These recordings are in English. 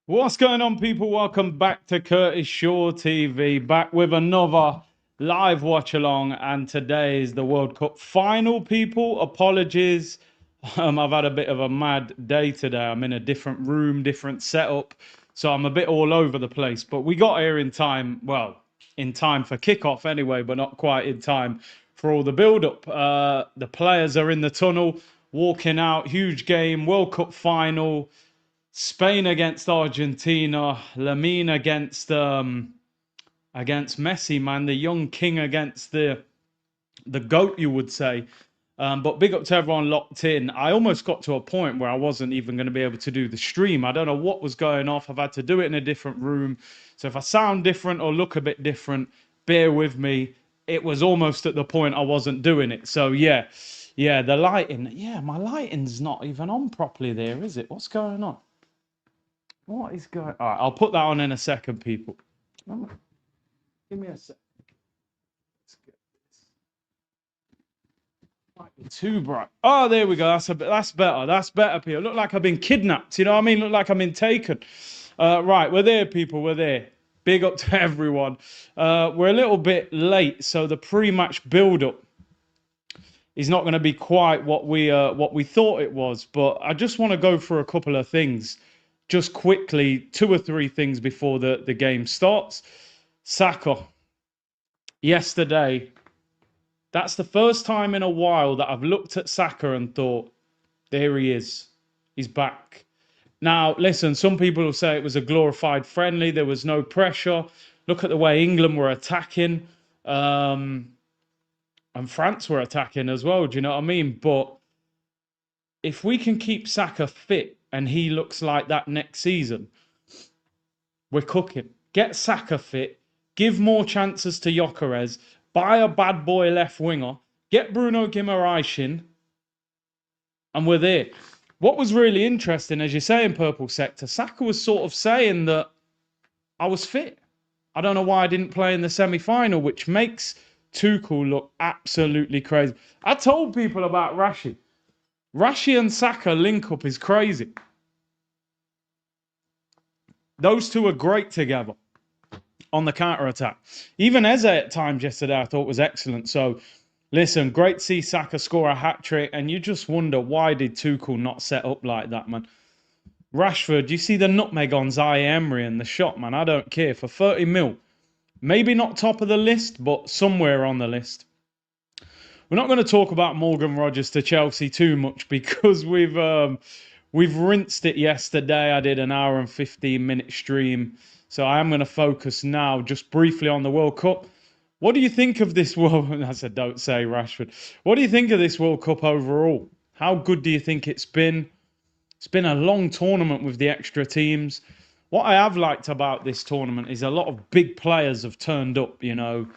What's going on, people? Welcome back to Curtis Shaw TV, back with another live watch along. And today is the World Cup final, people. Apologies. I've had a bit of a mad day today. I'm in a different room, different setup. So I'm a bit all over the place. But we got here in time, well, in time for kickoff anyway, but not quite in time for all the build up. The players are in the tunnel, walking out. Huge game, World Cup final. Spain against Argentina, Lamine against Messi, man, the young king against the goat, you would say. But big up to everyone locked in. I almost got to a point where I wasn't even going to be able to do the stream. I don't know what was going off. I've had to do it in a different room. So if I sound different or look a bit different, bear with me. It was almost at the point I wasn't doing it. So yeah, the lighting. Yeah, my lighting's not even on properly there, is it? What's going on? What is going? All right, I'll put that on in a second, people. Give me a sec. Let's get this. Might be too bright. Oh, there we go. That's better. That's better, people. Look like I've been kidnapped. You know what I mean? Look like I've been taken. Right, we're there, people. We're there. Big up to everyone. We're a little bit late, so the pre-match build-up is not going to be quite what we thought it was. But I just want to go through a couple of things, just quickly, two or three things before the game starts. Saka, yesterday, that's the first time in a while that I've looked at Saka and thought, there he is. He's back. Now, listen, some people will say it was a glorified friendly. There was no pressure. Look at the way England were attacking. And France were attacking as well. Do you know what I mean? But if we can keep Saka fit and he looks like that next season, we're cooking. Get Saka fit. Give more chances to Gyökeres. Buy a bad boy left winger. Get Bruno Guimaraes in. And we're there. What was really interesting, as you say in Purple Sector, Saka was sort of saying that I was fit. I don't know why I didn't play in the semi-final, which makes Tuchel look absolutely crazy. I told people about Rashi. Rashi and Saka link up is crazy. Those two are great together on the counter-attack. Even Eze at times yesterday I thought was excellent. So, listen, great to see Saka score a hat-trick, and you just wonder, why did Tuchel not set up like that, man? Rashford, you see the nutmeg on Zaire Emery and the shot, man. I don't care. For 30 mil. Maybe not top of the list, but somewhere on the list. We're not going to talk about Morgan Rogers to Chelsea too much because we've rinsed it yesterday. I did an hour and 15-minute stream. So I am going to focus now just briefly on the World Cup. What do you think of this World? I said, don't say Rashford. What do you think of this World Cup overall? How good do you think it's been? It's been a long tournament with the extra teams. What I have liked about this tournament is a lot of big players have turned up. You know,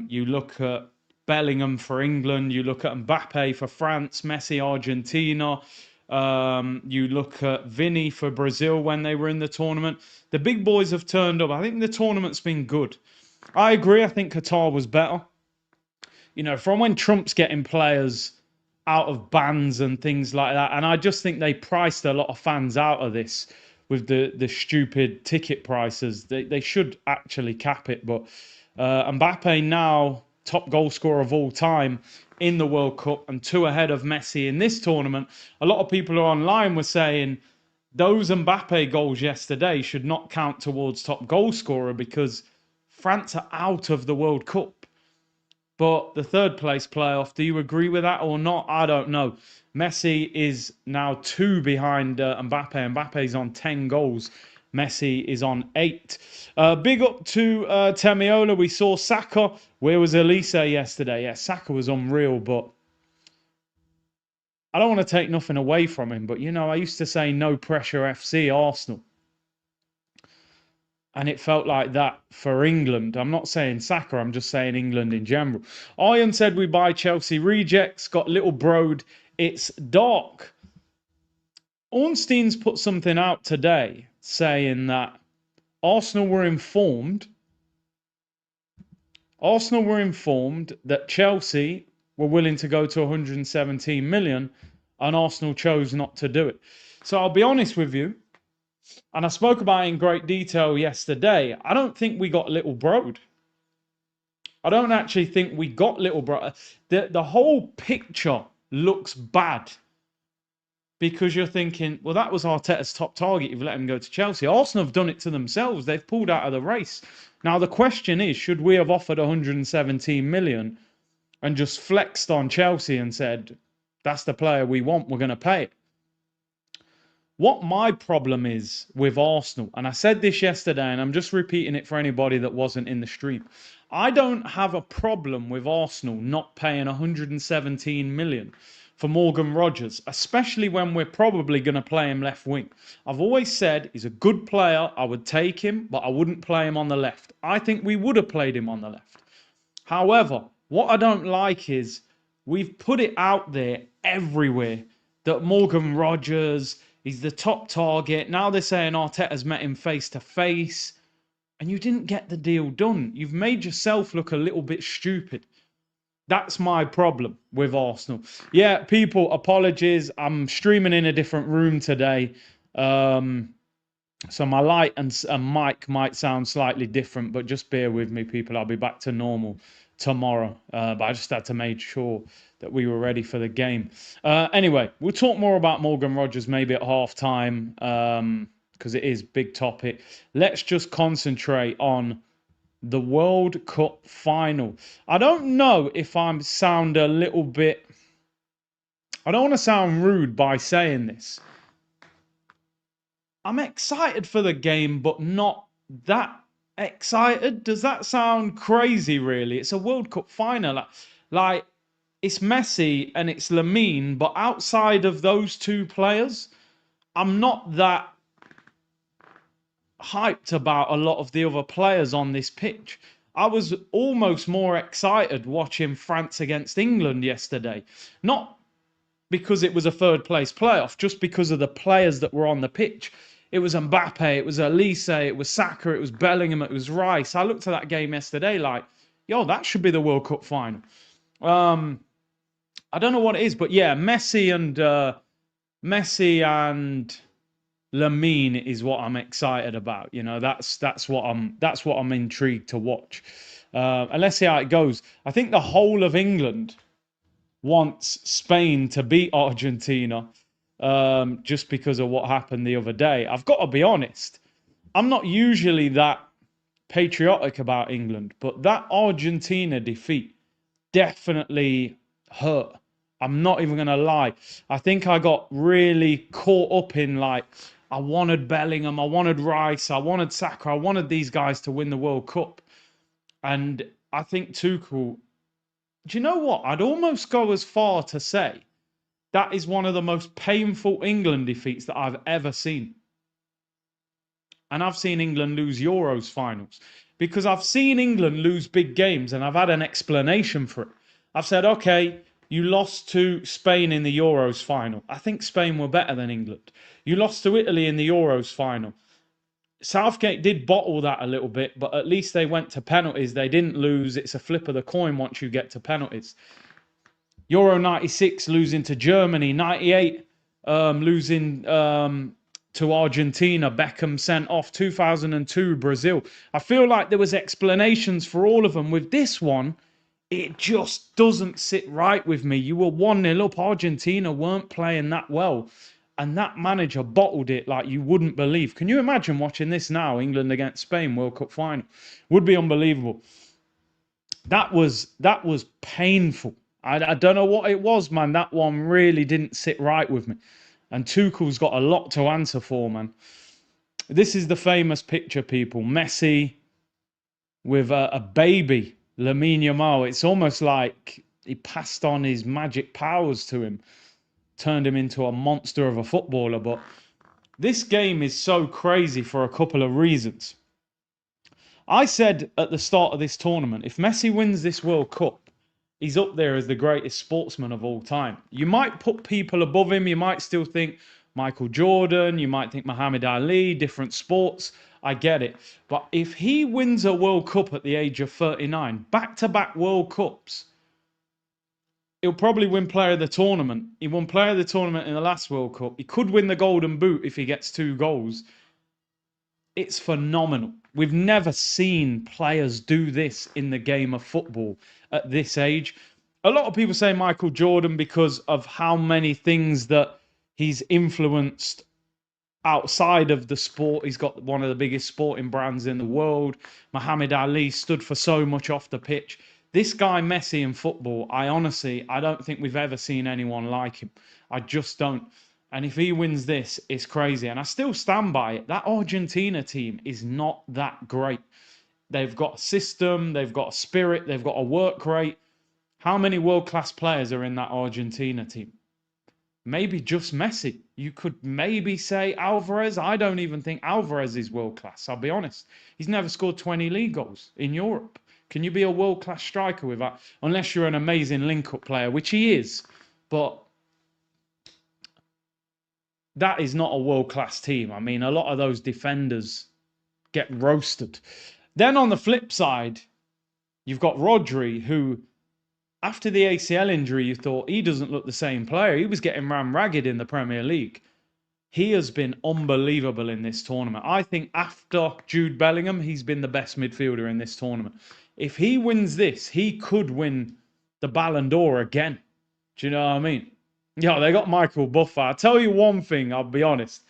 you look at Bellingham for England. You look at Mbappe for France, Messi, Argentina. You look at Vinny for Brazil when they were in the tournament. The big boys have turned up. I think the tournament's been good. I agree. I think Qatar was better. You know, from when Trump's getting players out of bans and things like that. And I just think they priced a lot of fans out of this with the stupid ticket prices. They should actually cap it. But Mbappe now top goal scorer of all time in the World Cup and 2 ahead of Messi in this tournament. A lot of people online were saying those Mbappe goals yesterday should not count towards top goal scorer because France are out of the World Cup. But the third place playoff, do you agree with that or not? I don't know. Messi is now 2 behind Mbappe. Mbappe's on 10 goals. Messi is on 8. Big up to Temiola. We saw Saka. Where was Elise yesterday? Yeah, Saka was unreal, but I don't want to take nothing away from him. But, you know, I used to say no pressure FC Arsenal. And it felt like that for England. I'm not saying Saka, I'm just saying England in general. Ian said we buy Chelsea rejects. Got little broed. It's dark. Ornstein's put something out today saying that Arsenal were informed that Chelsea were willing to go to 117 million and Arsenal chose not to do it. So I'll be honest with you. And I spoke about it in great detail yesterday. I don't think we got little broed. I don't actually think we got little bro. The whole picture looks bad because you're thinking, well, that was Arteta's top target. You've let him go to Chelsea. Arsenal have done it to themselves. They've pulled out of the race. Now, the question is, should we have offered 117 million and just flexed on Chelsea and said, that's the player we want, we're going to pay it? What my problem is with Arsenal, and I said this yesterday, and I'm just repeating it for anybody that wasn't in the stream. I don't have a problem with Arsenal not paying 117 million for Morgan Rogers, especially when we're probably going to play him left wing. I've always said he's a good player. I would take him, but I wouldn't play him on the left. I think we would have played him on the left. However, what I don't like is we've put it out there everywhere that Morgan Rogers, he's the top target. Now they're saying Arteta's met him face to face, and you didn't get the deal done. You've made yourself look a little bit stupid. That's my problem with Arsenal. Yeah, people, apologies. I'm streaming in a different room today. So my light and mic might sound slightly different, but just bear with me, people. I'll be back to normal tomorrow. But I just had to make sure that we were ready for the game. Anyway, we'll talk more about Morgan Rogers maybe at halftime because it is a big topic. Let's just concentrate on the World Cup final. I don't know if I sound a little bit... I don't want to sound rude by saying this. I'm excited for the game, but not that excited. Does that sound crazy, really? It's a World Cup final. Like it's Messi and it's Lamine, but outside of those two players, I'm not that hyped about a lot of the other players on this pitch. I was almost more excited watching France against England yesterday. Not because it was a third place playoff, just because of the players that were on the pitch. It was Mbappe, it was Elise, it was Saka, it was Bellingham, it was Rice. I looked at that game yesterday like, yo, that should be the World Cup final. I don't know what it is, but yeah, Messi and Lamine is what I'm excited about. You know, that's what I'm intrigued to watch. And let's see how it goes. I think the whole of England wants Spain to beat Argentina. Just because of what happened the other day. I've got to be honest, I'm not usually that patriotic about England, but that Argentina defeat definitely hurt. I'm not even going to lie. I think I got really caught up in like, I wanted Bellingham, I wanted Rice, I wanted Saka, I wanted these guys to win the World Cup. And I think Tuchel, do you know what? I'd almost go as far to say that is one of the most painful England defeats that I've ever seen. And I've seen England lose Euros finals because I've seen England lose big games and I've had an explanation for it. I've said, okay, you lost to Spain in the Euros final. I think Spain were better than England. You lost to Italy in the Euros final. Southgate did bottle that a little bit, but at least they went to penalties. They didn't lose. It's a flip of the coin once you get to penalties. Euro 96 losing to Germany, 98 losing to Argentina, Beckham sent off, 2002 Brazil. I feel like there was explanations for all of them. With this one, it just doesn't sit right with me. You were 1-0 up, Argentina weren't playing that well, and that manager bottled it like you wouldn't believe. Can you imagine watching this now, England against Spain, World Cup final? Would be unbelievable. That was painful. I don't know what it was, man. That one really didn't sit right with me. And Tuchel's got a lot to answer for, man. This is the famous picture, people. Messi with a baby, Lamine Yamal. It's almost like he passed on his magic powers to him. Turned him into a monster of a footballer. But this game is so crazy for a couple of reasons. I said at the start of this tournament, if Messi wins this World Cup, he's up there as the greatest sportsman of all time. You might put people above him. You might still think Michael Jordan. You might think Muhammad Ali, different sports. I get it. But if he wins a World Cup at the age of 39, back-to-back World Cups, he'll probably win Player of the Tournament. He won Player of the Tournament in the last World Cup. He could win the Golden Boot if he gets 2 goals. it's phenomenal. We've never seen players do this in the game of football at this age. A lot of people say Michael Jordan because of how many things that he's influenced outside of the sport. He's got one of the biggest sporting brands in the world. Muhammad Ali stood for so much off the pitch. This guy Messi in football, I don't think we've ever seen anyone like him. I just don't. And if he wins this, it's crazy. And I still stand by it. That Argentina team is not that great. They've got a system, they've got a spirit, they've got a work rate. How many world-class players are in that Argentina team? Maybe just Messi. You could maybe say Alvarez. I don't even think Alvarez is world-class, I'll be honest. He's never scored 20 league goals in Europe. Can you be a world-class striker with that? Unless you're an amazing link-up player, which he is. But that is not a world-class team. I mean, a lot of those defenders get roasted. Then on the flip side, you've got Rodri, who, after the ACL injury, you thought he doesn't look the same player. He was getting ran ragged in the Premier League. He has been unbelievable in this tournament. I think after Jude Bellingham, he's been the best midfielder in this tournament. If he wins this, he could win the Ballon d'Or again. Do you know what I mean? Yeah, they got Michael Buffer. I'll tell you one thing, I'll be honest.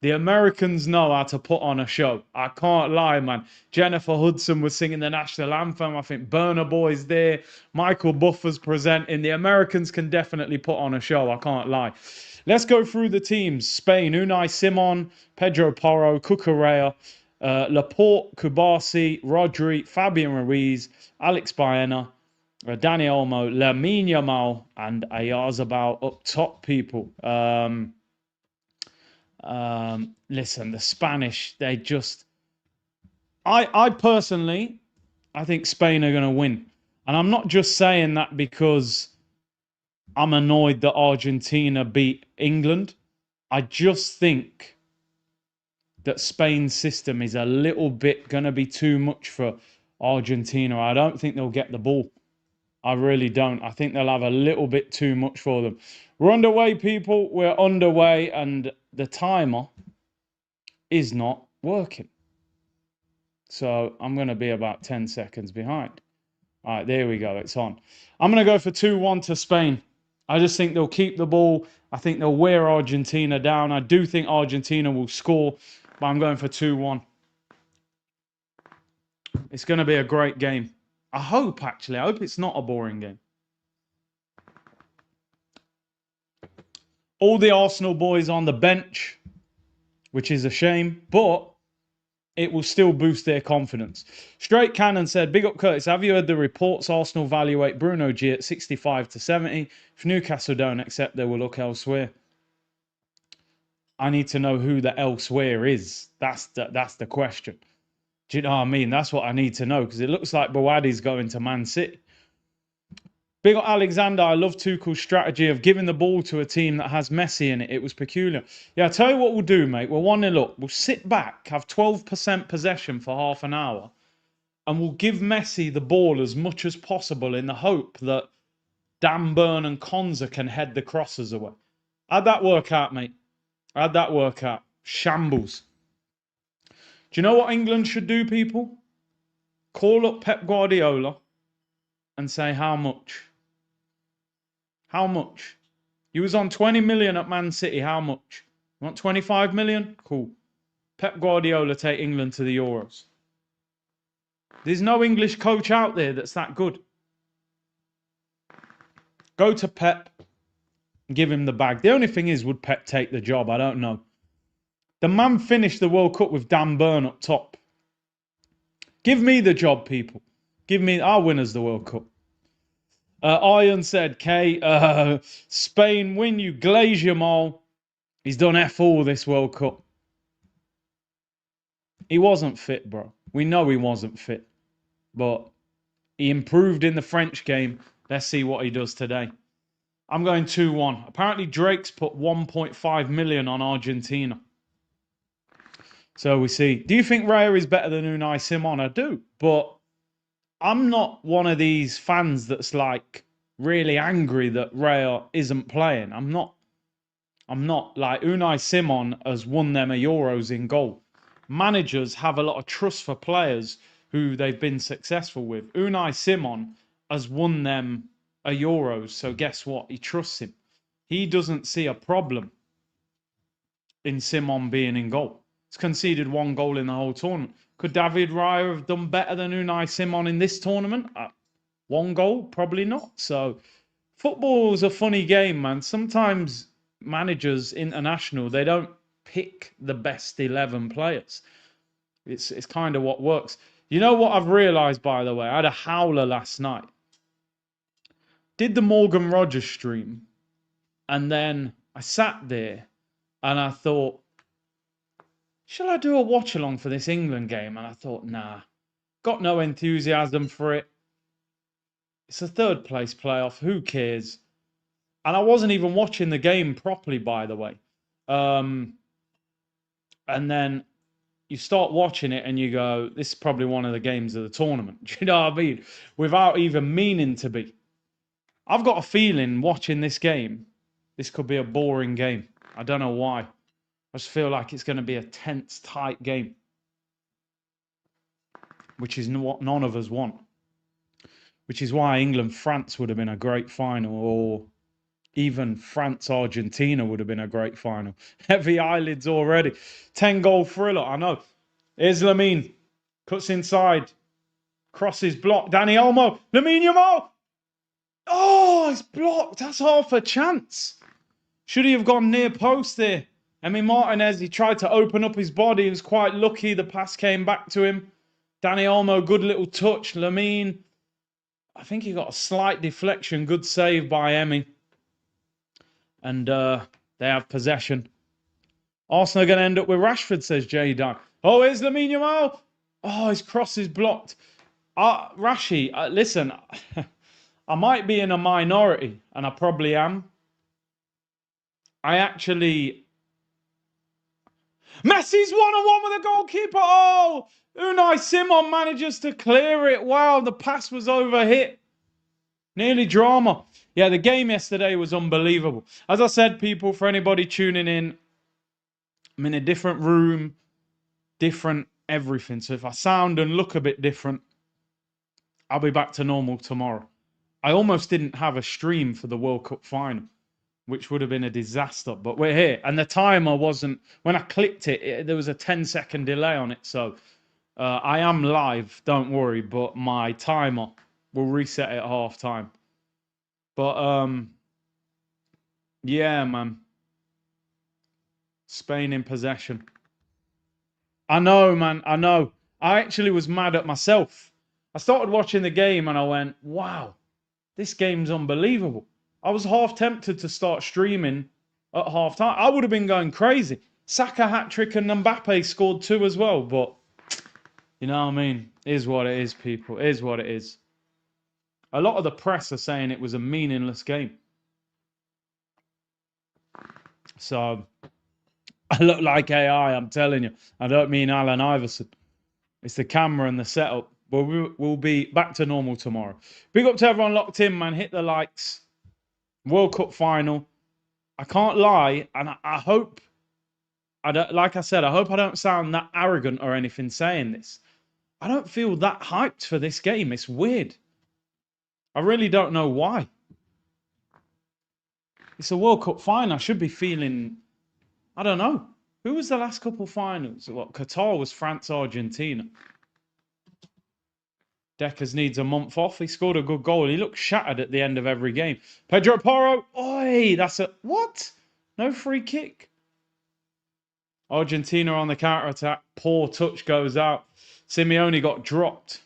The Americans know how to put on a show. I can't lie, man. Jennifer Hudson was singing the national anthem. I think Burna Boy's there. Michael Buffer's presenting. The Americans can definitely put on a show. I can't lie. Let's go through the teams. Spain, Unai Simon, Pedro Porro, Cucurella, Laporte, Kubasi, Rodri, Fabian Ruiz, Alex Baena, Dani Olmo, Lamine Yamal, and Oyarzabal up top, people. Listen, the Spanish, they just... I personally, I think Spain are going to win. And I'm not just saying that because I'm annoyed that Argentina beat England. I just think that Spain's system is a little bit going to be too much for Argentina. I don't think they'll get the ball. I really don't. I think they'll have a little bit too much for them. We're underway, people. We're underway, and the timer is not working. So I'm going to be about 10 seconds behind. All right, there we go. It's on. I'm going to go for 2-1 to Spain. I just think they'll keep the ball. I think they'll wear Argentina down. I do think Argentina will score, but I'm going for 2-1. It's going to be a great game. I hope, actually. I hope it's not a boring game. All the Arsenal boys on the bench, which is a shame, but it will still boost their confidence. Straight Cannon said, big up Curtis, have you heard the reports Arsenal evaluate Bruno G at 65 to 70? If Newcastle don't accept, they will look elsewhere. I need to know who the elsewhere is. That's the question. Do you know what I mean? That's what I need to know, because it looks like Bawadi's going to Man City. Big up Alexander, I love Tuchel's strategy of giving the ball to a team that has Messi in it. It was peculiar. Yeah, I'll tell you what we'll do, mate. We're 1-0 up. We'll sit back, have 12% possession for half an hour, and we'll give Messi the ball as much as possible in the hope that Dan Burn and Konza can head the crosses away. How'd that work out, mate? How'd that work out? Shambles. Do you know what England should do, people? Call up Pep Guardiola and say, how much? How much? He was on 20 million at Man City. How much? You want 25 million? Cool. Pep Guardiola take England to the Euros. There's no English coach out there that's that good. Go to Pep and give him the bag. The only thing is, would Pep take the job? I don't know. The man finished the World Cup with Dan Burn up top. Give me the job, people. Give me... I'll win us the World Cup. Iron said, K, Spain win, you glaze your mole. He's done F all this World Cup. He wasn't fit, bro. We know he wasn't fit. But he improved in the French game. Let's see what he does today. I'm going 2-1. Apparently Drake's put 1.5 million on Argentina. So we see. Do you think Raya is better than Unai Simon? I do. But I'm not one of these fans that's like really angry that Raya isn't playing. I'm not. Like, Unai Simon has won them a Euros in goal. managers have a lot of trust for players who they've been successful with. Unai Simon has won them a Euros, so guess what? He trusts him. He doesn't see a problem in Simon being in goal. He's conceded 1 goal in the whole tournament. Could David Raya have done better than Unai Simon in this tournament? 1 goal? Probably not. So football's a funny game, man. Sometimes managers, international, they don't pick the best 11 players. It's kind of what works. You know what I've realised, by the way? I had a howler last night. Did the Morgan Rogers stream, and then I sat there and I thought, shall I do a watch along for this England game? And I thought, nah, got no enthusiasm for it. It's a 3rd place playoff. Who cares? And I wasn't even watching the game properly, by the way. And then you start watching it and you go, this is probably one of the games of the tournament. Do you know what I mean? Without even meaning to be. I've got a feeling watching this game, this could be a boring game. I don't know why. I just feel like it's going to be a tense, tight game. Which is what none of us want. Which is why England-France would have been a great final, or even France-Argentina would have been a great final. Heavy eyelids already. 10-goal thriller, I know. Here's Lamine. Cuts inside. Crosses blocked. Danny Olmo. Lamine Yamal. Oh, it's blocked. That's half a chance. Should he have gone near post there? Emi Martinez, he tried to open up his body. He was quite lucky. The pass came back to him. Danny Olmo, good little touch. Lamine, I think he got a slight deflection. Good save by Emi. And they have possession. Arsenal are going to end up with Rashford, says Jay Dunn. Oh, here's Lamine Yamal. Oh, his cross is blocked. Rashi, listen, I might be in a minority, and I probably am. Messi's 1-on-1 with the goalkeeper. Oh, Unai Simon manages to clear it. Wow, the pass was overhit. Nearly drama. Yeah, the game yesterday was unbelievable. As I said, people, for anybody tuning in, I'm in a different room, different everything. So if I sound and look a bit different, I'll be back to normal tomorrow. I almost didn't have a stream for the World Cup final, which would have been a disaster. But we're here. And the timer wasn't... When I clicked it, there was a 10-second delay on it. So I am live, don't worry. But my timer will reset at half time. But, yeah, man. Spain in possession. I know, man. I know. I actually was mad at myself. I started watching the game and I went, wow, this game's unbelievable. I was half tempted to start streaming at half time. I would have been going crazy. Saka hat-trick and Mbappe scored 2 as well. But, you know what I mean? It is what it is, people. It is what it is. A lot of the press are saying it was a meaningless game. So, I look like AI, I'm telling you. I don't mean Allen Iverson. It's the camera and the setup. But we'll be back to normal tomorrow. Big up to everyone locked in, man. Hit the likes. World Cup final. I can't lie, and I hope, like I said, I hope I don't sound that arrogant or anything saying this. I don't feel that hyped for this game. It's weird. I really don't know why. It's a World Cup final. I should be feeling, I don't know. Who was the last couple finals? What, Qatar was France, Argentina. Deckers needs a month off. He scored a good goal. He looked shattered at the end of every game. Pedro Porro. Oi, that's a... What? No free kick. Argentina on the counter-attack. Poor touch goes out. Simeone got dropped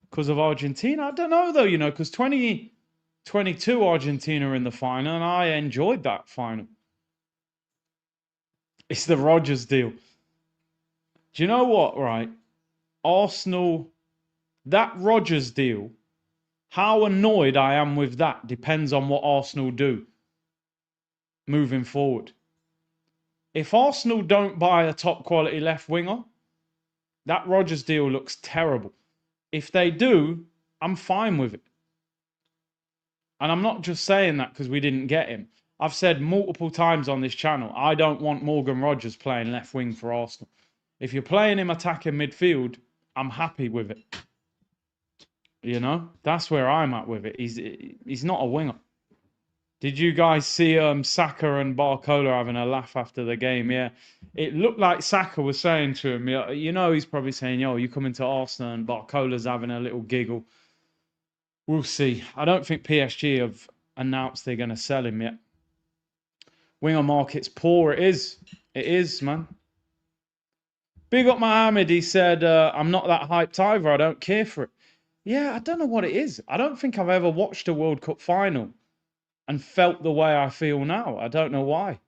because of Argentina. I don't know, though, you know, because 2022 Argentina are in the final, and I enjoyed that final. It's the Rodgers deal. Do you know what, right? Arsenal... That Rodgers deal, how annoyed I am with that depends on what Arsenal do moving forward. If Arsenal don't buy a top quality left winger, that Rodgers deal looks terrible. If they do, I'm fine with it. And I'm not just saying that because we didn't get him. I've said multiple times on this channel, I don't want Morgan Rodgers playing left wing for Arsenal. If you're playing him attacking midfield, I'm happy with it. You know, that's where I'm at with it. He's not a winger. Did you guys see Saka and Barcola having a laugh after the game? Yeah, it looked like Saka was saying to him, you know, he's probably saying, "Yo, you coming to Arsenal?" And Barcola's having a little giggle. We'll see. I don't think PSG have announced they're going to sell him yet. Winger market's poor. It is. It is, man. Big up Mohammed. He said, I'm not that hyped either. I don't care for it. Yeah, I don't know what it is. I don't think I've ever watched a World Cup final and felt the way I feel now. I don't know why.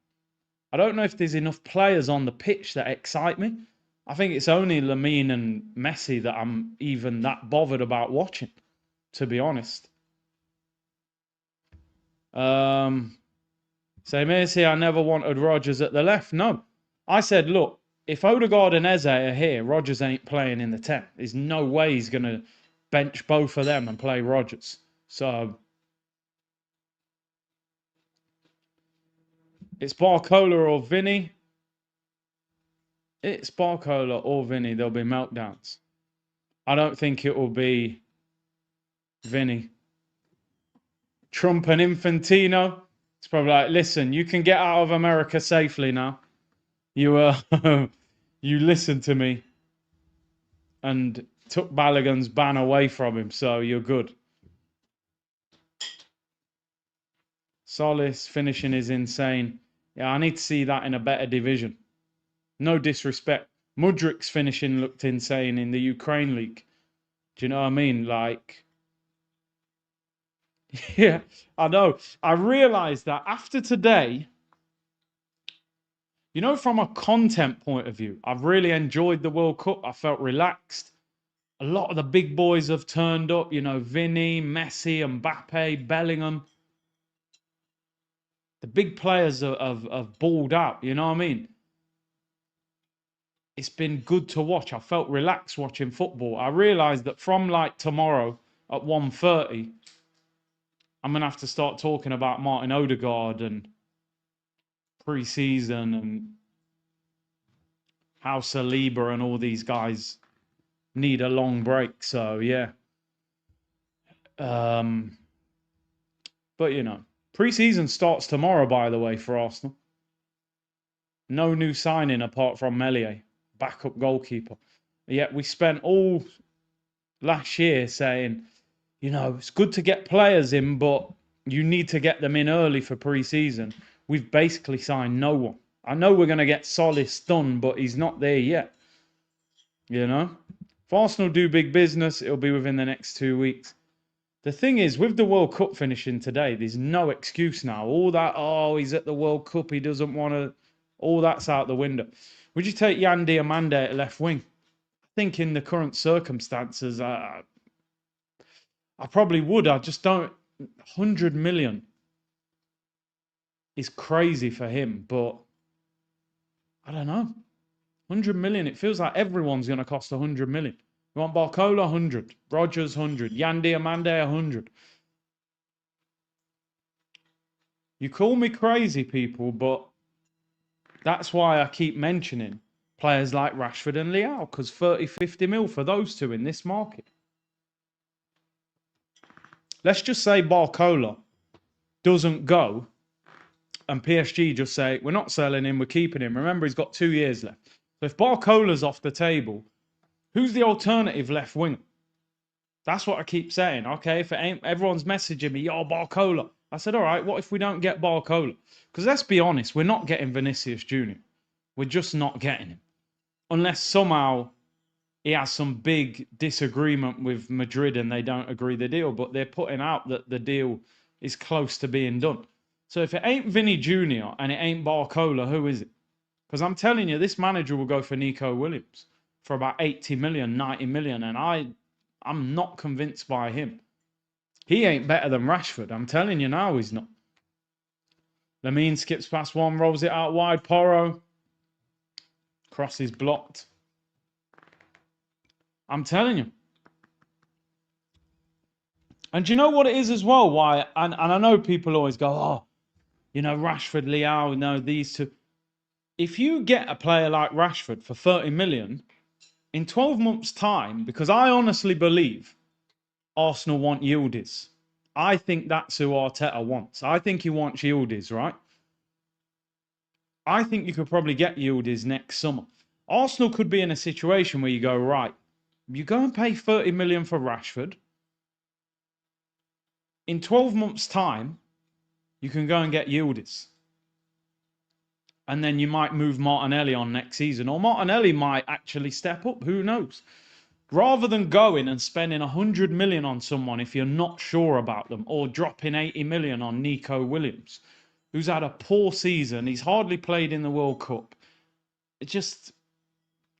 I don't know if there's enough players on the pitch that excite me. I think it's only Lamine and Messi that I'm even that bothered about watching, to be honest. Same here. I never wanted Rodgers at the left. No. I said, look, if Odegaard and Eze are here, Rodgers ain't playing in the 10. There's no way he's going to bench both of them and play Rodgers. So it's Barcola or Vinny. It's Barcola or Vinny. There'll be meltdowns. I don't think it will be Vinny. Trump and Infantino. It's probably like, listen, you can get out of America safely now. You you listened to me and took Balogun's ban away from him, so you're good. Solis finishing is insane. Yeah, I need to see that in a better division. No disrespect. Mudrik's finishing looked insane in the Ukraine league. Do you know what I mean? Like, yeah, I know. I realized that after today, you know, from a content point of view, I've really enjoyed the World Cup. I felt relaxed. A lot of the big boys have turned up, you know, Vinny, Messi, Mbappe, Bellingham. The big players have balled out, you know what I mean? It's been good to watch. I felt relaxed watching football. I realised that from like tomorrow at 1:30, I'm going to have to start talking about Martin Odegaard and pre-season and how Saliba and all these guys need a long break. So, yeah. But, you know, pre-season starts tomorrow, by the way, for Arsenal. No new signing apart from Meslier, backup goalkeeper. Yet we spent all last year saying, you know, it's good to get players in, but you need to get them in early for pre-season. We've basically signed no one. I know we're going to get Solis done, but he's not there yet. You know? If Arsenal do big business, it'll be within the next 2 weeks. The thing is, with the World Cup finishing today, there's no excuse now. All that, oh, he's at the World Cup, he doesn't want to... All that's out the window. Would you take Yan Diomande at left wing? I think in the current circumstances, I probably would. I just don't... 100 million is crazy for him, but I don't know. 100 million, it feels like everyone's going to cost 100 million. You want Barcola, 100. Rodgers, 100. Yan Diomande, 100. You call me crazy, people, but that's why I keep mentioning players like Rashford and Leao, because 30, 50 mil for those two in this market. Let's just say Barcola doesn't go and PSG just say, we're not selling him, we're keeping him. Remember, he's got 2 years left. So if Barcola's off the table, who's the alternative left winger? That's what I keep saying. Okay, if it ain't, everyone's messaging me, yo, Barcola. I said, all right, what if we don't get Barcola? Because let's be honest, we're not getting Vinicius Jr. We're just not getting him. Unless somehow he has some big disagreement with Madrid and they don't agree the deal. But they're putting out that the deal is close to being done. So if it ain't Vinny Jr. and it ain't Barcola, who is it? Because I'm telling you, this manager will go for Nico Williams for about 80 million, 90 million. And I'm not convinced by him. He ain't better than Rashford. I'm telling you now, he's not. Lamine skips past one, rolls it out wide. Porro. Cross is blocked. I'm telling you. And do you know what it is as well? Why? And I know people always go, oh, you know, Rashford, Leao, no, these two. if you get a player like Rashford for 30 million in 12 months' time, because I honestly believe Arsenal want Yildiz. I think that's who Arteta wants. I think he wants Yildiz, right? I think you could probably get Yildiz next summer. Arsenal could be in a situation where you go, right, you go and pay 30 million for Rashford. In 12 months' time, you can go and get Yildiz. And then you might move Martinelli on next season. Or Martinelli might actually step up. Who knows? Rather than going and spending 100 million on someone if you're not sure about them, or dropping 80 million on Nico Williams, who's had a poor season. He's hardly played in the World Cup.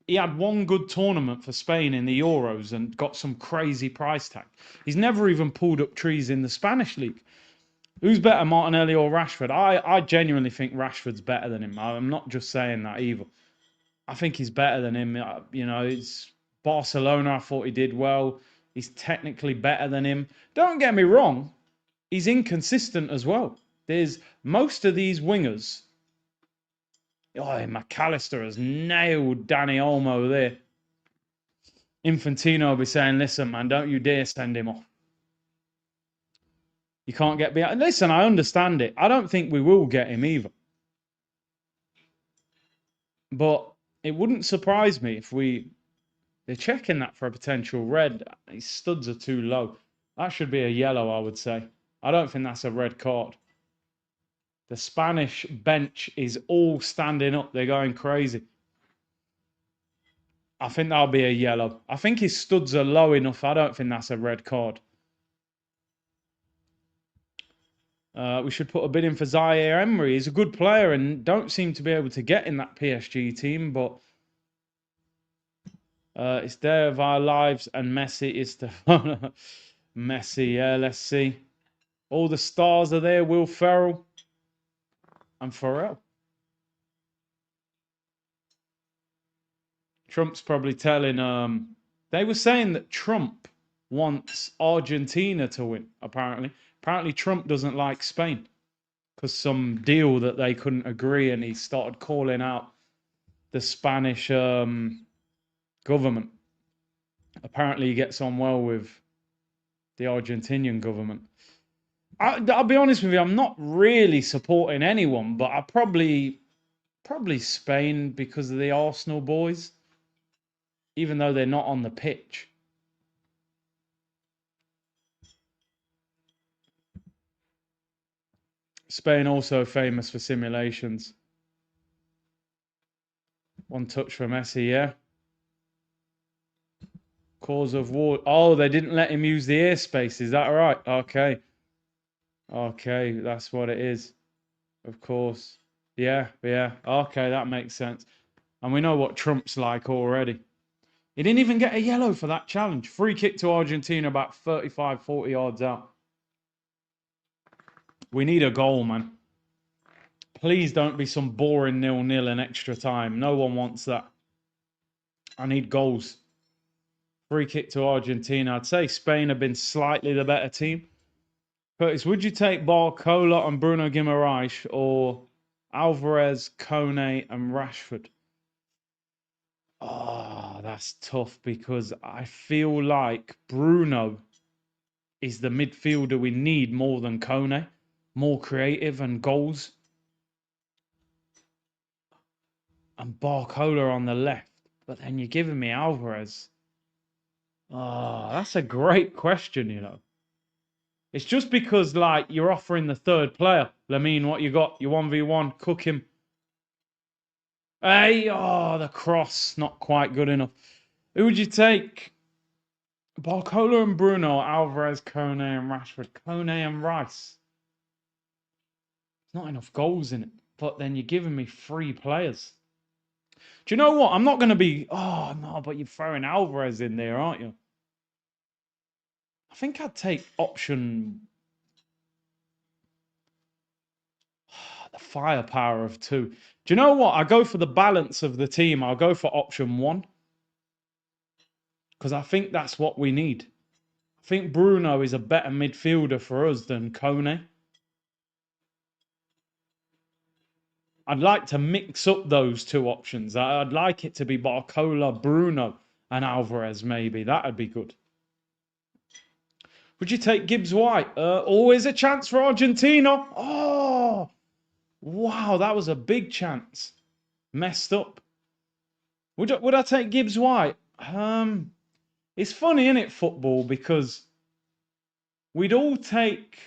He had one good tournament for Spain in the Euros and got some crazy price tag. He's never even pulled up trees in the Spanish league. Who's better, Martinelli or Rashford? I genuinely think Rashford's better than him. I'm not just saying that either. I think he's better than him. You know, it's Barcelona. I thought he did well. He's technically better than him. Don't get me wrong. He's inconsistent as well. There's most of these wingers. Oh, McAllister has nailed Danny Olmo there. Infantino will be saying, listen, man, don't you dare send him off. You can't get behind. Listen, I understand it. I don't think we will get him either. But it wouldn't surprise me if they're checking that for a potential red. His studs are too low. That should be a yellow, I would say. I don't think that's a red card. The Spanish bench is all standing up. They're going crazy. I think that'll be a yellow. I think his studs are low enough. I don't think that's a red card. We should put a bid in for Zaire Emery. He's a good player and don't seem to be able to get in that PSG team, but it's Day of Our Lives and Messi is the Messi, yeah, let's see. All the stars are there, Will Ferrell and Pharrell. Trump's probably telling they were saying that Trump wants Argentina to win, apparently. Apparently Trump doesn't like Spain because some deal that they couldn't agree, and he started calling out the Spanish government. Apparently he gets on well with the Argentinian government. I'll be honest with you, I'm not really supporting anyone, but I probably Spain because of the Arsenal boys, even though they're not on the pitch. Spain also famous for simulations. One touch for Messi, yeah. Cause of war. Oh, they didn't let him use the airspace. Is that right? Okay. Okay, that's what it is. Of course. Yeah. Okay, that makes sense. And we know what Trump's like already. He didn't even get a yellow for that challenge. Free kick to Argentina about 35, 40 yards out. We need a goal, man. Please don't be some boring 0-0 in extra time. No one wants that. I need goals. Free kick to Argentina. I'd say Spain have been slightly the better team. Curtis, would you take Barcola and Bruno Guimaraes or Alvarez, Kone and Rashford? Oh, that's tough because I feel like Bruno is the midfielder we need more than Kone. More creative and goals. And Barcola on the left. But then you're giving me Alvarez. Oh, that's a great question, you know. It's just because, like, you're offering the third player. Lamine, what you got? You 1v1, cook him. Hey, oh, the cross. Not quite good enough. Who would you take? Barcola and Bruno, Alvarez, Kone and Rashford. Kone and Rice. There's not enough goals in it. But then you're giving me 3 players. Do you know what? I'm not going to be... Oh, no, but you're throwing Alvarez in there, aren't you? I think I'd take option... The firepower of 2. Do you know what? I go for the balance of the team. I'll go for option 1. Because I think that's what we need. I think Bruno is a better midfielder for us than Kone. I'd like to mix up those two options. I'd like it to be Barcola, Bruno, and Alvarez, maybe. That'd be good. Would you take Gibbs White? Always a chance for Argentina. Oh, wow, that was a big chance. Messed up. Would I take Gibbs White? It's funny, isn't it, football? Because we'd all take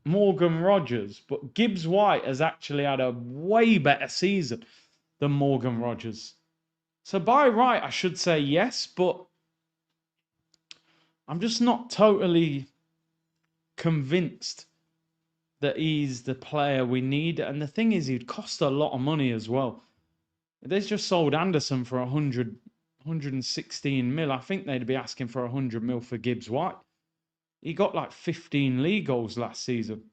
Morgan Rogers, but Gibbs White has actually had a way better season than Morgan Rogers. So by right, I should say yes, but I'm just not totally convinced that he's the player we need. And the thing is, he'd cost a lot of money as well. They've just sold Anderson for 116 mil. I think they'd be asking for 100 mil for Gibbs White. He got like 15 league goals last season.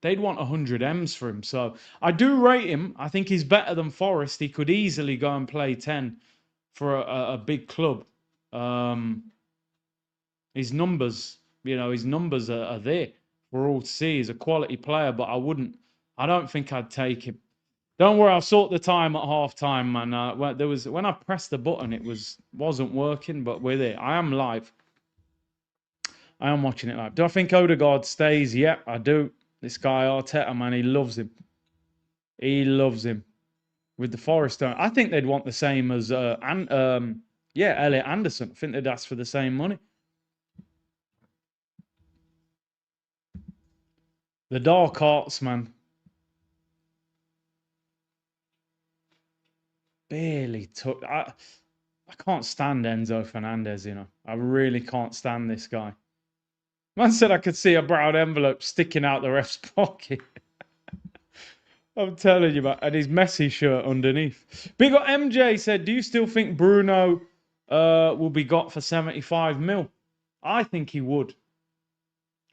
They'd want 100 M's for him. So I do rate him. I think he's better than Forrest. He could easily go and play 10 for a big club. His numbers, his numbers are there for all to see. He's a quality player, but I don't think I'd take him. Don't worry, I'll sort the time at half time, man. When I pressed the button, it wasn't working, but we're there. I am live. I am watching it live. Do I think Odegaard stays? Yep, I do. This guy Arteta, man, he loves him. He loves him. With the Forest, I think they'd want the same as Elliot Anderson. I think they'd ask for the same money. The dark arts, man. Barely took. I can't stand Enzo Fernandez, I really can't stand this guy. Man said I could see a brown envelope sticking out the ref's pocket. I'm telling you, man. And his Messi shirt underneath. Big up MJ said, do you still think Bruno will be got for 75 mil? I think he would.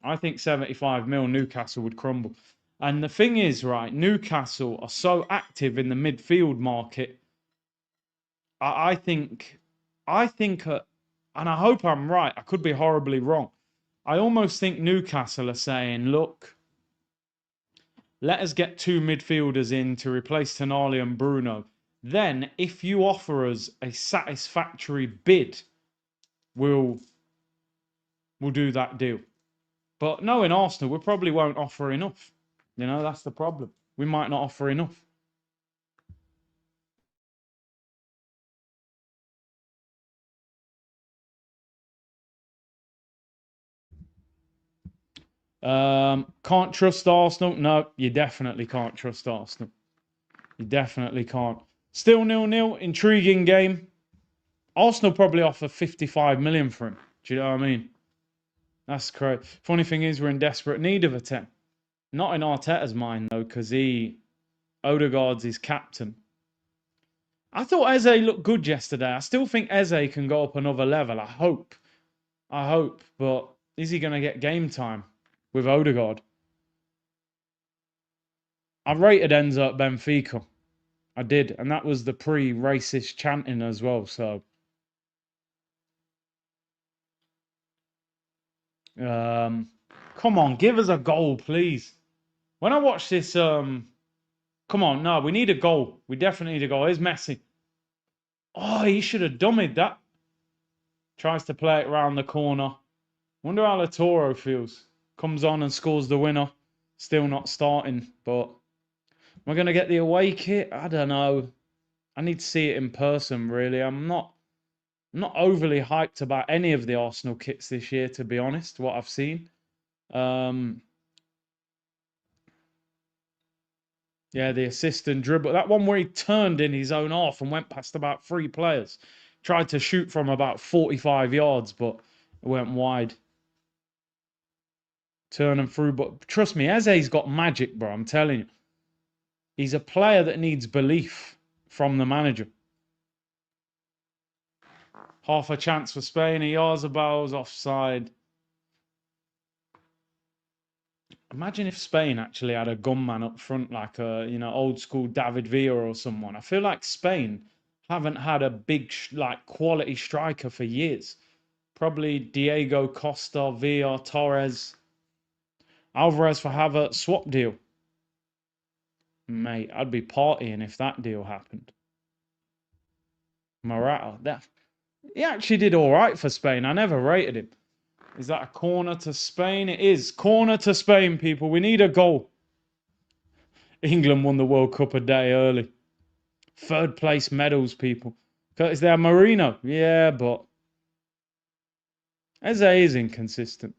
I think 75 mil Newcastle would crumble. And the thing is, right, Newcastle are so active in the midfield market. I think, and I hope I'm right, I could be horribly wrong. I almost think Newcastle are saying, look, let us get two midfielders in to replace Tonali and Bruno. Then, if you offer us a satisfactory bid, we'll do that deal. But knowing Arsenal, we probably won't offer enough. That's the problem. We might not offer enough. Can't trust Arsenal. No, you definitely can't trust Arsenal. You definitely can't. Still 0-0. Intriguing game. Arsenal probably offer 55 million for him. Do you know what I mean? That's correct. Funny thing is, we're in desperate need of a 10. Not in Arteta's mind, though, because Odegaard's his captain. I thought Eze looked good yesterday. I still think Eze can go up another level. I hope. But is he going to get game time with Odegaard? I rated Enzo at Benfica. I did. And that was the pre-racist chanting as well. So, come on, give us a goal, please. When I watch this, come on, no, we need a goal. We definitely need a goal. Here's Messi. Oh, he should have dummied that. Tries to play it around the corner. Wonder how Toro feels. Comes on and scores the winner. Still not starting, but am I going to get the away kit? I don't know. I need to see it in person, really. I'm not overly hyped about any of the Arsenal kits this year, to be honest, what I've seen. Yeah, the assist and dribble. That one where he turned in his own half and went past about 3 players. Tried to shoot from about 45 yards, but it went wide. Turning through. But trust me, Eze's got magic, bro. I'm telling you. He's a player that needs belief from the manager. Half a chance for Spain. Oyarzabal's offside. Imagine if Spain actually had a gunman up front, like a old school David Villa or someone. I feel like Spain haven't had a big quality striker for years. Probably Diego Costa, Villa, Torres, Alvarez for Havertz, swap deal. Mate, I'd be partying if that deal happened. Morata, he actually did all right for Spain. I never rated him. Is that a corner to Spain? It is. Corner to Spain, people. We need a goal. England won the World Cup a day early. Third place medals, people. Is there Marino? Yeah, but Eze is inconsistent.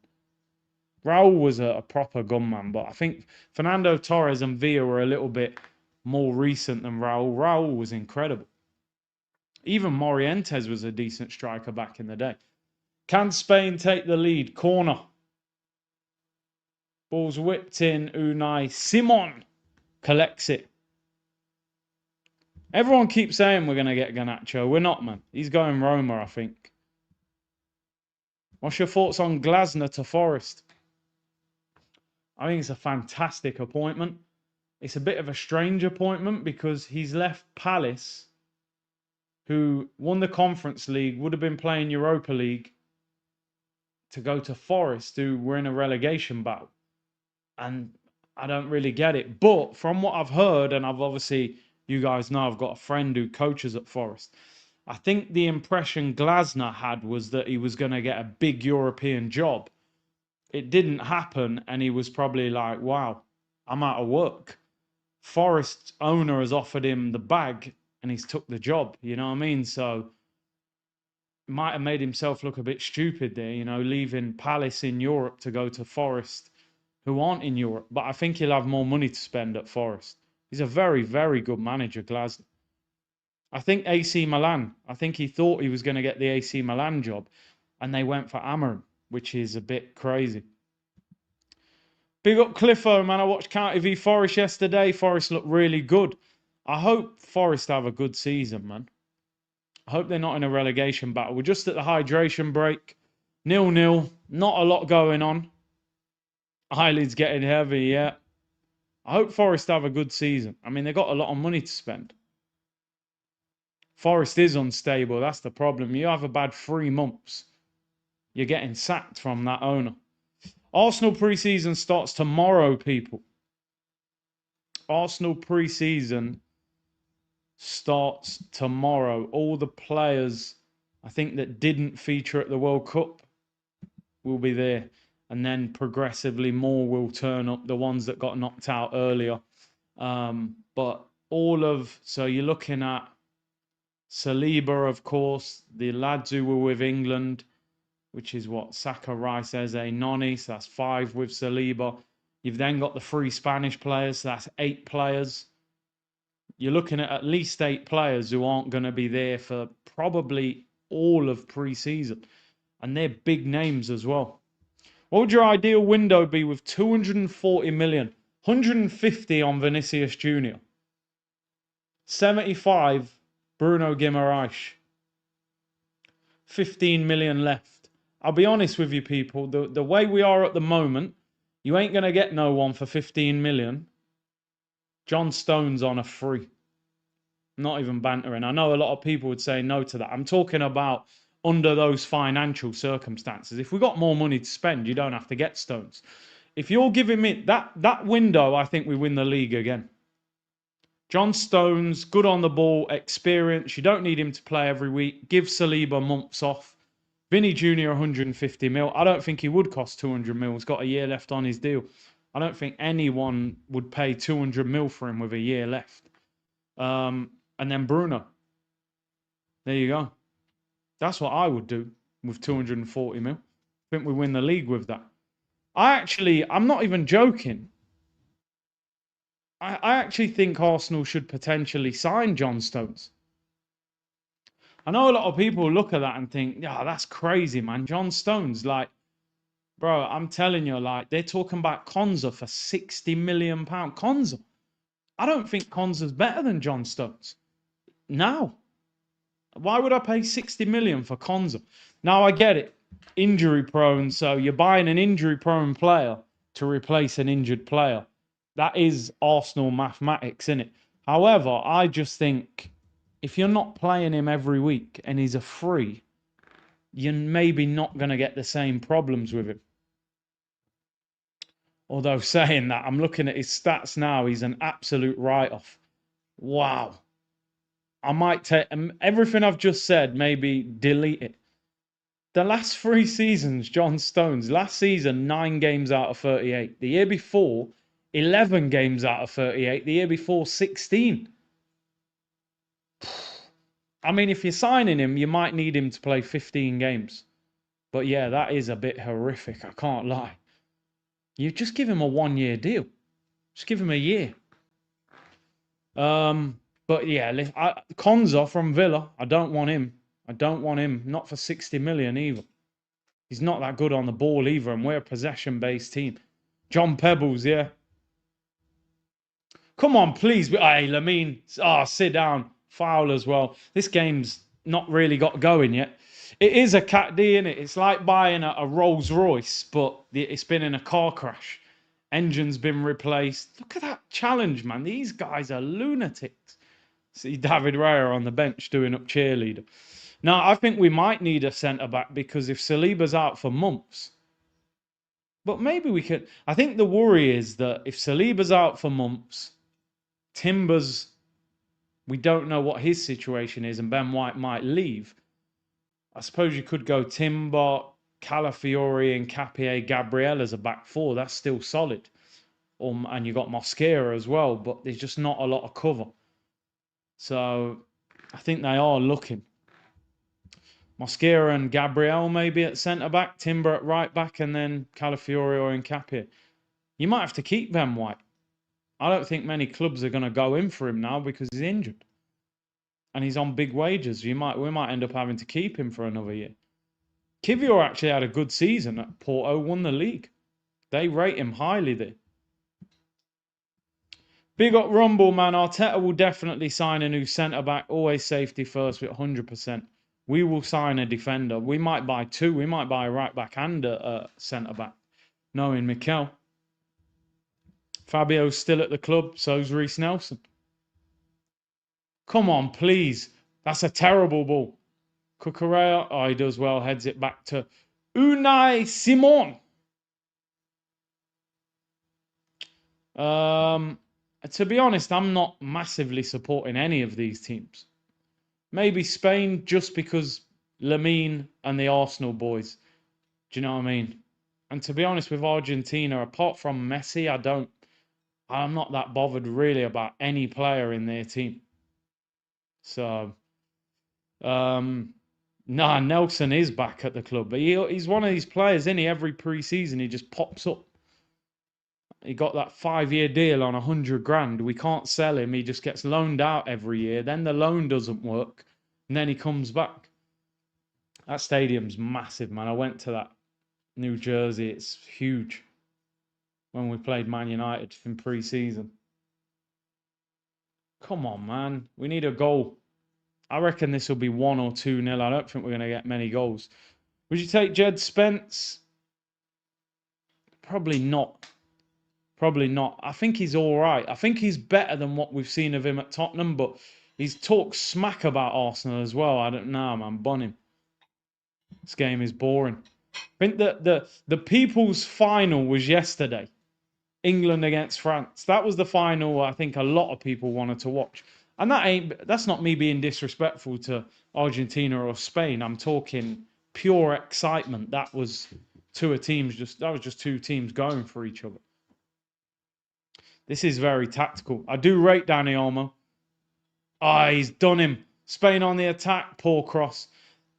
Raul was a proper gunman, but I think Fernando Torres and Villa were a little bit more recent than Raul. Raul was incredible. Even Morientes was a decent striker back in the day. Can Spain take the lead? Corner. Ball's whipped in. Unai Simon collects it. Everyone keeps saying we're going to get Garnacho. We're not, man. He's going Roma, I think. What's your thoughts on Glasner to Forest? I think it's a fantastic appointment. It's a bit of a strange appointment because he's left Palace, who won the Conference League, would have been playing Europa League, to go to Forest, who were in a relegation battle. And I don't really get it. But from what I've heard, and I've obviously, you guys know, I've got a friend who coaches at Forest. I think the impression Glasner had was that he was going to get a big European job. It didn't happen, and he was probably like, wow, I'm out of work. Forest's owner has offered him the bag, and he's took the job. You know what I mean? So might have made himself look a bit stupid there, you know, leaving Palace in Europe to go to Forest, who aren't in Europe. But I think he'll have more money to spend at Forest. He's a very, very good manager, Glasner. I think AC Milan, I think he thought he was going to get the AC Milan job, and they went for Amorim, which is a bit crazy. Big up Cliffo, man. I watched County v Forest yesterday. Forest looked really good. I hope Forest have a good season, man. I hope they're not in a relegation battle. We're just at the hydration break. 0-0. Not a lot going on. Eyelids getting heavy, yeah. I hope Forest have a good season. I mean, they've got a lot of money to spend. Forest is unstable. That's the problem. You have a bad 3 months, you're getting sacked from that owner. Arsenal pre-season starts tomorrow, people. Arsenal pre-season starts tomorrow. All the players, I think, that didn't feature at the World Cup will be there. And then progressively more will turn up, the ones that got knocked out earlier. But so you're looking at Saliba, of course, the lads who were with England, which is what, Saka, Rice, Eze, Noni, so that's 5 with Saliba. You've then got the 3 Spanish players, so that's 8 players. You're looking at least 8 players who aren't going to be there for probably all of pre-season. And they're big names as well. What would your ideal window be with 240 million? 150 on Vinicius Jr. 75 Bruno Guimaraes. 15 million left. I'll be honest with you, people. The way we are at the moment, you ain't going to get no one for 15 million. John Stones on a free. Not even bantering. I know a lot of people would say no to that. I'm talking about under those financial circumstances. If we got more money to spend, you don't have to get Stones. If you're giving me that window, I think we win the league again. John Stones, good on the ball, experience. You don't need him to play every week. Give Saliba months off. Vinny Jr. 150 mil. I don't think he would cost 200 mil. He's got a year left on his deal. I don't think anyone would pay 200 mil for him with a year left. And then Bruno. There you go. That's what I would do with 240 mil. I think we win the league with that. I'm not even joking. I actually think Arsenal should potentially sign John Stones. I know a lot of people look at that and think, yeah, that's crazy, man. John Stones, like, bro, I'm telling you, like, they're talking about Konza for £60 million. Konza. I don't think Konza's better than John Stones. No. Why would I pay 60 million for Konza? Now, I get it. Injury prone. So you're buying an injury prone player to replace an injured player. That is Arsenal mathematics, isn't it? However, I just think if you're not playing him every week and he's a free, you're maybe not going to get the same problems with him. Although saying that, I'm looking at his stats now. He's an absolute write-off. Wow. I might take everything I've just said, maybe delete it. The last 3 seasons, John Stones, last season, 9 games out of 38. The year before, 11 games out of 38. The year before, 16. I mean, if you're signing him, you might need him to play 15 games. But yeah, that is a bit horrific. I can't lie. You just give him a 1-year deal. Just give him a year. But yeah, Konza from Villa. I don't want him. I don't want him. Not for 60 million either. He's not that good on the ball either, and we're a possession-based team. John Pebbles, yeah. Come on, please. Hey, Lamine. Sit down. Foul as well. This game's not really got going yet. It is a Cat D, innit? It's like buying a Rolls Royce, but it's been in a car crash. Engine's been replaced. Look at that challenge, man. These guys are lunatics. See David Raya on the bench doing up cheerleader. Now, I think we might need a centre-back because if Saliba's out for months, but maybe we could. I think the worry is that if Saliba's out for months, Timbers, we don't know what his situation is, and Ben White might leave. I suppose you could go Timber, Calafiori, and Capier, Gabriel as a back four. That's still solid. And you got Mosquera as well, but there's just not a lot of cover. So I think they are looking. Mosquera and Gabriel maybe at centre-back, Timber at right-back, and then Calafiori or Capier. You might have to keep Ben White. I don't think many clubs are going to go in for him now because he's injured. And he's on big wages. We might end up having to keep him for another year. Kivior actually had a good season at Porto, won the league. They rate him highly there. Big up Rumble, man. Arteta will definitely sign a new centre-back. Always safety first with 100%. We will sign a defender. We might buy 2. We might buy a right-back and a centre-back. Knowing Mikel. Fabio's still at the club. So's Reece Nelson. Come on, please. That's a terrible ball. Cucurella. Oh, he does well. Heads it back to Unai Simon. To be honest, I'm not massively supporting any of these teams. Maybe Spain just because Lamine and the Arsenal boys. Do you know what I mean? And to be honest with Argentina, apart from Messi, I'm not that bothered really about any player in their team. So, Nelson is back at the club. But he's one of these players, isn't he? Every pre-season, he just pops up. He got that 5-year deal on 100 grand. We can't sell him. He just gets loaned out every year. Then the loan doesn't work. And then he comes back. That stadium's massive, man. I went to that New Jersey. It's huge. When we played Man United in pre-season. Come on, man. We need a goal. I reckon this will be 1 or 2-0. I don't think we're going to get many goals. Would you take Jed Spence? Probably not. Probably not. I think he's all right. I think he's better than what we've seen of him at Tottenham, but he's talked smack about Arsenal as well. I don't know, man. Bun him. This game is boring. I think that the people's final was yesterday. England against France. That was the final I think a lot of people wanted to watch. And that's not me being disrespectful to Argentina or Spain. I'm talking pure excitement. That was just 2 teams going for each other. This is very tactical. I do rate Dani Olmo. He's done him. Spain on the attack. Poor cross.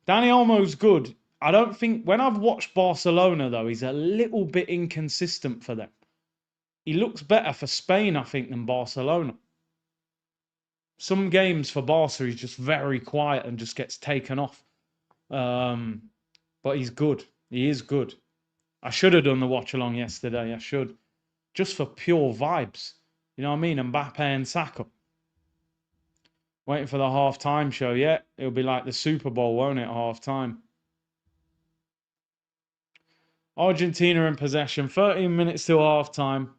Dani Olmo's good. I don't think... When I've watched Barcelona, though, he's a little bit inconsistent for them. He looks better for Spain, I think, than Barcelona. Some games for Barca, he's just very quiet and just gets taken off. But he's good. He is good. I should have done the watch-along yesterday. I should. Just for pure vibes. You know what I mean? Mbappe and Saka. Waiting for the half-time show. Yeah, it'll be like the Super Bowl, won't it? Half-time. Argentina in possession. 13 minutes till half-time.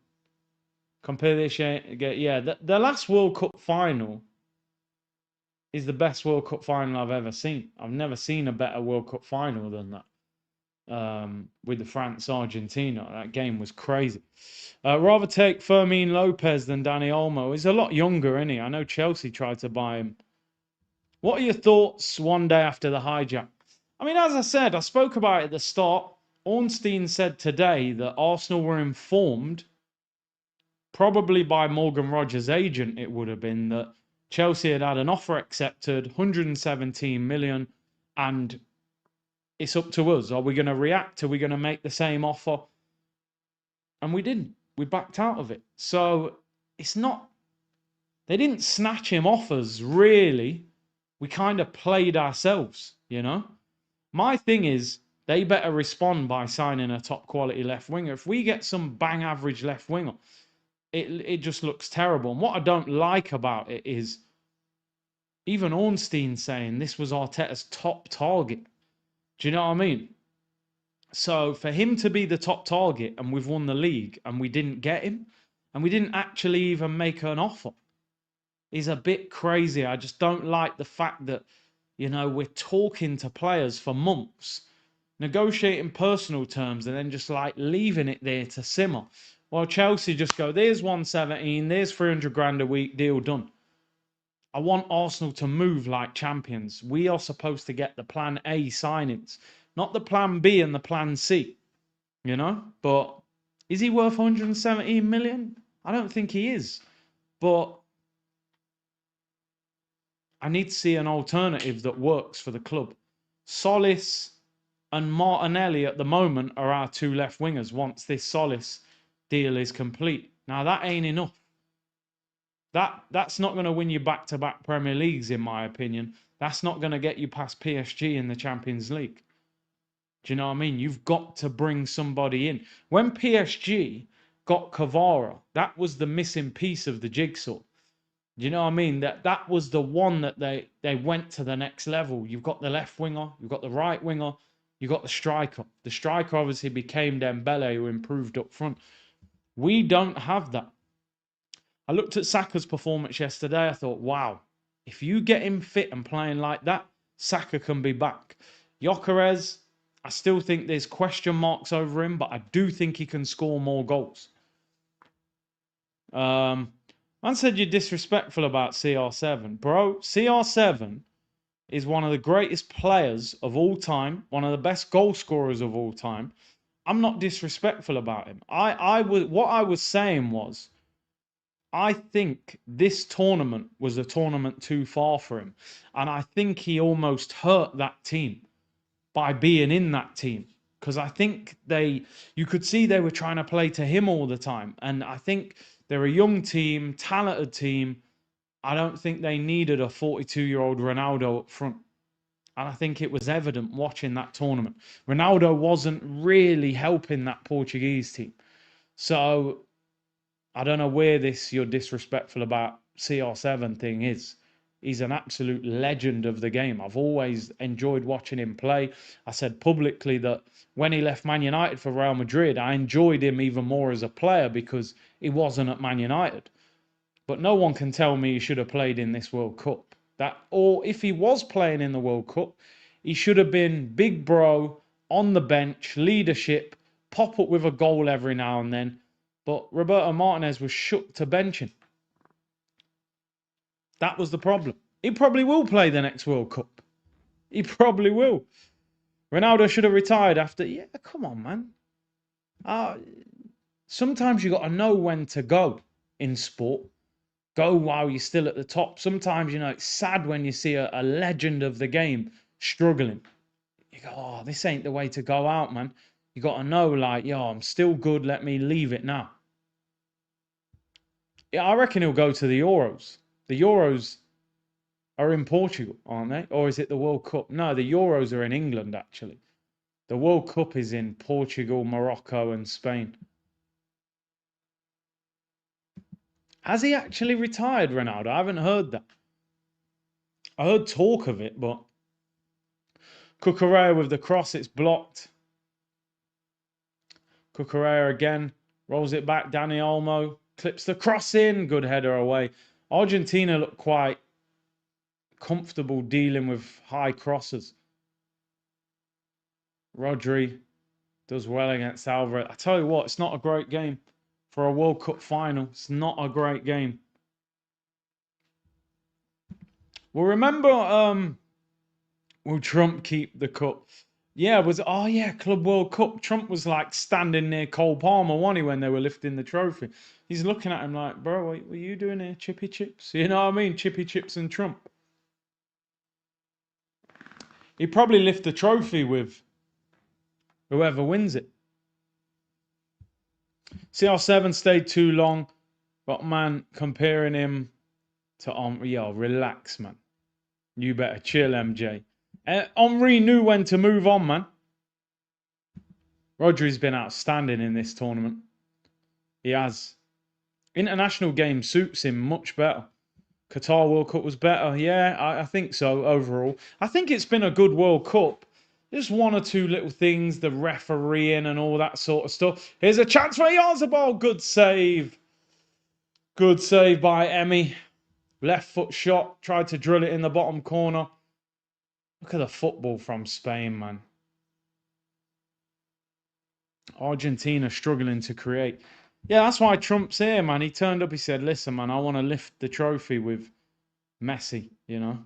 Compare this. Yeah, the last World Cup final is the best World Cup final I've ever seen. I've never seen a better World Cup final than that. with the France-Argentina. That game was crazy. Rather take Fermin Lopez than Dani Olmo. He's a lot younger, isn't he? I know Chelsea tried to buy him. What are your thoughts one day after the hijack? I mean, as I said, I spoke about it at the start. Ornstein said today that Arsenal were informed, probably by Morgan Rogers' agent, it would have been, that Chelsea had had an offer accepted, 117 million, and it's up to us. Are we going to react? Are we going to make the same offer? And we didn't. We backed out of it. So it's not, they didn't snatch him off us, really. We kind of played ourselves, you know? My thing is, they better respond by signing a top quality left winger. If we get some bang average left winger, it just looks terrible. And what I don't like about it is even Ornstein saying this was Arteta's top target. Do you know what I mean? So for him to be the top target and we've won the league and we didn't get him and we didn't actually even make an offer is a bit crazy. I just don't like the fact that, you know, we're talking to players for months, negotiating personal terms and then just like leaving it there to simmer. While Chelsea just go, there's 117, there's 300 grand a week, deal done. I want Arsenal to move like champions. We are supposed to get the plan A signings, not the plan B and the plan C, you know? But is he worth 117 million? I don't think he is. But I need to see an alternative that works for the club. Solis and Martinelli at the moment are our two left wingers once this Solis deal is complete. Now, that ain't enough. That's not going to win you back-to-back Premier Leagues, in my opinion. That's not going to get you past PSG in the Champions League. Do you know what I mean? You've got to bring somebody in. When PSG got Kvara, that was the missing piece of the jigsaw. Do you know what I mean? That was the one that they went to the next level. You've got the left winger, you've got the right winger, you've got the striker. The striker obviously became Dembele, who improved up front. We don't have that. I looked at Saka's performance yesterday. I thought, wow, if you get him fit and playing like that, Saka can be back. Gyökeres, I still think there's question marks over him, but I do think he can score more goals. Man said you're disrespectful about CR7. Bro, CR7 is one of the greatest players of all time, one of the best goal scorers of all time. I'm not disrespectful about him. What I was saying was, I think this tournament was a tournament too far for him. And I think he almost hurt that team by being in that team. Because I think you could see they were trying to play to him all the time. And I think they're a young team, talented team. I don't think they needed a 42-year-old Ronaldo up front. And I think it was evident watching that tournament. Ronaldo wasn't really helping that Portuguese team. So I don't know where this you're disrespectful about CR7 thing is. He's an absolute legend of the game. I've always enjoyed watching him play. I said publicly that when he left Man United for Real Madrid, I enjoyed him even more as a player because he wasn't at Man United. But no one can tell me he should have played in this World Cup. Or if he was playing in the World Cup, he should have been big bro, on the bench, leadership, pop up with a goal every now and then. But Roberto Martinez was shook to benching. That was the problem. He probably will play the next World Cup. He probably will. Ronaldo should have retired after. Yeah, come on, man. Sometimes you got to know when to go in sport. Go while you're still at the top. Sometimes, you know, it's sad when you see a legend of the game struggling. You go, oh, this ain't the way to go out, man. You got to know, like, yo, I'm still good. Let me leave it now. Yeah, I reckon he'll go to the Euros. The Euros are in Portugal, aren't they? Or is it the World Cup? No, the Euros are in England, actually. The World Cup is in Portugal, Morocco, and Spain. Has he actually retired, Ronaldo? I haven't heard that. I heard talk of it, but Cucurella with the cross, it's blocked. Cucurella again, rolls it back. Dani Olmo clips the cross in. Good header away. Argentina look quite comfortable dealing with high crosses. Rodri Does well against Alvarez. I tell you what, it's not a great game for a World Cup final. It's not a great game. Well, remember, will Trump keep the cup? Yeah, Club World Cup. Trump was like standing near Cole Palmer, wasn't he, when they were lifting the trophy? He's looking at him like, bro, what are you doing here? Chippy chips? You know what I mean? Chippy chips and Trump. He'd probably lift the trophy with whoever wins it. CR7 stayed too long. But man, comparing him to Henry, yo, relax, man. You better chill, MJ. Henry knew when to move on, man. Rodri's been outstanding in this tournament. He has. International game suits him much better. Qatar World Cup was better. Yeah, I think so overall. I think it's been a good World Cup. Just one or two little things, the refereeing and all that sort of stuff. Here's a chance for Yarzabal. Good save. Good save by Emmy. Left foot shot. Tried to drill it in the bottom corner. Look at the football from Spain, man. Argentina struggling to create. Yeah, that's why Trump's here, man. He turned up, he said, listen, man, I want to lift the trophy with Messi, you know.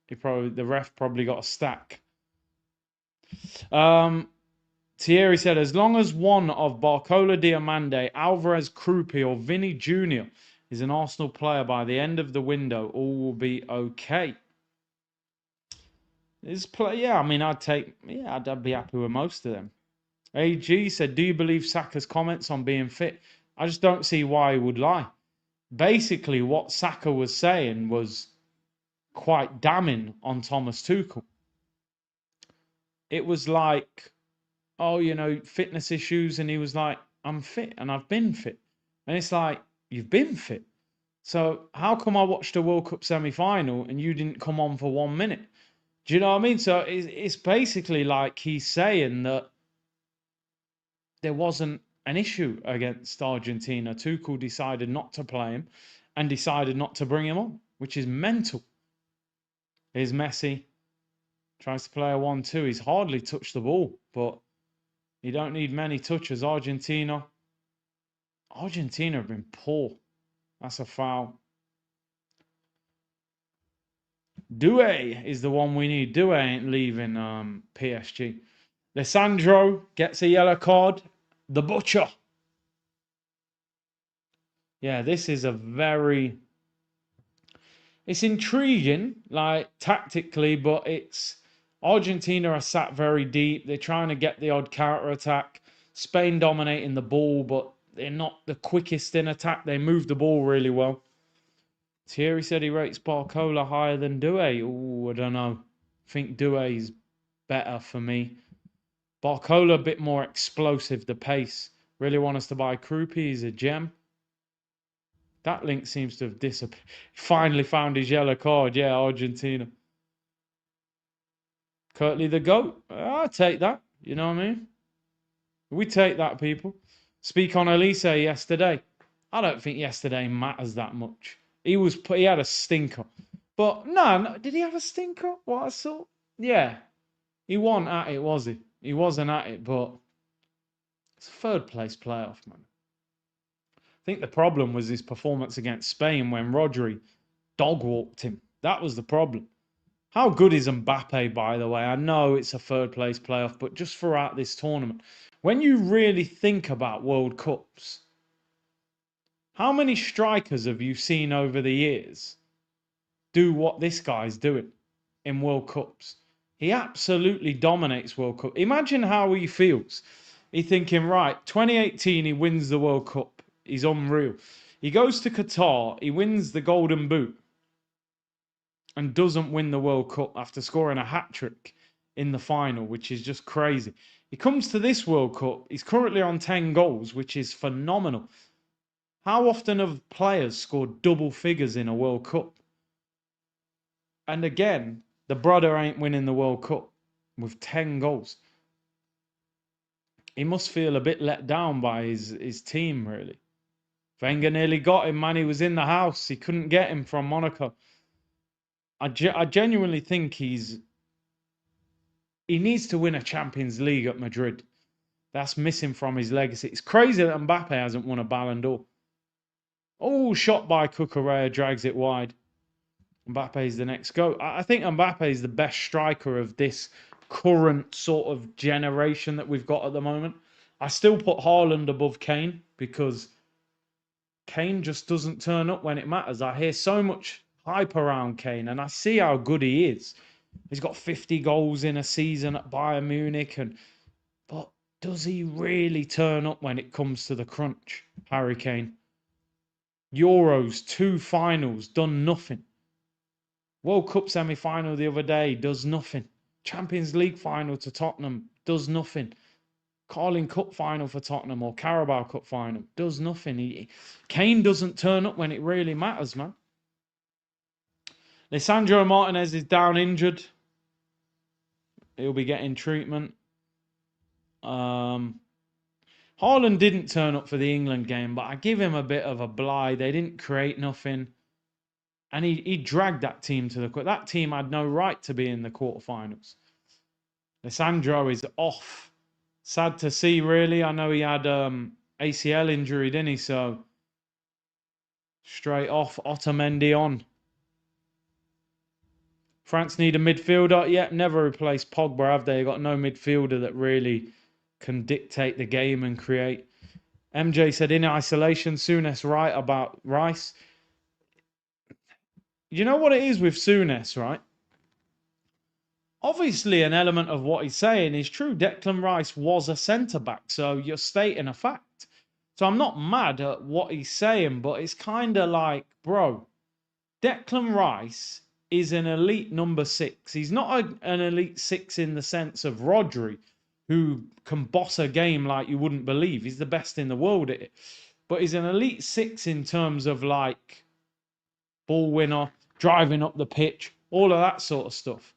The ref probably got a stack. Thierry said, as long as one of Barcola, Diamande, Alvarez, Krupi, or Vinny Jr. is an Arsenal player by the end of the window, all will be okay. Yeah, I mean, I'd be happy with most of them. AG said, do you believe Saka's comments on being fit? I just don't see why he would lie. Basically, what Saka was saying was quite damning on Thomas Tuchel. It was like, oh, you know, fitness issues. And he was like, I'm fit and I've been fit. And it's like, you've been fit. So how come I watched a World Cup semi-final and you didn't come on for 1 minute? Do you know what I mean? So it's basically like he's saying that there wasn't an issue against Argentina. Tuchel decided not to play him and decided not to bring him on, which is mental. Here's Messi. Tries to play a 1-2. He's hardly touched the ball, but you don't need many touches. Argentina have been poor. That's a foul. Doué is the one we need. Doué ain't leaving PSG. Lissandro gets a yellow card. The Butcher. Yeah, this is it's intriguing, like tactically, but it's Argentina are sat very deep. They're trying to get the odd counter attack. Spain dominating the ball, but they're not the quickest in attack. They move the ball really well. Thierry said he rates Barcola higher than Doué. Oh, I don't know. I think Doué's better for me. Barcola a bit more explosive, the pace. Really want us to buy Krupi. He's a gem. That link seems to have disappeared. Finally found his yellow card. Yeah, Argentina. Curtly the GOAT. I'll take that. You know what I mean? We take that, people. Speak on Elise yesterday. I don't think yesterday matters that much. He had a stinker. But no, did he have a stinker? What I saw? Yeah. He wasn't at it, was he? He wasn't at it, but it's a third place playoff, man. I think the problem was his performance against Spain when Rodri dog-walked him. That was the problem. How good is Mbappe, by the way? I know it's a third place playoff, but just throughout this tournament, when you really think about World Cups, how many strikers have you seen over the years do what this guy's doing in World Cups? He absolutely dominates World Cup. Imagine how he feels. He's thinking, right, 2018, he wins the World Cup. He's unreal. He goes to Qatar, he wins the Golden Boot and doesn't win the World Cup after scoring a hat-trick in the final, which is just crazy. He comes to this World Cup, he's currently on 10 goals, which is phenomenal. How often have players scored double figures in a World Cup? And again, the brother ain't winning the World Cup with 10 goals. He must feel a bit let down by his team, really. Wenger nearly got him, man. He was in the house. He couldn't get him from Monaco. I genuinely think he needs to win a Champions League at Madrid. That's missing from his legacy. It's crazy that Mbappe hasn't won a Ballon d'Or. Oh, shot by Cucurella, drags it wide. Mbappe is the next go. I think Mbappe is the best striker of this current sort of generation that we've got at the moment. I still put Haaland above Kane because Kane just doesn't turn up when it matters. I hear so much hype around Kane and I see how good he is. He's got 50 goals in a season at Bayern Munich, but does he really turn up when it comes to the crunch, Harry Kane? Euros, 2 finals, done nothing. World Cup semi-final the other day, does nothing. Champions League final to Tottenham, does nothing. Carling Cup final for Tottenham or Carabao Cup final, does nothing. Kane doesn't turn up when it really matters, man. Lisandro Martinez is down injured. He'll be getting treatment. Haaland didn't turn up for the England game, but I give him a bit of a blie. They didn't create nothing. And he dragged that team to the... That team had no right to be in the quarterfinals. Lisandro is off. Sad to see, really. I know he had ACL injury, didn't he? So, straight off. Otamendi on. France need a midfielder. Yeah, never replaced Pogba, have they? Got no midfielder that really can dictate the game and create. MJ said, in isolation, Souness right about Rice. You know what it is with Souness, right? Obviously, an element of what he's saying is true. Declan Rice was a centre-back, so you're stating a fact. So I'm not mad at what he's saying, but it's kind of like, bro, Declan Rice is an elite number 6. He's not an elite 6 in the sense of Rodri, who can boss a game like you wouldn't believe. He's the best in the world at it. But he's an elite 6 in terms of like ball winner, driving up the pitch, all of that sort of stuff.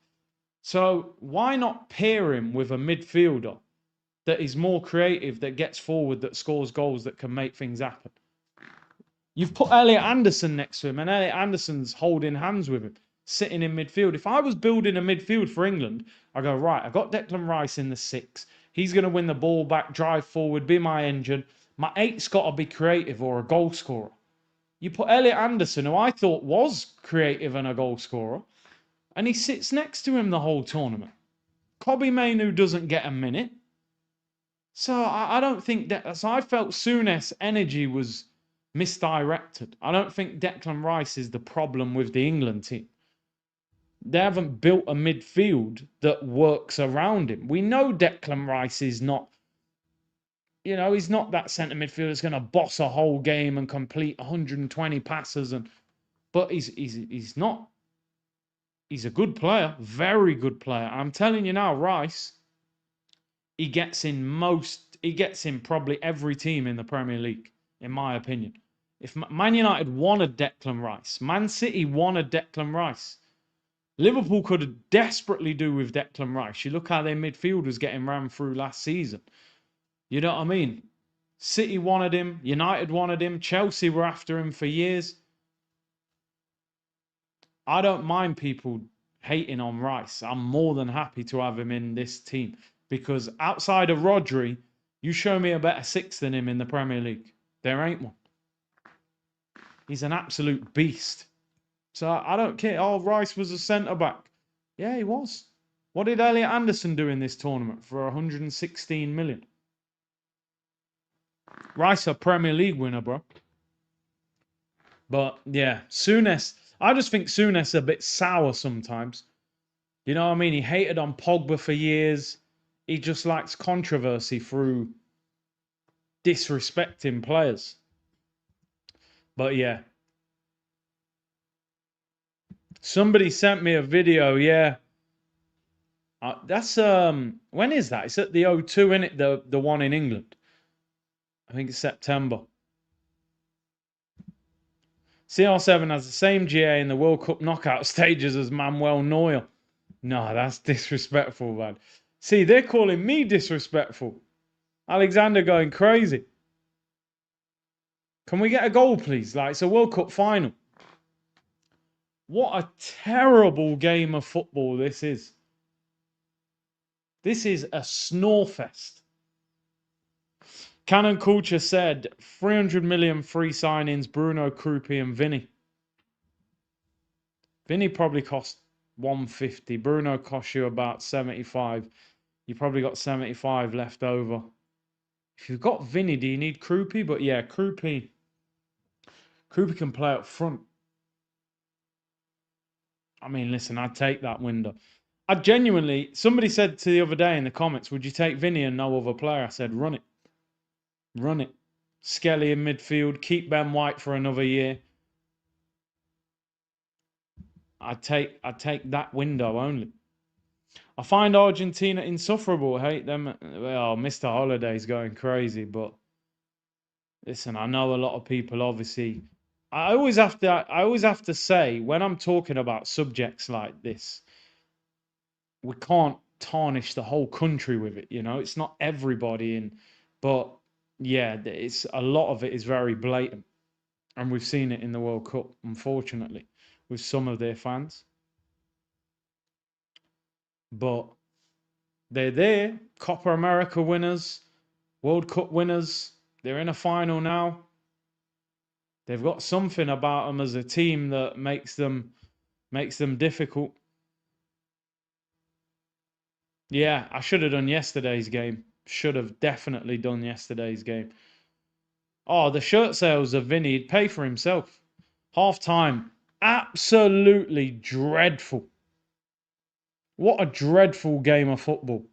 So why not pair him with a midfielder that is more creative, that gets forward, that scores goals, that can make things happen? You've put Elliot Anderson next to him, and Elliot Anderson's holding hands with him, sitting in midfield. If I was building a midfield for England, I go, right, I've got Declan Rice in the 6. He's going to win the ball back, drive forward, be my engine. My 8's got to be creative or a goal scorer. You put Elliot Anderson, who I thought was creative and a goal scorer, and he sits next to him the whole tournament. Kobbie Mainoo doesn't get a minute. So I don't think that... So I felt Souness' energy was misdirected. I don't think Declan Rice is the problem with the England team. They haven't built a midfield that works around him. We know Declan Rice is not... You know, he's not that centre midfielder that's going to boss a whole game and complete 120 passes. But he's not... He's a good player, very good player. I'm telling you now, Rice, he gets in probably every team in the Premier League, in my opinion. If Man United wanted Declan Rice, Man City wanted Declan Rice, Liverpool could desperately do with Declan Rice. You look how their midfield was getting ran through last season. You know what I mean? City wanted him, United wanted him, Chelsea were after him for years. I don't mind people hating on Rice. I'm more than happy to have him in this team because outside of Rodri, you show me a better 6 than him in the Premier League. There ain't one. He's an absolute beast. So I don't care. Oh, Rice was a centre-back. Yeah, he was. What did Elliot Anderson do in this tournament for 116 million? Rice a Premier League winner, bro. But yeah, Souness... I just think Souness a bit sour sometimes. You know what I mean? He hated on Pogba for years. He just likes controversy through disrespecting players. But yeah. Somebody sent me a video, yeah. That's when is that? It's at the O2, innit? The one in England. I think it's September. CR7 has the same GA in the World Cup knockout stages as Manuel Neuer. No, that's disrespectful, man. See, they're calling me disrespectful. Alexander going crazy. Can we get a goal, please? Like, it's a World Cup final. What a terrible game of football this is. This is a snore fest. Cannon Culture said 300 million free signings, Bruno, Krupi and Vinny. Vinny probably cost 150. Bruno cost you about 75. You probably got 75 left over. If you've got Vinny, do you need Krupi? But yeah, Krupi can play up front. I mean, listen, I'd take that window. I genuinely, somebody said to the other day in the comments, would you take Vinny and no other player? I said, run it. Run it. Skelly in midfield. Keep Ben White for another year. I'd take that window only. I find Argentina insufferable. Hate them. Well, Mr. Holiday's going crazy, but listen, I know a lot of people obviously. I always have to say when I'm talking about subjects like this, we can't tarnish the whole country with it, you know. It's not everybody in, but yeah, it's a lot of it is very blatant. And we've seen it in the World Cup, unfortunately, with some of their fans. But they're there, Copa America winners, World Cup winners. They're in a final now. They've got something about them as a team that makes them difficult. Yeah, I should have done yesterday's game. Should have definitely done yesterday's game. Oh, the shirt sales of Vinny, he'd pay for himself. Half time, absolutely dreadful. What a dreadful game of football.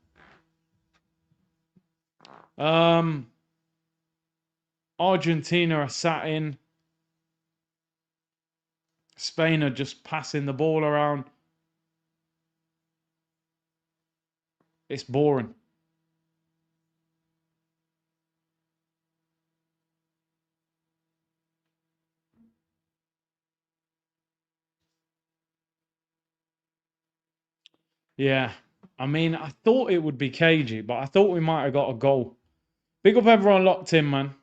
Argentina are sat in. Spain are just passing the ball around. It's boring. Yeah. I mean, I thought it would be cagey, but I thought we might have got a goal. Big up everyone locked in, man.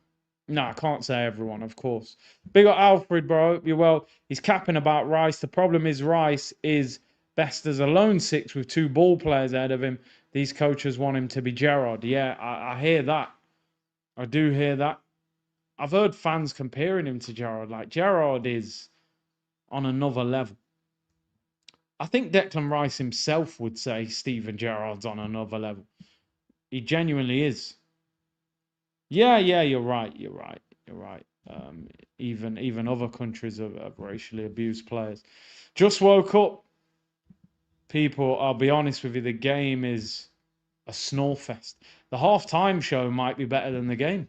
No, I can't say everyone, of course. Big up Alfred, bro. You're well. He's capping about Rice. The problem is Rice is best as a lone six with two ball players ahead of him. These coaches want him to be Gerrard. Yeah, I hear that. I do hear that. I've heard fans comparing him to Gerrard. Like, Gerrard is on another level. I think Declan Rice himself would say Steven Gerrard's on another level. He genuinely is. Yeah, you're right. Even other countries have racially abused players. Just woke up. People, I'll be honest with you, the game is a snore fest. The halftime show might be better than the game.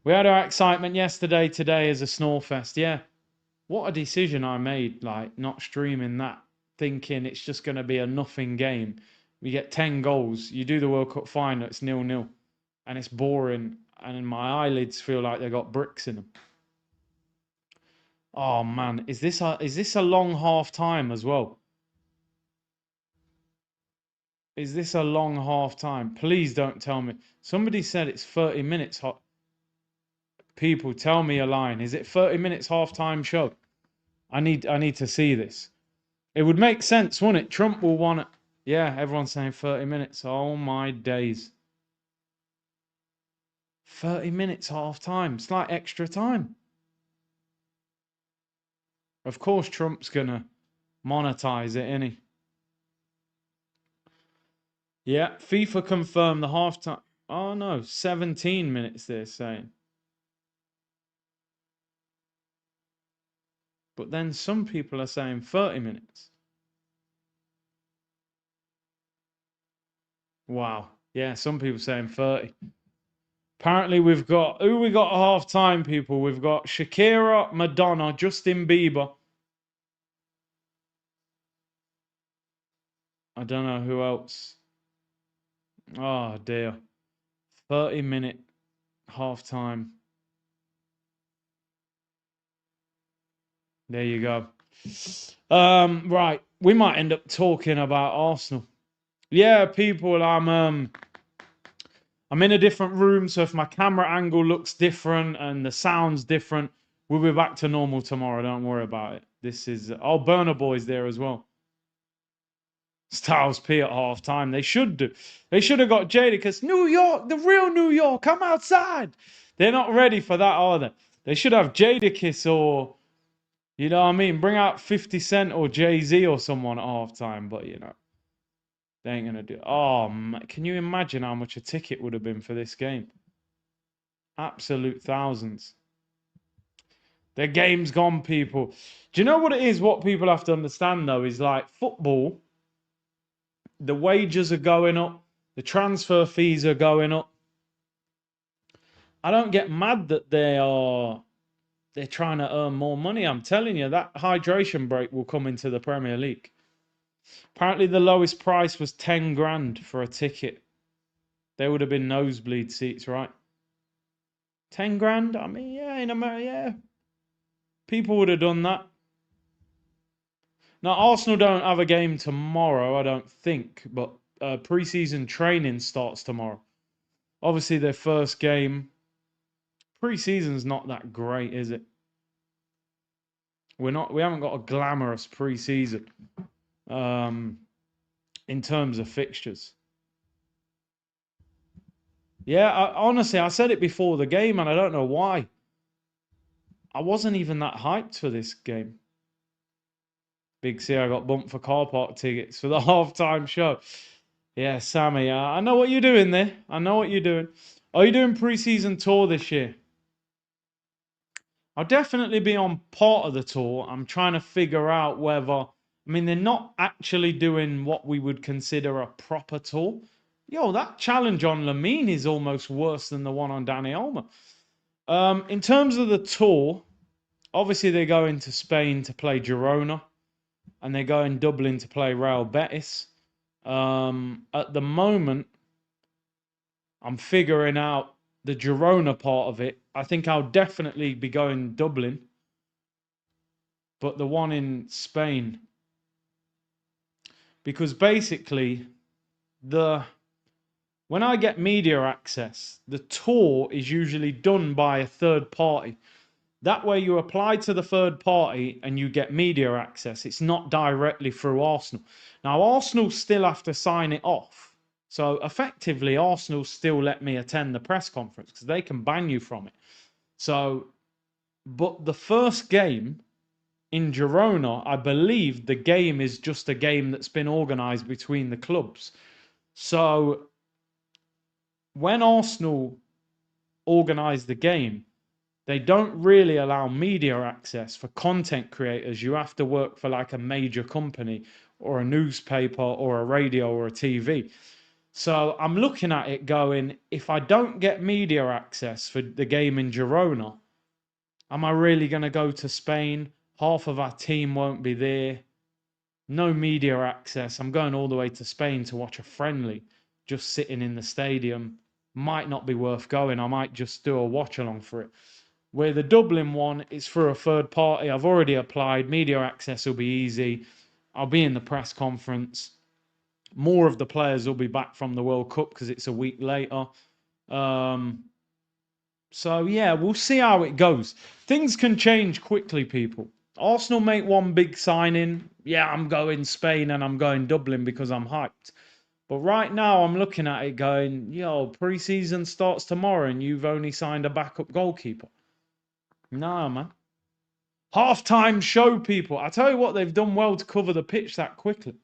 We had our excitement yesterday. Today is a snore fest. Yeah. What a decision I made, like not streaming that, thinking it's just going to be a nothing game. We get 10 goals. You do the World Cup final, it's 0-0. And it's boring. And my eyelids feel like they got bricks in them. Oh, man. Is this a long half time as well? Is this a long half time? Please don't tell me. Somebody said it's 30 minutes. People, tell me a line. Is it 30 minutes half time show? I need to see this. It would make sense, wouldn't it? Trump will want it. Yeah, everyone's saying 30 minutes. Oh my days. 30 minutes half time. It's like extra time. Of course Trump's gonna monetize it, innit? Yeah, FIFA confirmed the half time. Oh no, 17 minutes they're saying. But then some people are saying 30 minutes. Wow. Yeah, some people saying 30. Apparently we've got, who we got at half time, people? We've got Shakira, Madonna, Justin Bieber. I don't know who else. Oh dear. 30-minute half time. There you go. Right. We might end up talking about Arsenal. Yeah, people, I'm in a different room, so if my camera angle looks different and the sound's different, we'll be back to normal tomorrow. Don't worry about it. This is Burner Boy's there as well. Styles P at halftime. They should do. They should have got Jada because New York, the real New York, come outside. They're not ready for that, are they? They should have Jada Kiss or, you know what I mean? Bring out 50 Cent or Jay-Z or someone at halftime, but you know, they ain't going to do it. Oh, man, can you imagine how much a ticket would have been for this game? Absolute thousands. The game's gone, people. Do you know what it is? What people have to understand, though, is like football, the wages are going up, the transfer fees are going up. I don't get mad that they're trying to earn more money. I'm telling you, that hydration break will come into the Premier League. Apparently, the lowest price was 10 grand for a ticket. They would have been nosebleed seats, right? 10 grand? I mean, yeah, in America, yeah. People would have done that. Now, Arsenal don't have a game tomorrow, I don't think, but pre-season training starts tomorrow. Obviously, their first game. Pre-season's not that great, is it? We haven't got a glamorous pre-season in terms of fixtures. Yeah, honestly, I said it before the game, and I don't know why. I wasn't even that hyped for this game. Big C, I got bumped for car park tickets for the halftime show. Yeah, Sammy, I know what you're doing there. I know what you're doing. Are you doing pre-season tour this year? I'll definitely be on part of the tour. I'm trying to figure out whether... I mean, they're not actually doing what we would consider a proper tour. Yo, that challenge on Lamine is almost worse than the one on Dani Olmo. In terms of the tour, obviously they're going to Spain to play Girona. And they're going Dublin to play Real Betis. At the moment, I'm figuring out the Girona part of it. I think I'll definitely be going Dublin. But the one in Spain... Because basically, when I get media access, the tour is usually done by a third party. That way you apply to the third party and you get media access. It's not directly through Arsenal. Now, Arsenal still have to sign it off. So effectively, Arsenal still let me attend the press conference because they can ban you from it. So, but the first game... in Girona, I believe the game is just a game that's been organised between the clubs. So when Arsenal organise the game, they don't really allow media access for content creators. You have to work for like a major company or a newspaper or a radio or a TV. So I'm looking at it going, if I don't get media access for the game in Girona, am I really going to go to Spain? Half of our team won't be there. No media access. I'm going all the way to Spain to watch a friendly. Just sitting in the stadium. Might not be worth going. I might just do a watch along for it. Where the Dublin one is for a third party. I've already applied. Media access will be easy. I'll be in the press conference. More of the players will be back from the World Cup because it's a week later. So yeah, we'll see how it goes. Things can change quickly, people. Arsenal make one big signing. Yeah, I'm going Spain and I'm going Dublin because I'm hyped. But right now I'm looking at it going, yo, pre-season starts tomorrow and you've only signed a backup goalkeeper. Nah, man. Half-time show, people. I tell you what, they've done well to cover the pitch that quickly.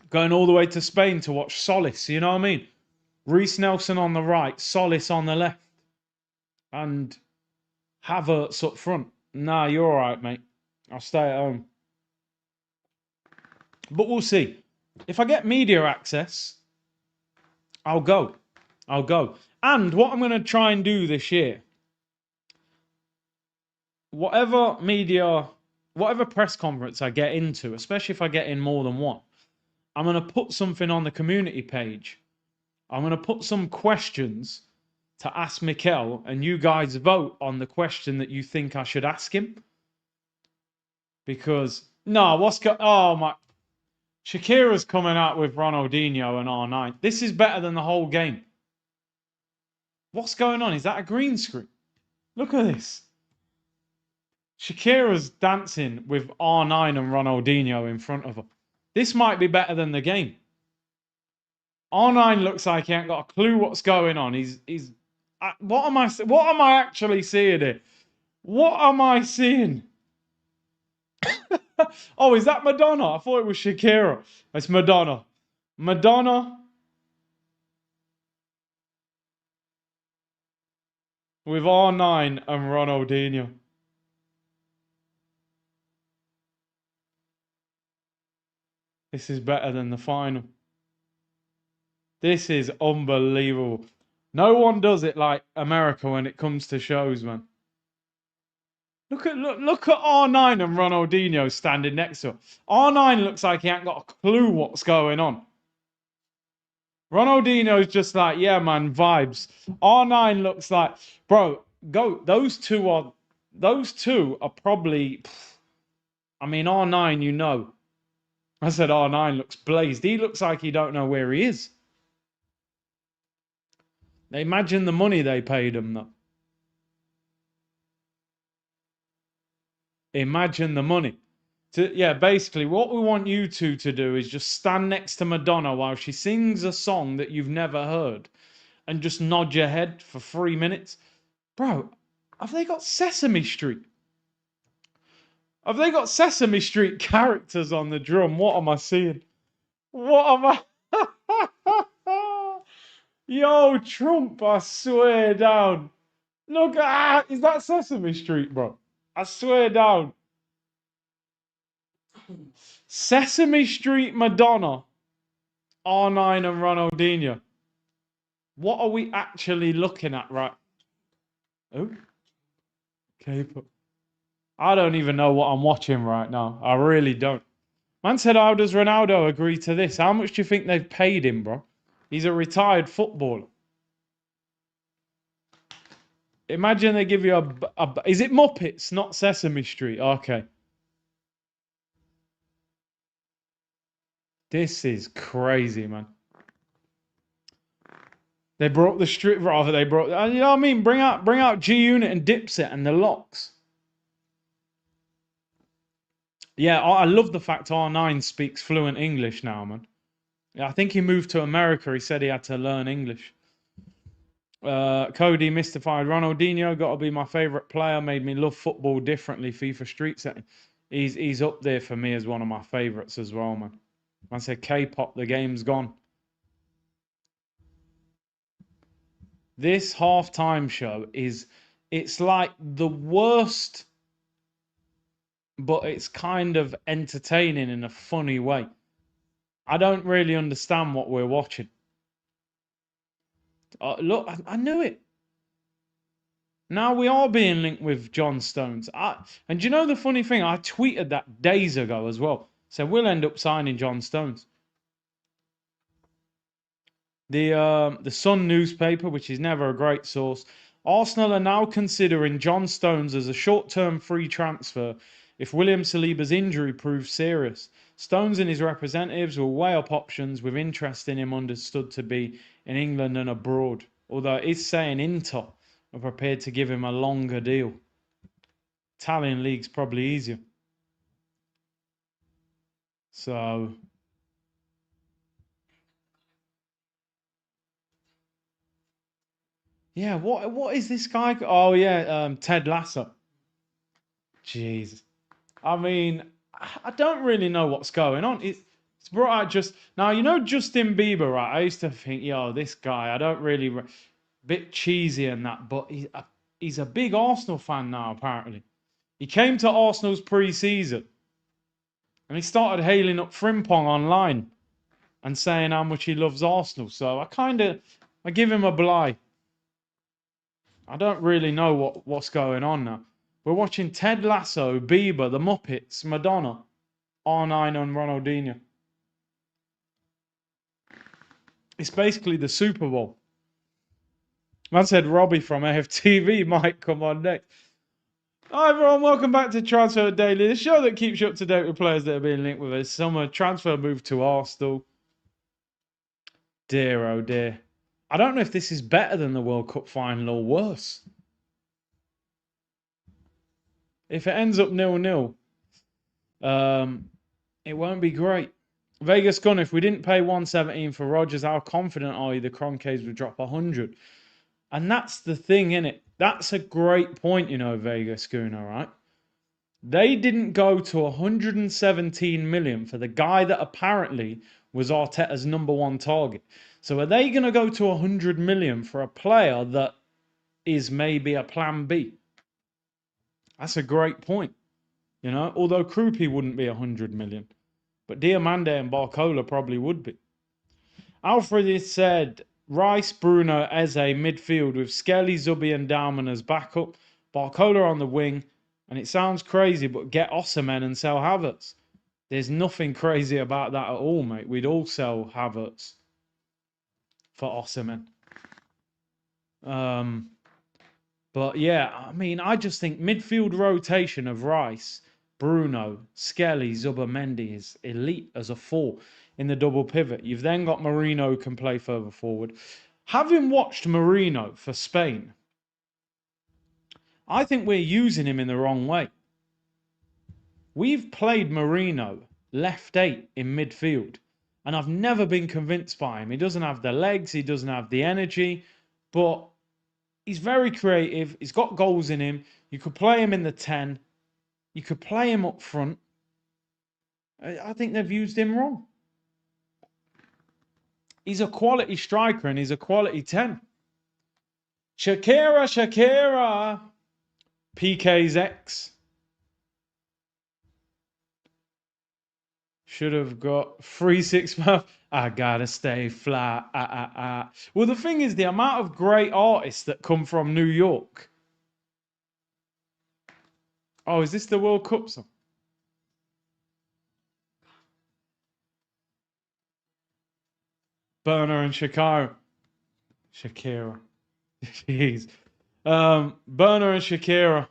Going all the way to Spain to watch Solis, you know what I mean? Reece Nelson on the right, Solis on the left. And Havertz up front. Nah, you're all right, mate. I'll stay at home. But we'll see. If I get media access, I'll go. I'll go. And what I'm going to try and do this year, whatever press conference I get into, especially if I get in more than one, I'm going to put something on the community page. I'm going to put some questions to ask Mikel, and you guys vote on the question that you think I should ask him. Because, no, oh my... Shakira's coming out with Ronaldinho and R9. This is better than the whole game. What's going on? Is that a green screen? Look at this. Shakira's dancing with R9 and Ronaldinho in front of her. This might be better than the game. R9 looks like he ain't got a clue what's going on. What am I actually seeing here? What am I seeing? Oh, is that Madonna? I thought it was Shakira. It's Madonna. Madonna with R9 and Ronaldinho. This is better than the final. This is unbelievable. No one does it like America when it comes to shows, man. Look at R9 and Ronaldinho standing next to him. R9 looks like he ain't got a clue what's going on. Ronaldinho's just like, yeah, man, vibes. R9 looks like, bro, go. Those two are probably. I mean, R9, you know. I said R9 looks blazed. He looks like he don't know where he is. Imagine the money they paid him, though. Imagine the money. Yeah, basically, what we want you two to do is just stand next to Madonna while she sings a song that you've never heard and just nod your head for 3 minutes. Bro, have they got Sesame Street? Have they got Sesame Street characters on the drum? What am I seeing? What am I? Yo, Trump, I swear down. Look at is that Sesame Street, bro? I swear down. Sesame Street Madonna, R9 and Ronaldinho. What are we actually looking at, right? Oh, K-pop. I don't even know what I'm watching right now. I really don't. Man said, how does Ronaldo agree to this? How much do you think they've paid him, bro? He's a retired footballer. Imagine they give you is it Muppets, not Sesame Street? Okay. This is crazy, man. They brought the strip, rather they brought, you know what I mean? Bring out G-Unit and Dipset and the Locks. Yeah, I love the fact R9 speaks fluent English now, man. Yeah, I think he moved to America. He said he had to learn English. Cody mystified. Ronaldinho got to be my favorite player. Made me love football differently. FIFA Street setting. He's up there for me as one of my favorites as well, man. I said K-pop. The game's gone. This halftime show it's like the worst, but it's kind of entertaining in a funny way. I don't really understand what we're watching. Look, I knew it. Now we are being linked with John Stones. And you know the funny thing? I tweeted that days ago as well. So we'll end up signing John Stones. The Sun newspaper, which is never a great source. Arsenal are now considering John Stones as a short-term free transfer if William Saliba's injury proves serious. Stones and his representatives will weigh up options with interest in him understood to be in England and abroad. Although it is saying Inter are prepared to give him a longer deal. Italian league's probably easier. So yeah, what is this guy? Oh yeah, Ted Lasso. Jeez. I mean, I don't really know what's going on. It's brought out just now. You know Justin Bieber, right? I used to think, yo, this guy. I don't really bit cheesy and that, but he's a big Arsenal fan now. Apparently, he came to Arsenal's pre-season and he started hailing up Frimpong online and saying how much he loves Arsenal. So I give him a bly. I don't really know what's going on now. We're watching Ted Lasso, Bieber, The Muppets, Madonna, R9 and Ronaldinho. It's basically the Super Bowl. Man said Robbie from AFTV might come on next. Hi everyone, welcome back to Transfer Daily, the show that keeps you up to date with players that are being linked with a summer transfer move to Arsenal. Dear oh dear. I don't know if this is better than the World Cup final or worse. If it ends up 0-0, it won't be great. Vegas Gun, if we didn't pay 117 for Rodgers, how confident are you the Cronkays would drop 100? And that's the thing, innit? That's a great point, you know, Vegas Gun, all right? They didn't go to 117 million for the guy that apparently was Arteta's number one target. So are they going to go to 100 million for a player that is maybe a plan B? That's a great point. You know, although Krupi wouldn't be 100 million, but Diamande and Barcola probably would be. Alfred has said Rice, Bruno, Eze midfield with Skelly, Zubi, and Dauman as backup. Barcola on the wing. And it sounds crazy, but get Osimhen and sell Havertz. There's nothing crazy about that at all, mate. We'd all sell Havertz for Osimhen. But yeah, I mean, I just think midfield rotation of Rice, Bruno, Skelly, Zubimendi is elite as a four in the double pivot. You've then got Marino who can play further forward. Having watched Marino for Spain, I think we're using him in the wrong way. We've played Marino left 8 in midfield, and I've never been convinced by him. He doesn't have the legs, he doesn't have the energy, but he's very creative. He's got goals in him. You could play him in the 10. You could play him up front. I think they've used him wrong. He's a quality striker and he's a quality 10. Shakira. PK's ex. Should have got 3-6 months. I gotta stay fly. Well, the thing is, the amount of great artists that come from New York. Oh, is this the World Cup song? Burner and Shakira. Jeez. Burner and Shakira.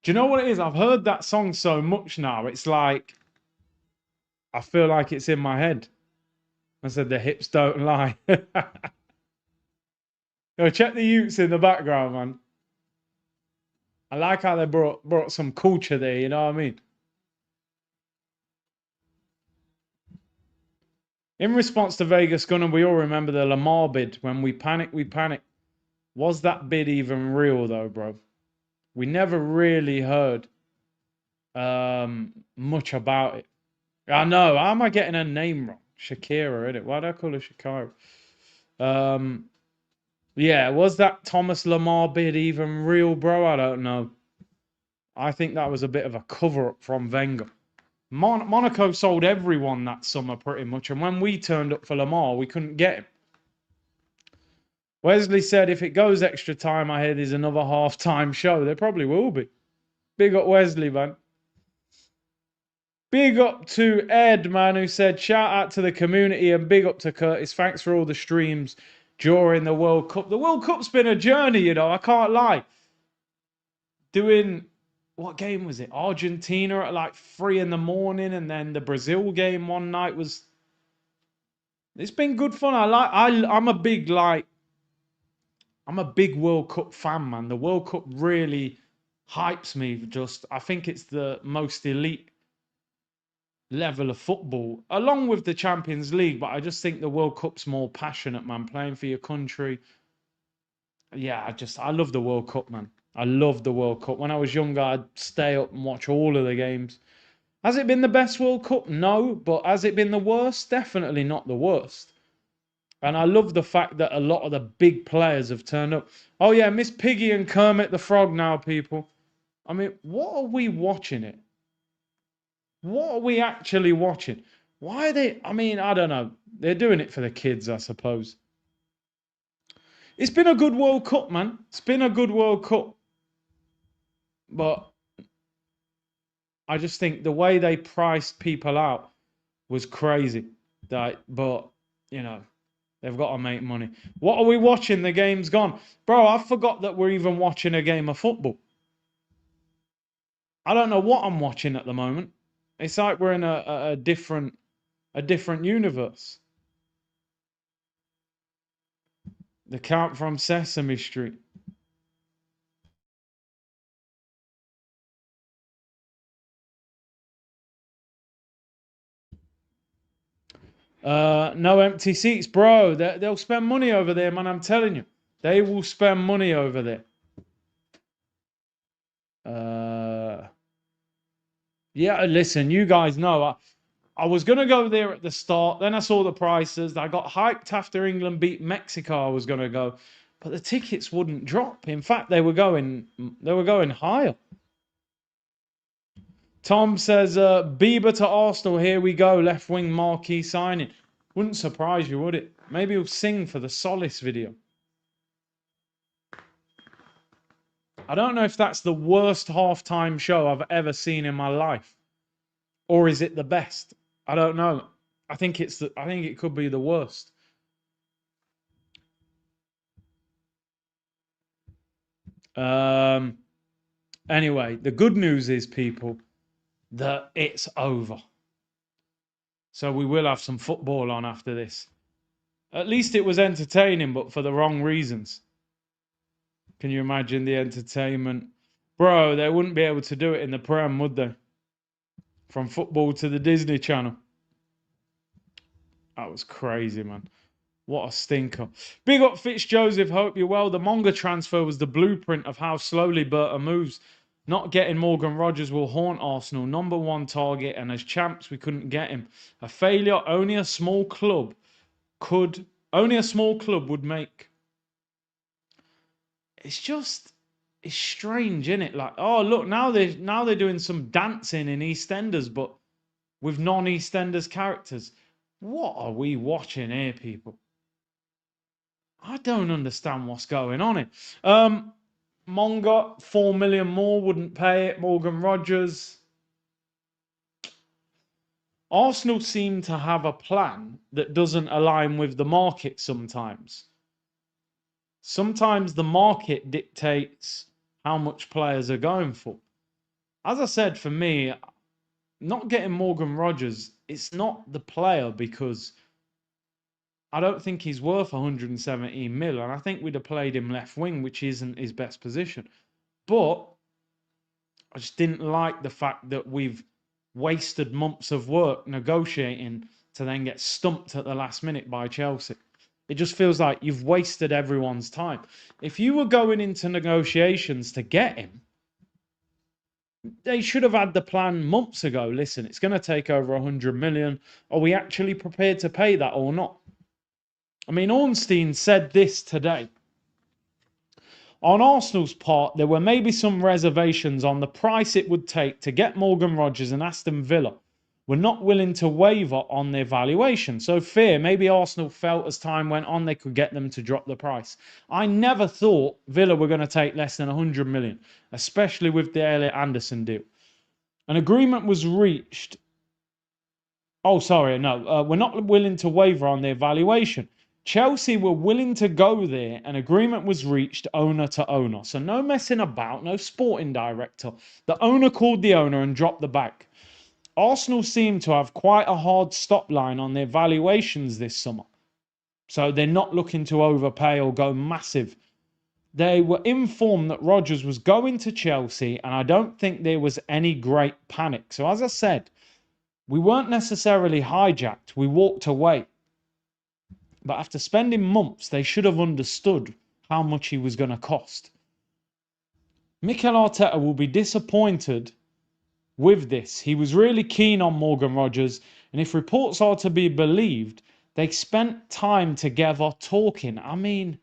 Do you know what it is? I've heard that song so much now. It's like, I feel like it's in my head. I said the hips don't lie. Yo, check the Utes in the background, man. I like how they brought some culture there, you know what I mean? In response to Vegas Gunner, we all remember the Lamar bid. When we panic, we panic. Was that bid even real, though, bro? We never really heard much about it. I know. How am I getting her name wrong? Shakira, innit? Why do I call her Shakira? Yeah, was that Thomas Lamar bid even real, bro? I don't know. I think that was a bit of a cover-up from Wenger. Monaco sold everyone that summer pretty much, and when we turned up for Lamar, we couldn't get him. Wesley said if it goes extra time, I hear there's another half-time show. There probably will be. Big up Wesley, man. Big up to Ed, man, who said, shout out to the community and big up to Curtis. Thanks for all the streams during the World Cup. The World Cup's been a journey, you know, I can't lie. Doing, what game was it? Argentina at like 3 in the morning, and then the Brazil game one night was... It's been good fun. I'm a big World Cup fan, man. The World Cup really hypes me. I think it's the most elite level of football, along with the Champions League, but I just think the World Cup's more passionate, man. Playing for your country. Yeah, I love the World Cup, man. I love the World Cup. When I was younger, I'd stay up and watch all of the games. Has it been the best World Cup? No, but has it been the worst? Definitely not the worst. And I love the fact that a lot of the big players have turned up. Oh yeah, Miss Piggy and Kermit the Frog now, people. I mean, what are we watching it? What are we actually watching? Why are they... I mean, I don't know. They're doing it for the kids, I suppose. It's been a good World Cup, man. It's been a good World Cup. But I just think the way they priced people out was crazy. But, you know, they've got to make money. What are we watching? The game's gone. Bro, I forgot that we're even watching a game of football. I don't know what I'm watching at the moment. It's like we're in a different universe. The Count from Sesame Street. No empty seats, bro. They'll spend money over there, man. I'm telling you. They will spend money over there. Yeah, listen, you guys know. I was going to go there at the start. Then I saw the prices. I got hyped after England beat Mexico. I was going to go. But the tickets wouldn't drop. In fact, they were going higher. Tom says, Bieber to Arsenal, here we go. Left wing marquee signing. Wouldn't surprise you, would it? Maybe he'll sing for the Solace video. I don't know if that's the worst halftime show I've ever seen in my life. Or is it the best? I don't know. I think it could be the worst. Anyway, the good news is, people, that it's over. So we will have some football on after this. At least it was entertaining, but for the wrong reasons. Can you imagine the entertainment? Bro, they wouldn't be able to do it in the Prem, would they? From football to the Disney Channel. That was crazy, man. What a stinker. Big up Fitzjoseph, hope you're well. The Monga transfer was the blueprint of how slowly Berta moves. Not getting Morgan Rogers will haunt Arsenal. Number one target, and as champs, we couldn't get him. A failure only a small club would make. It's strange, isn't it? Like, oh look, now they're doing some dancing in EastEnders, but with non-EastEnders characters. What are we watching here, people? I don't understand what's going on here. Monga, 4 million more, wouldn't pay it. Morgan Rogers. Arsenal seem to have a plan that doesn't align with the market sometimes. Sometimes the market dictates how much players are going for. As I said, for me, not getting Morgan Rogers, it's not the player, because I don't think he's worth 117 mil, and I think we'd have played him left wing, which isn't his best position. But I just didn't like the fact that we've wasted months of work negotiating to then get stumped at the last minute by Chelsea. It just feels like you've wasted everyone's time. If you were going into negotiations to get him, they should have had the plan months ago. Listen, it's going to take over 100 million. Are we actually prepared to pay that or not? I mean, Ornstein said this today. On Arsenal's part, there were maybe some reservations on the price it would take to get Morgan Rogers, and Aston Villa were not willing to waver on their valuation. So maybe Arsenal felt as time went on they could get them to drop the price. I never thought Villa were going to take less than 100 million, especially with the Elliot Anderson deal. An agreement was reached. Oh, sorry, no. We're not willing to waver on their valuation. Chelsea were willing to go there. An agreement was reached owner to owner. So no messing about, no sporting director. The owner called the owner and dropped the bag. Arsenal seem to have quite a hard stop line on their valuations this summer. So they're not looking to overpay or go massive. They were informed that Rodgers was going to Chelsea, and I don't think there was any great panic. So as I said, we weren't necessarily hijacked. We walked away. But after spending months, they should have understood how much he was going to cost. Mikel Arteta will be disappointed with this. He was really keen on Morgan Rogers, and if reports are to be believed, they spent time together talking. I mean,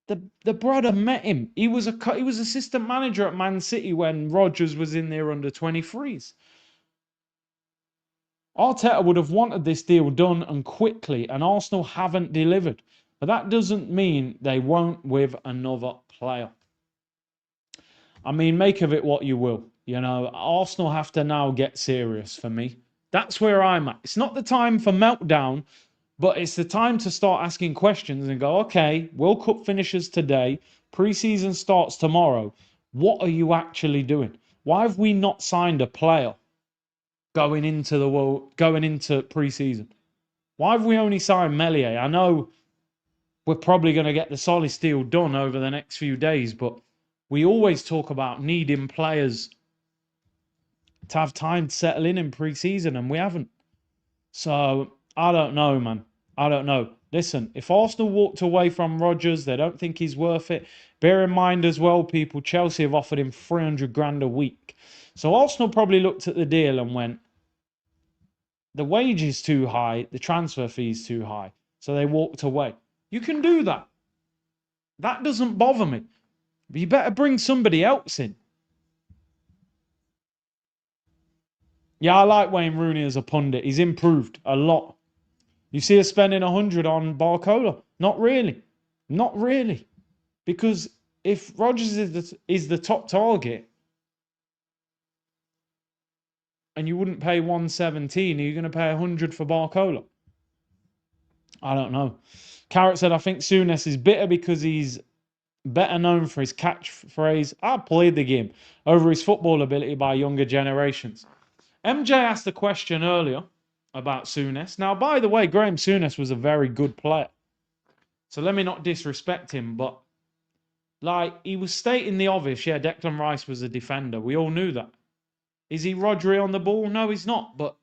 the brother met him. He was assistant manager at Man City when Rogers was in there under 23s. Arteta would have wanted this deal done and quickly, and Arsenal haven't delivered. But that doesn't mean they won't with another player. I mean, make of it what you will. You know, Arsenal have to now get serious for me. That's where I'm at. It's not the time for meltdown, but it's the time to start asking questions and go, okay, World Cup finishes today. Pre-season starts tomorrow. What are you actually doing? Why have we not signed a player going into pre-season? Why have we only signed Meslier? I know we're probably going to get the Solis deal done over the next few days, but we always talk about needing players to have time to settle in pre-season, and we haven't. So I don't know, man. I don't know. Listen, if Arsenal walked away from Rodgers, they don't think he's worth it. Bear in mind as well, people, Chelsea have offered him 300 grand a week. So Arsenal probably looked at the deal and went, the wage is too high, the transfer fee is too high. So they walked away. You can do that. That doesn't bother me. But you better bring somebody else in. Yeah, I like Wayne Rooney as a pundit. He's improved a lot. You see us spending 100 on Barcola? Not really. Not really. Because if Rodgers is the top target and you wouldn't pay 117, are you going to pay 100 for Barcola? I don't know. Carrot said, I think Souness is bitter because he's better known for his catchphrase, I played the game, over his football ability by younger generations. MJ asked a question earlier about Souness. Now, by the way, Graham Souness was a very good player. So let me not disrespect him, but like he was stating the obvious. Yeah, Declan Rice was a defender. We all knew that. Is he Rodri on the ball? No, he's not. But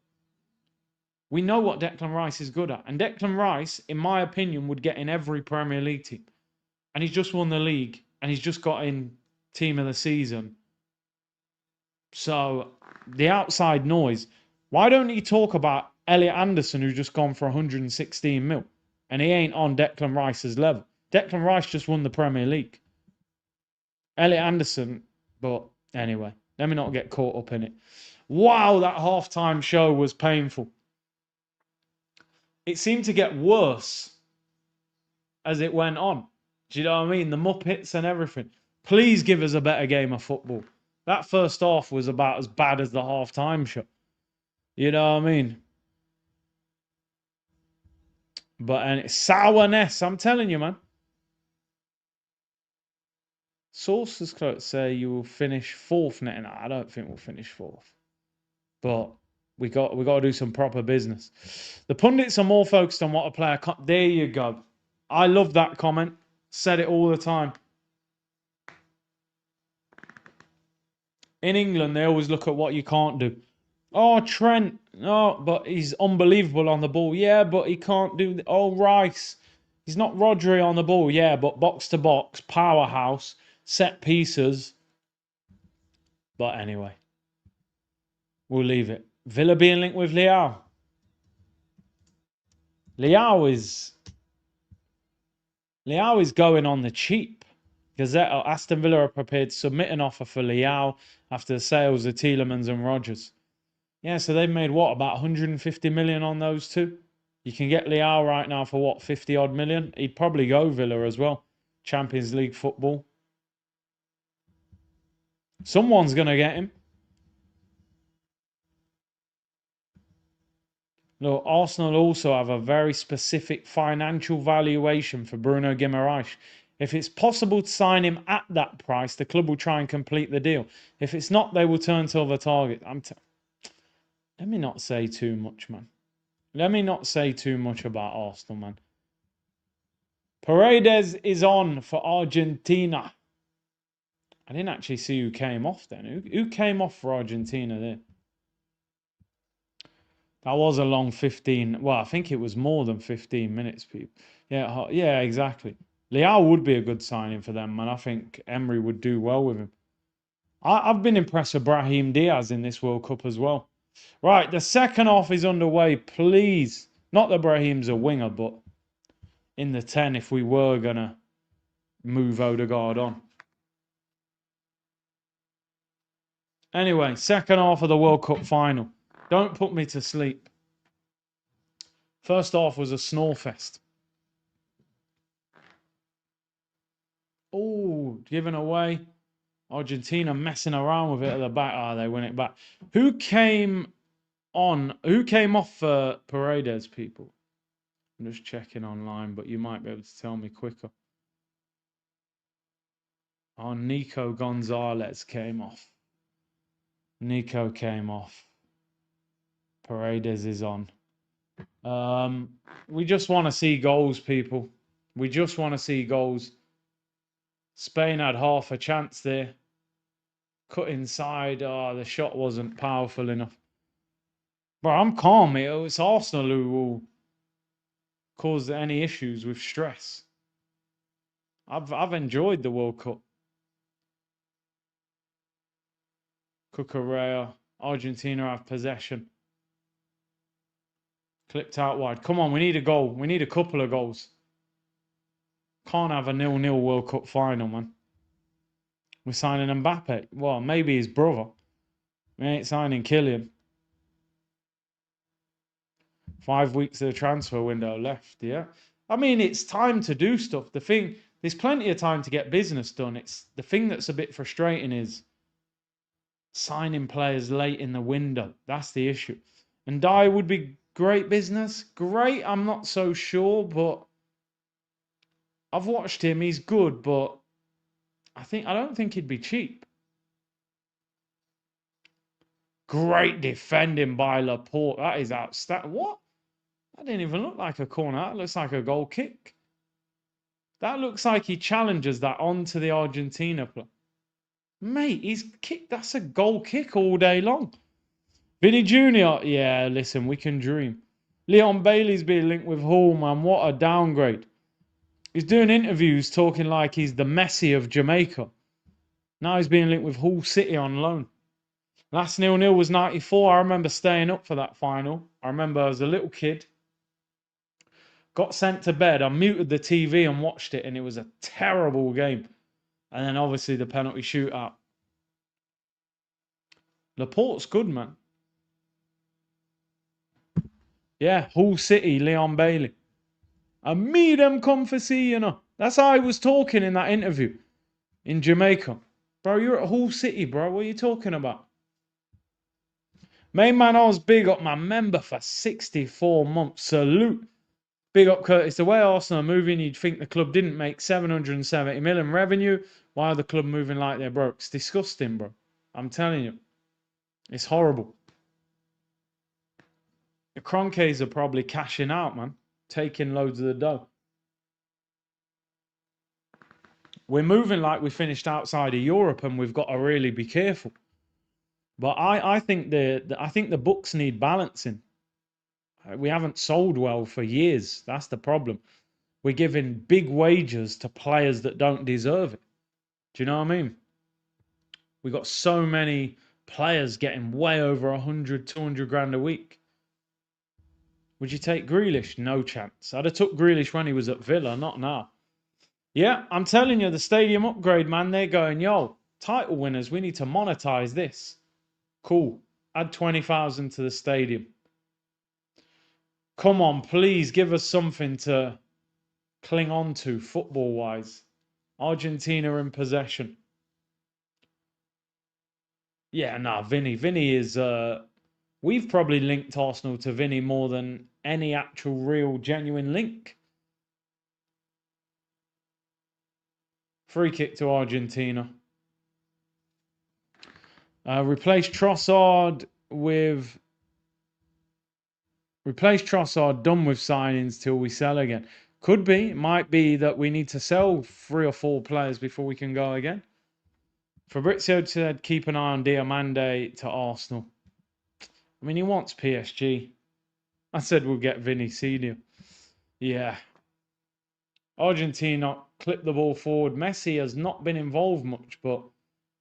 we know what Declan Rice is good at. And Declan Rice, in my opinion, would get in every Premier League team. And he's just won the league. And he's just got in team of the season. So the outside noise. Why don't you talk about Elliot Anderson, who's just gone for 116 mil? And he ain't on Declan Rice's level. Declan Rice just won the Premier League. Elliot Anderson, but anyway, let me not get caught up in it. Wow, that halftime show was painful. It seemed to get worse as it went on. Do you know what I mean? The Muppets and everything. Please give us a better game of football. That first half was about as bad as the halftime show. You know what I mean? But and it's sourness, I'm telling you, man. Sources say you will finish fourth. No, I don't think we'll finish fourth. But we got to do some proper business. The pundits are more focused on what a player. There you go. I love that comment. Said it all the time. In England, they always look at what you can't do. Oh, Trent. Oh, but he's unbelievable on the ball. Yeah, but he can't do. Oh, Rice. He's not Rodri on the ball. Yeah, but box to box, powerhouse, set pieces. But anyway, we'll leave it. Villa being linked with Leao. Leao is going on the cheap. Gazette or Aston Villa are prepared to submit an offer for Leao after the sales of Tielemans and Rodgers. Yeah, so they've made what, about 150 million on those two? You can get Leao right now for what, 50 odd million? He'd probably go Villa as well. Champions League football. Someone's going to get him. Look, Arsenal also have a very specific financial valuation for Bruno Guimaraes. If it's possible to sign him at that price, the club will try and complete the deal. If it's not, they will turn to other targets. Let me not say too much, man. Let me not say too much about Arsenal, man. Paredes is on for Argentina. I didn't actually see who came off then. Who came off for Argentina there? That was a long 15. Well, I think it was more than 15 minutes, people. Yeah, exactly. Leao would be a good signing for them, and I think Emery would do well with him. I've been impressed with Brahim Diaz in this World Cup as well. Right, the second half is underway. Please, not that Brahim's a winger, but in the 10 if we were going to move Odegaard on. Anyway, second half of the World Cup final. Don't put me to sleep. First half was a snore fest. Oh, given away. Argentina messing around with it at the back. Ah, they win it back. Who came on? Who came off for Paredes, people? I'm just checking online, but you might be able to tell me quicker. Oh, Nico Gonzalez came off. Nico came off. Paredes is on. We just want to see goals, people. We just want to see goals. Spain had half a chance there. Cut inside. Oh, the shot wasn't powerful enough. But I'm calm. It's Arsenal who will cause any issues with stress. I've enjoyed the World Cup. Cucurella, Argentina have possession. Clipped out wide. Come on, we need a goal. We need a couple of goals. Can't have a 0-0 World Cup final, man. We're signing Mbappe. Well, maybe his brother. We ain't signing Kylian. 5 weeks of the transfer window left, yeah. I mean, it's time to do stuff. The thing, there's plenty of time to get business done. It's the thing that's a bit frustrating is signing players late in the window. That's the issue. And Dye would be great business. Great, I'm not so sure, but I've watched him. He's good, but I don't think he'd be cheap. Great defending by Laporte. That is outstanding. What? That didn't even look like a corner. That looks like a goal kick. That looks like he challenges that onto the Argentina player. Mate, he's kicked. That's a goal kick all day long. Vinny Jr. Yeah, listen, we can dream. Leon Bailey's being linked with Hull, man. What a downgrade. He's doing interviews talking like he's the Messi of Jamaica. Now he's being linked with Hull City on loan. Last 0-0 was 94. I remember staying up for that final. I remember as a little kid. Got sent to bed. I muted the TV and watched it, and it was a terrible game. And then obviously the penalty shootout. Laporte's good, man. Yeah, Hull City, Leon Bailey. And me them come for see, you know. That's how I was talking in that interview in Jamaica. Bro, you're at Hull City, bro. What are you talking about? Main man, I was big up my member for 64 months. Salute. Big up Curtis. The way Arsenal are moving, you'd think the club didn't make 770 million revenue. Why are the club moving like they're broke? It's disgusting, bro. I'm telling you. It's horrible. The Kroenkes are probably cashing out, man. Taking loads of the dough. We're moving like we finished outside of Europe, and we've got to really be careful. But I think the books need balancing. We haven't sold well for years. That's the problem. We're giving big wages to players that don't deserve it. Do you know what I mean? We got so many players getting way over 100, 200 grand a week. Would you take Grealish? No chance. I'd have took Grealish when he was at Villa, not now. Yeah, I'm telling you, the stadium upgrade, man, they're going, yo, title winners, we need to monetize this. Cool. Add 20,000 to the stadium. Come on, please give us something to cling on to football-wise. Argentina in possession. Yeah, nah, Vinny. Vinny is... we've probably linked Arsenal to Vinny more than any actual, real, genuine link. Free kick to Argentina. Replace Trossard, done with signings till we sell again. Could be. It might be that we need to sell 3 or 4 players before we can go again. Fabrizio said keep an eye on Diamande to Arsenal. I mean, he wants PSG. I said we'll get Vinny Senior. Yeah. Argentina clip the ball forward. Messi has not been involved much, but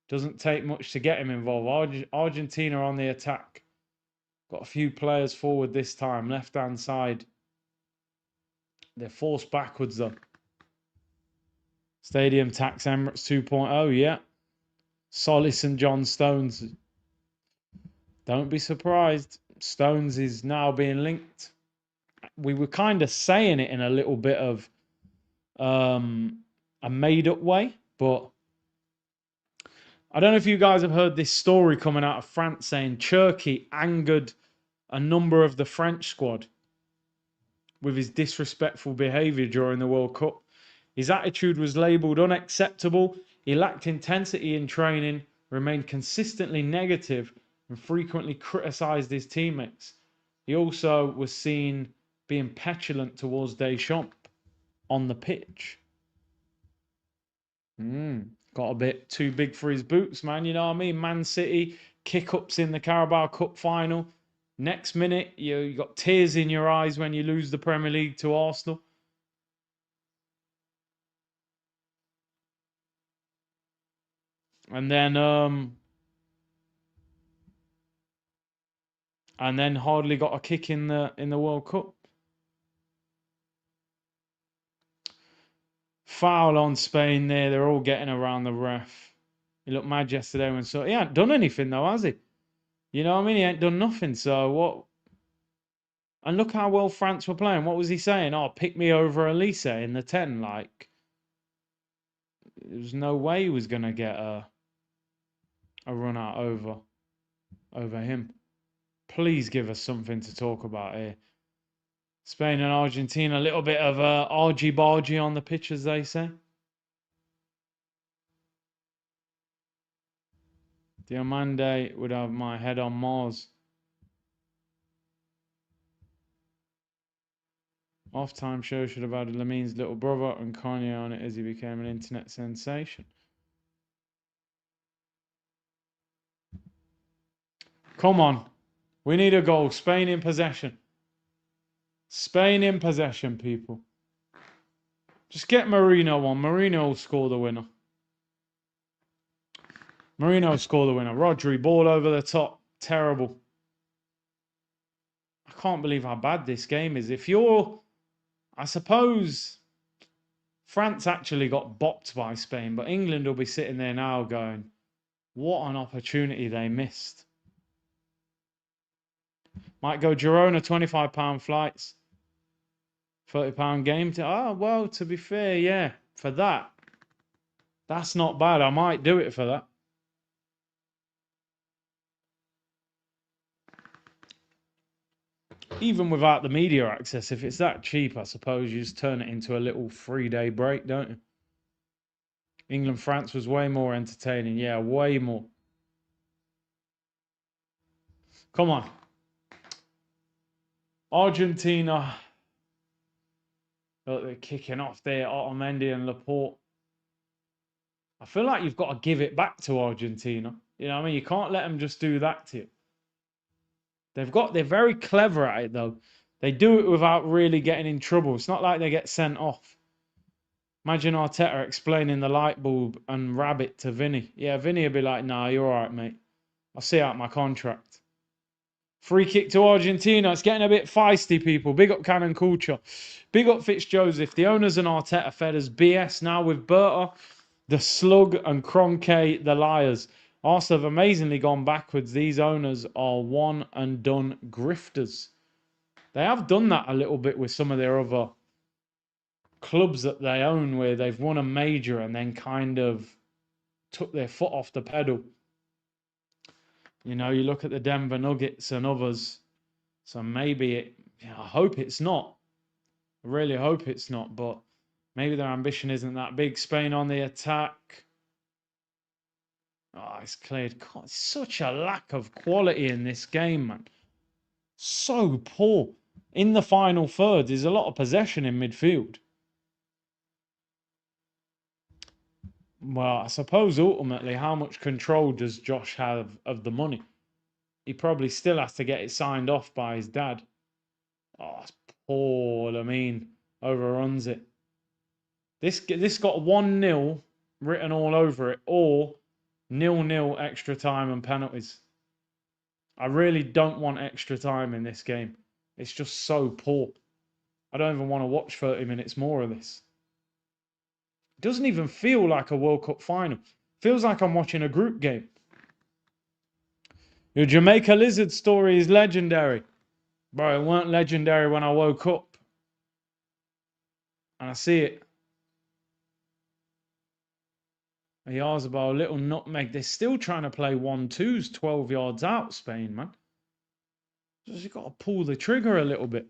doesn't take much to get him involved. Argentina on the attack. Got a few players forward this time. Left-hand side. They're forced backwards, though. Stadium tax Emirates 2.0, yeah. Solis and John Stones. Don't be surprised. Stones is now being linked. We were kind of saying it in a little bit of a made-up way, but I don't know if you guys have heard this story coming out of France saying Cherki angered a number of the French squad with his disrespectful behaviour during the World Cup. His attitude was labelled unacceptable. He lacked intensity in training, remained consistently negative, and frequently criticised his teammates. He also was seen being petulant towards Deschamps on the pitch. Got a bit too big for his boots, man. You know what I mean? Man City, kick-ups in the Carabao Cup final. Next minute, you got tears in your eyes when you lose the Premier League to Arsenal. And then hardly got a kick in the World Cup. Foul on Spain there. They're all getting around the ref. He looked mad yesterday when he ain't done anything though, has he? You know what I mean? He ain't done nothing. So what? And look how well France were playing. What was he saying? Oh, pick me over Elise in the 10. Like, there's no way he was gonna get a run out over him. Please give us something to talk about here. Spain and Argentina, a little bit of argy-bargy on the pitch, as they say. Diamande would have my head on Mars. Off-time show should have had Lamine's little brother and Kanye on it as he became an internet sensation. Come on. We need a goal. Spain in possession. Spain in possession, people. Just get Marino on. Marino will score the winner. Marino will score the winner. Rodri, ball over the top. Terrible. I can't believe how bad this game is. If you're... I suppose France actually got bopped by Spain, but England will be sitting there now going, what an opportunity they missed. Might go Girona, £25 flights. £30 game. Oh, well, to be fair, yeah. For that, that's not bad. I might do it for that. Even without the media access, if it's that cheap, I suppose you just turn it into a little 3-day break, don't you? England-France was way more entertaining. Yeah, way more. Come on. Argentina. Look, they're kicking off there. Otamendi and Laporte. I feel like you've got to give it back to Argentina. You know what I mean? You can't let them just do that to you. They're very clever at it, though. They do it without really getting in trouble. It's not like they get sent off. Imagine Arteta explaining the light bulb and rabbit to Vinny. Yeah, Vinny would be like, nah, you're all right, mate. I'll see out my contract. Free kick to Argentina. It's getting a bit feisty, people. Big up Cannon Culture. Big up Fitzjoseph. The owners and Arteta fed us BS now with Berta, the Slug, and Kroenke, the Liars. Arsenal have amazingly gone backwards. These owners are one and done grifters. They have done that a little bit with some of their other clubs that they own where they've won a major and then kind of took their foot off the pedal. You know, you look at the Denver Nuggets and others. So maybe I hope it's not. I really hope it's not, but maybe their ambition isn't that big. Spain on the attack. Oh, it's cleared. God, such a lack of quality in this game, man. So poor. In the final third, there's a lot of possession in midfield. Well, I suppose ultimately, how much control does Josh have of the money? He probably still has to get it signed off by his dad. Oh, it's poor. I mean, overruns it. This got 1-0 written all over it, or 0-0 extra time and penalties. I really don't want extra time in this game. It's just so poor. I don't even want to watch 30 minutes more of this. It doesn't even feel like a World Cup final. It feels like I'm watching a group game. Your Jamaica Lizard story is legendary. Bro, it weren't legendary when I woke up. And I see it. Yarzabal, a little nutmeg. They're still trying to play 1-2s 12 yards out, Spain, man. Just you got to pull the trigger a little bit.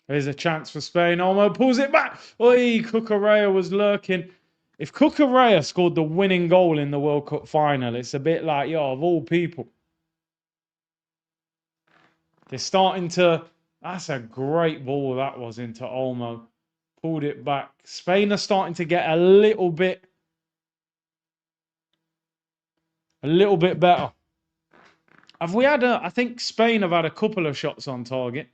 There's a chance for Spain. Olmo pulls it back. Oi, Cucurella was lurking. If Cucurella scored the winning goal in the World Cup final, it's a bit like, yo, of all people. They're starting to... That's a great ball that was into Olmo. Pulled it back. Spain are starting to get a little bit better. Have we had I think Spain have had a couple of shots on target.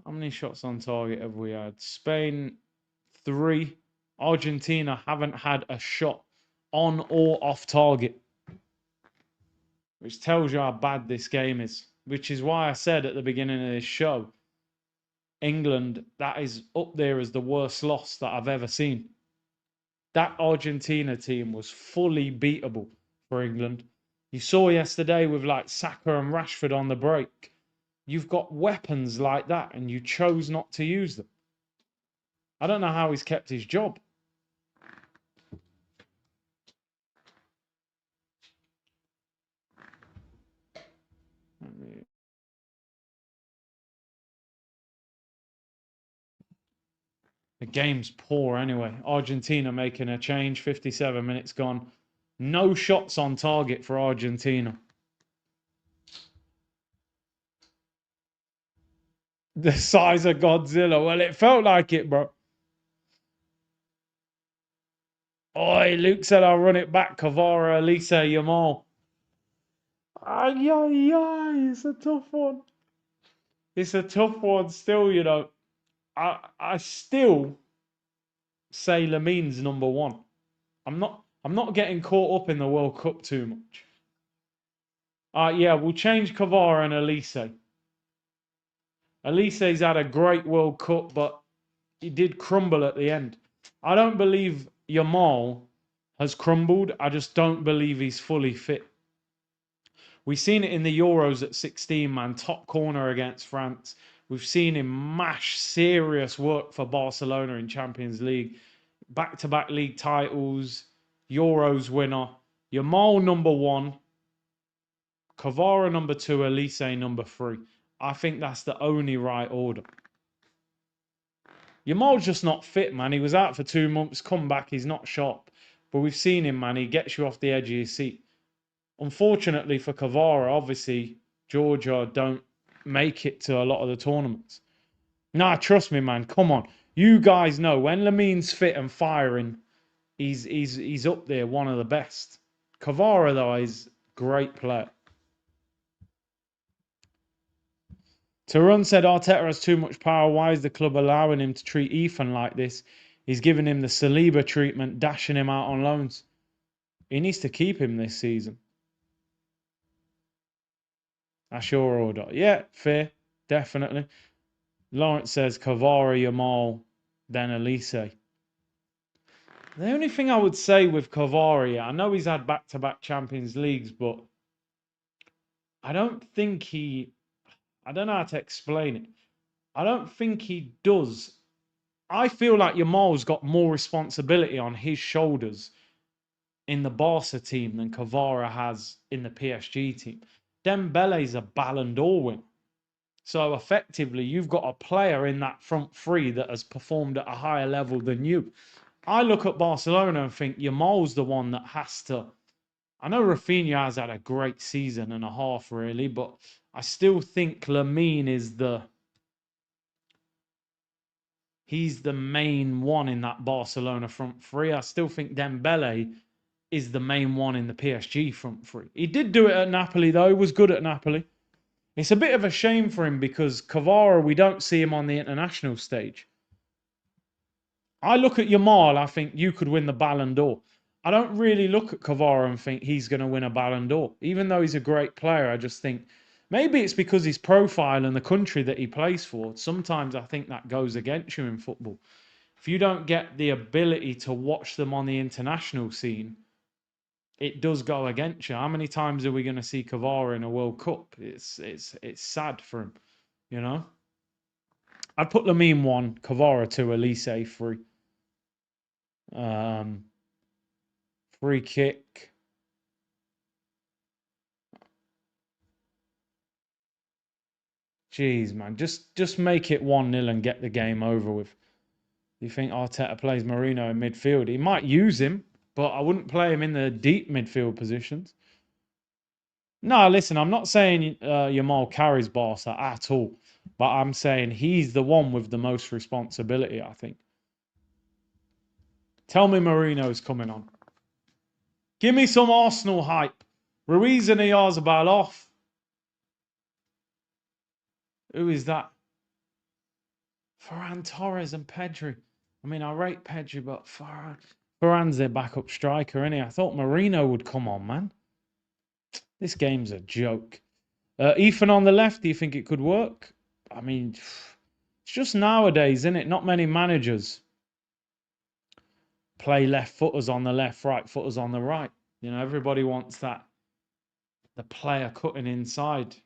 How many shots on target have we had? Spain, 3. Argentina haven't had a shot on or off target, which tells you how bad this game is. Which is why I said at the beginning of this show, England, that is up there as the worst loss that I've ever seen. That Argentina team was fully beatable for England. You saw yesterday with like Saka and Rashford on the break. You've got weapons like that and you chose not to use them. I don't know how he's kept his job. The game's poor anyway. Argentina making a change. 57 minutes gone. No shots on target for Argentina. The size of Godzilla. Well, it felt like it, bro. Oi, Luke said I'll run it back. Kvara, Elisa, Yamal. Ay, ay, ay. It's a tough one. It's a tough one still, you know. I still say Lamin's number 1. I'm not getting caught up in the World Cup too much. Yeah, we'll change Kvara and Elise. Elise's had a great World Cup, but he did crumble at the end. I don't believe Yamal has crumbled. I just don't believe he's fully fit. We've seen it in the Euros at 16, man. Top corner against France. We've seen him mash serious work for Barcelona in Champions League. Back-to-back league titles. Euros winner. Yamal number 1. Kvara number 2. Elise number 3. I think that's the only right order. Yamal's just not fit, man. He was out for 2 months. Come back. He's not sharp. But we've seen him, man. He gets you off the edge of your seat. Unfortunately for Kvara, obviously, Georgia don't make it to a lot of the tournaments. Nah, trust me, man. Come on. You guys know when Lamin's fit and firing, he's up there, one of the best. Kvara, though, is a great player. Tarun said Arteta has too much power. Why is the club allowing him to treat Ethan like this? He's giving him the Saliba treatment, dashing him out on loans. He needs to keep him this season. That's your order. Yeah, fair. Definitely. Lawrence says Kvara, Yamal, then Elise. The only thing I would say with Kvara, I know he's had back-to-back Champions Leagues, but I don't think I don't know how to explain it. I don't think he does. I feel like Yamal's got more responsibility on his shoulders in the Barca team than Kvara has in the PSG team. Dembele's a Ballon d'Or winner. So effectively, you've got a player in that front three that has performed at a higher level than you. I look at Barcelona and think Yamal's the one that has to. I know Rafinha has had a great season and a half, really, but I still think Lamine is he's the main one in that Barcelona front three. I still think Dembele is the main one in the PSG front three. He did do it at Napoli, though. He was good at Napoli. It's a bit of a shame for him because Kvara, we don't see him on the international stage. I look at Yamal, I think you could win the Ballon d'Or. I don't really look at Kvara and think he's going to win a Ballon d'Or. Even though he's a great player, I just think maybe it's because his profile and the country that he plays for. Sometimes I think that goes against you in football. If you don't get the ability to watch them on the international scene, it does go against you. How many times are we going to see Kvara in a World Cup? It's sad for him, you know. I'd put Lamine 1, Kvara 2, Elise 3. Free kick. Jeez, man, just make it 1-0 and get the game over with. You think Arteta plays Marino in midfield? He might use him, but I wouldn't play him in the deep midfield positions. No, listen, I'm not saying Yamal carries Barca at all, but I'm saying he's the one with the most responsibility, I think. Tell me Marino's coming on. Give me some Arsenal hype. Ruiz and Oyarzabal off. Who is that? Ferran Torres and Pedri. I mean, I rate Pedri, but Ferran's their backup striker, isn't he? I thought Marino would come on, man. This game's a joke. Ethan on the left, do you think it could work? I mean, it's just nowadays, isn't it? Not many managers play left footers on the left, right footers on the right. You know, everybody wants that, the player cutting inside.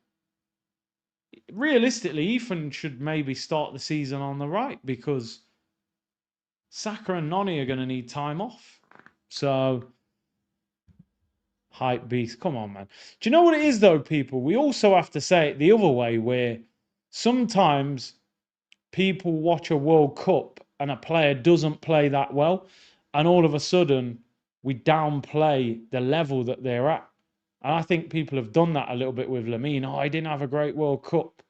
Realistically, Ethan should maybe start the season on the right because Saka and Noni are going to need time off. So, hype beast. Come on, man. Do you know what it is, though, people? We also have to say it the other way, where sometimes people watch a World Cup and a player doesn't play that well, and all of a sudden we downplay the level that they're at. And I think people have done that a little bit with Lamine. Oh, he didn't have a great World Cup.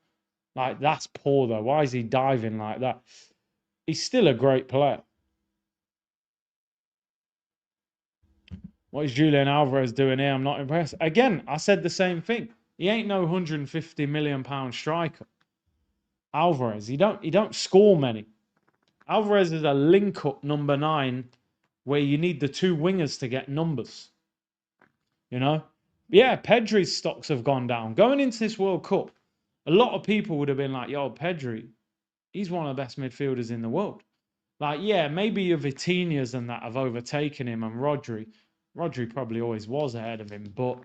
Like, that's poor, though. Why is he diving like that? He's still a great player. What is Julian Alvarez doing here? I'm not impressed. Again, I said the same thing. He ain't no £150 million striker. Alvarez, he don't score many. Alvarez is a link-up number 9 where you need the two wingers to get numbers. You know? Yeah, Pedri's stocks have gone down. Going into this World Cup, a lot of people would have been like, yo, Pedri, he's one of the best midfielders in the world. Like, yeah, maybe your Vitinhas and that have overtaken him, and Rodri. Rodri probably always was ahead of him, but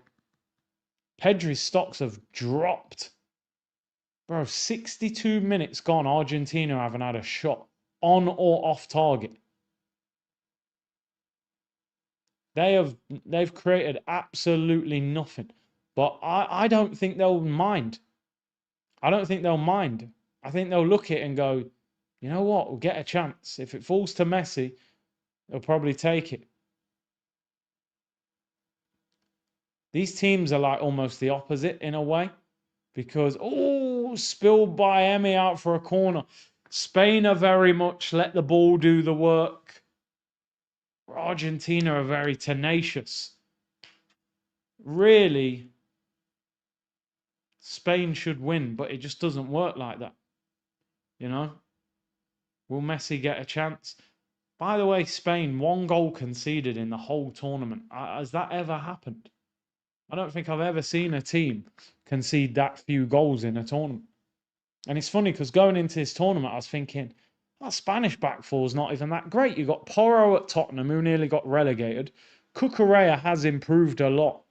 Pedri's stocks have dropped. Bro, 62 minutes gone, Argentina haven't had a shot on or off target. They've created absolutely nothing. But I don't think they'll mind. I don't think they'll mind. I think they'll look at it and go, you know what, we'll get a chance. If it falls to Messi, they'll probably take it. These teams are like almost the opposite in a way. Because, spilled by Emi out for a corner. Spain are very much let the ball do the work. Argentina are very tenacious. Really, Spain should win, but it just doesn't work like that. You know? Will Messi get a chance? By the way, Spain, 1 goal conceded in the whole tournament. Has that ever happened? I don't think I've ever seen a team concede that few goals in a tournament. And it's funny because going into this tournament, I was thinking, that Spanish back four is not even that great. You got Porro at Tottenham, who nearly got relegated. Cucurella has improved a lot.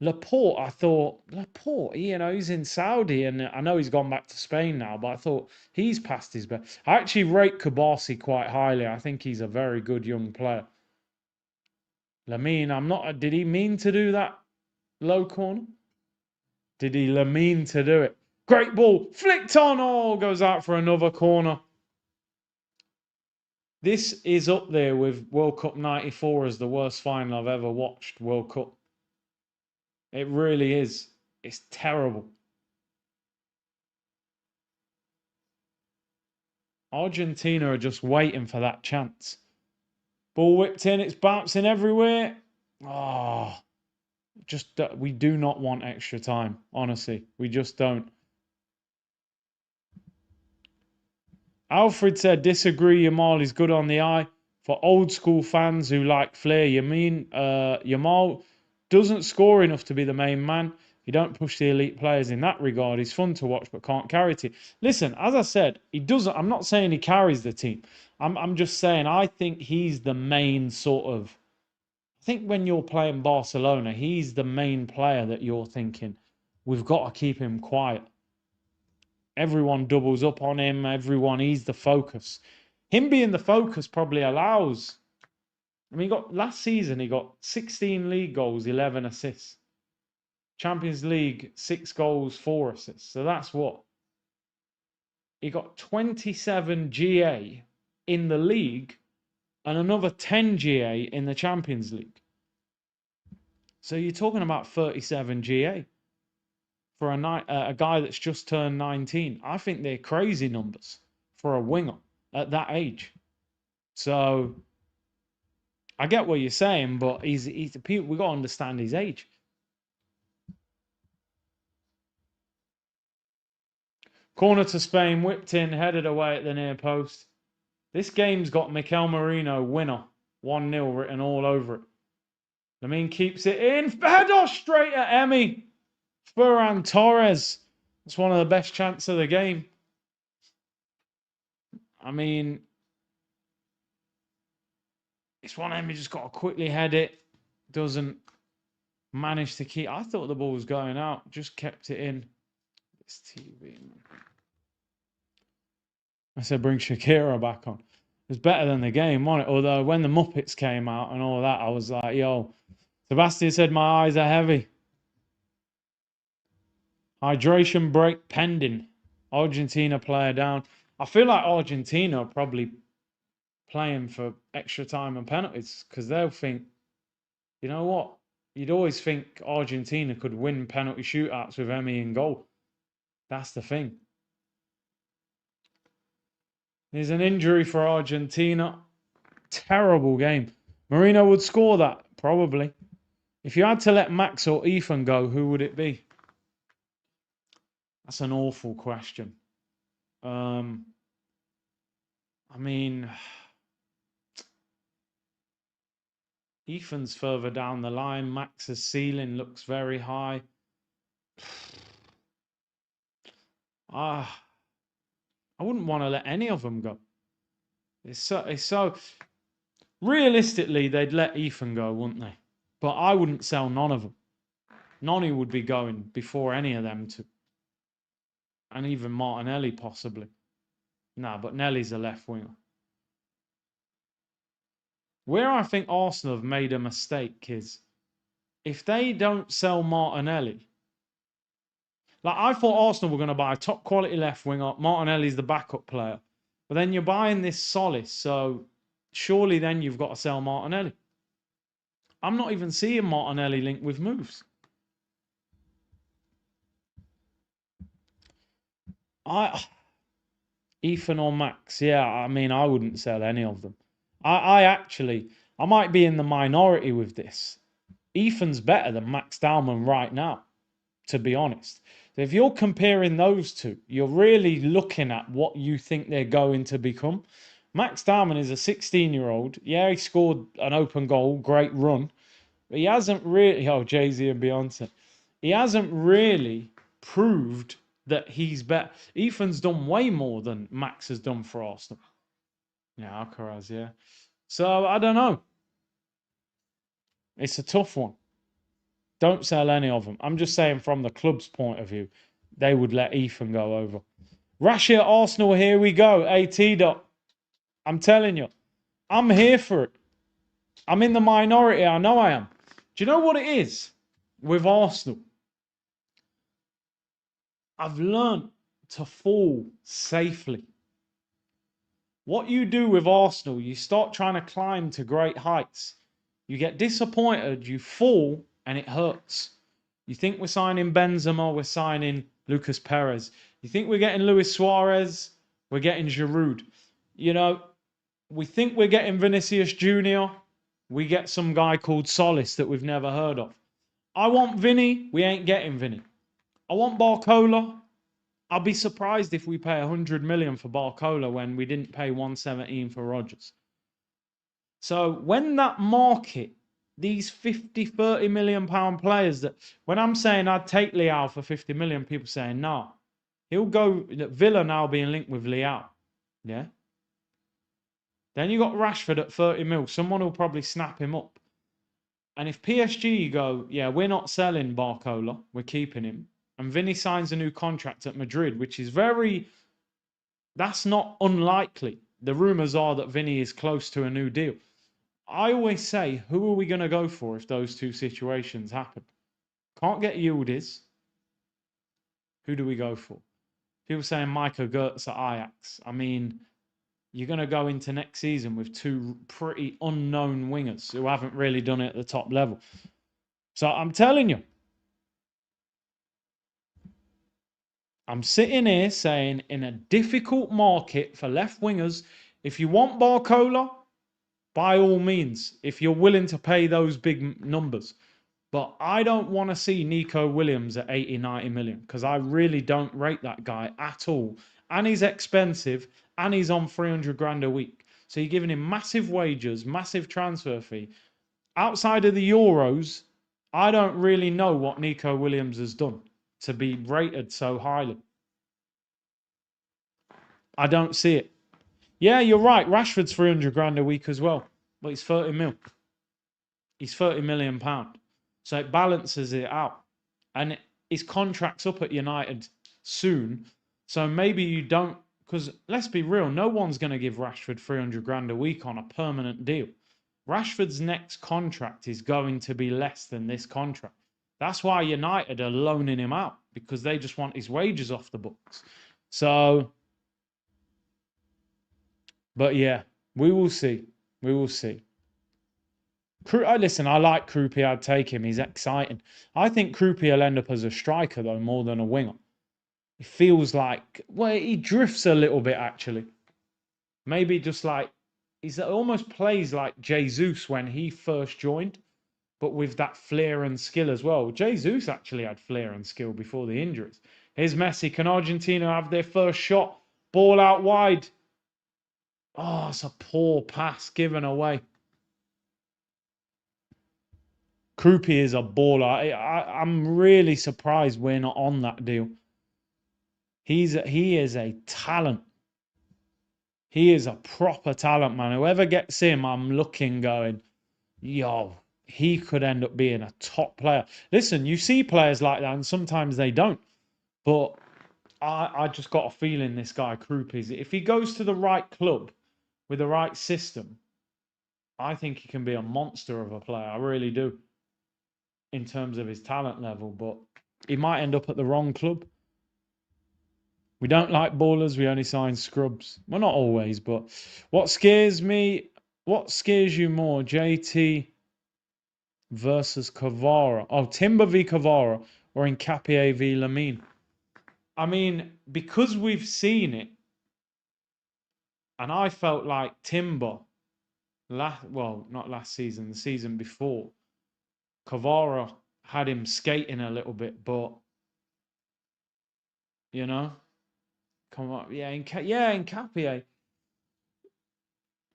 Laporte, I thought, you know, he's in Saudi, and I know he's gone back to Spain now, but I thought he's past his best. I actually rate Kabasi quite highly. I think he's a very good young player. Lamine, did he mean to do that low corner? Did he mean to do it? Great ball, flicked on, goes out for another corner. This is up there with World Cup 94 as the worst final I've ever watched World Cup. It really is. It's terrible. Argentina are just waiting for that chance. Ball whipped in, it's bouncing everywhere. We do not want extra time, honestly. We just don't. Alfred said, disagree, Yamal is good on the eye. For old school fans who like flair, Yamal doesn't score enough to be the main man. You don't push the elite players in that regard. He's fun to watch, but can't carry it. Listen, as I said, he doesn't. I'm not saying he carries the team. I'm just saying I think he's the main sort of. I think when you're playing Barcelona, he's the main player that you're thinking, we've got to keep him quiet. Everyone doubles up on him. He's the focus. Him being the focus probably allows. I mean, last season, he got 16 league goals, 11 assists. Champions League, 6 goals, 4 assists. So that's what? He got 27 GA in the league and another 10 GA in the Champions League. So you're talking about 37 GA for a guy that's just turned 19. I think they're crazy numbers for a winger at that age. So I get what you're saying, but he's we got to understand his age. Corner to Spain, whipped in, headed away at the near post. This game's got Mikel Merino winner, 1-0 written all over it. Lamine keeps it in, header straight at Emi. Ferran Torres. It's one of the best chances of the game. I mean, it's one Emi just got to quickly head it. Doesn't manage to keep. I thought the ball was going out. Just kept it in. It's TV, man. I said bring Shakira back on. It was better than the game, wasn't it? Although when the Muppets came out and all that, I was like, yo, Sebastian said my eyes are heavy. Hydration break pending. Argentina player down. I feel like Argentina are probably playing for extra time and penalties because they'll think, you know what? You'd always think Argentina could win penalty shootouts with Emi in goal. That's the thing. There's an injury for Argentina. Terrible game. Marino would score that, probably. If you had to let Max or Ethan go, who would it be? That's an awful question. I mean, Ethan's further down the line. Max's ceiling looks very high. I wouldn't want to let any of them go. It's so realistically, they'd let Ethan go, wouldn't they? But I wouldn't sell none of them. Noni would be going before any of them two. And even Martinelli, possibly. Nah, but Nelly's a left winger. Where I think Arsenal have made a mistake is if they don't sell Martinelli. Like, I thought Arsenal were going to buy a top quality left winger. Martinelli's the backup player. But then you're buying this Solis, so surely then you've got to sell Martinelli. I'm not even seeing Martinelli linked with moves. Ethan or Max, yeah, I mean, I wouldn't sell any of them. I might be in the minority with this. Ethan's better than Max Dalman right now, to be honest. So if you're comparing those two, you're really looking at what you think they're going to become. Max Dalman is a 16-year-old. Yeah, he scored an open goal, great run. But he hasn't really, Jay-Z and Beyonce. He hasn't really proved that he's better. Ethan's done way more than Max has done for Arsenal. Yeah, Alcaraz, yeah. So, I don't know. It's a tough one. Don't sell any of them. I'm just saying from the club's point of view, they would let Ethan go over. Rashia Arsenal, here we go. AT dot. I'm telling you, I'm here for it. I'm in the minority. I know I am. Do you know what it is with Arsenal? I've learned to fall safely. What you do with Arsenal, you start trying to climb to great heights. You get disappointed, you fall, and it hurts. You think we're signing Benzema, we're signing Lucas Perez. You think we're getting Luis Suarez, we're getting Giroud. You know, we think we're getting Vinicius Jr., we get some guy called Solis that we've never heard of. I want Vinny, we ain't getting Vinny. I want Barcola. I'll be surprised if we pay 100 million for Barcola when we didn't pay 117 for Rodgers. So when that market, these 50, 30 million pound players that, when I'm saying I'd take Leao for 50 million, people saying, no, he'll go, Villa now being linked with Leao. Yeah. Then you got Rashford at 30 mil. Someone will probably snap him up. And if PSG go, yeah, we're not selling Barcola, we're keeping him. And Vinny signs a new contract at Madrid, which is that's not unlikely. The rumours are that Vinny is close to a new deal. I always say, who are we going to go for if those two situations happen? Can't get Yildiz. Who do we go for? People saying Micah Gertz at Ajax. I mean, you're going to go into next season with two pretty unknown wingers who haven't really done it at the top level. So I'm telling you, I'm sitting here saying in a difficult market for left wingers, if you want Barcola, by all means, if you're willing to pay those big numbers. But I don't want to see Nico Williams at 80, 90 million because I really don't rate that guy at all. And he's expensive and he's on 300 grand a week. So you're giving him massive wages, massive transfer fee. Outside of the Euros, I don't really know what Nico Williams has done to be rated so highly. I don't see it. Yeah, you're right. Rashford's 300 grand a week as well. But he's 30 mil. He's 30 million pound. So it balances it out. And his contract's up at United soon. So maybe you don't, because let's be real, no one's going to give Rashford 300 grand a week on a permanent deal. Rashford's next contract is going to be less than this contract. That's why United are loaning him out, because they just want his wages off the books. So, but yeah, we will see. We will see. Listen, I like Kruppi. I'd take him. He's exciting. I think Kruppi will end up as a striker, though, more than a winger. It feels like, well, he drifts a little bit, actually. Maybe just like, he almost plays like Jesus when he first joined, but with that flair and skill as well. Jesus actually had flair and skill before the injuries. Here's Messi. Can Argentina have their first shot? Ball out wide. Oh, it's a poor pass given away. Kruppi is a baller. I'm really surprised we're not on that deal. He is a talent. He is a proper talent, man. Whoever gets him, I'm looking going, yo, he could end up being a top player. Listen, you see players like that, and sometimes they don't. But I just got a feeling this guy, Kruppi, if he goes to the right club with the right system, I think he can be a monster of a player. I really do. In terms of his talent level, but he might end up at the wrong club. We don't like ballers, we only sign scrubs. Well, not always, but what scares me, what scares you more, JT versus Kvara? Oh, Timber v Kvara or Nkapie v Lamine? I mean, because we've seen it, and I felt like Timber, well, not last season, the season before, Kvara had him skating a little bit, but you know, come on, yeah, Nkapie.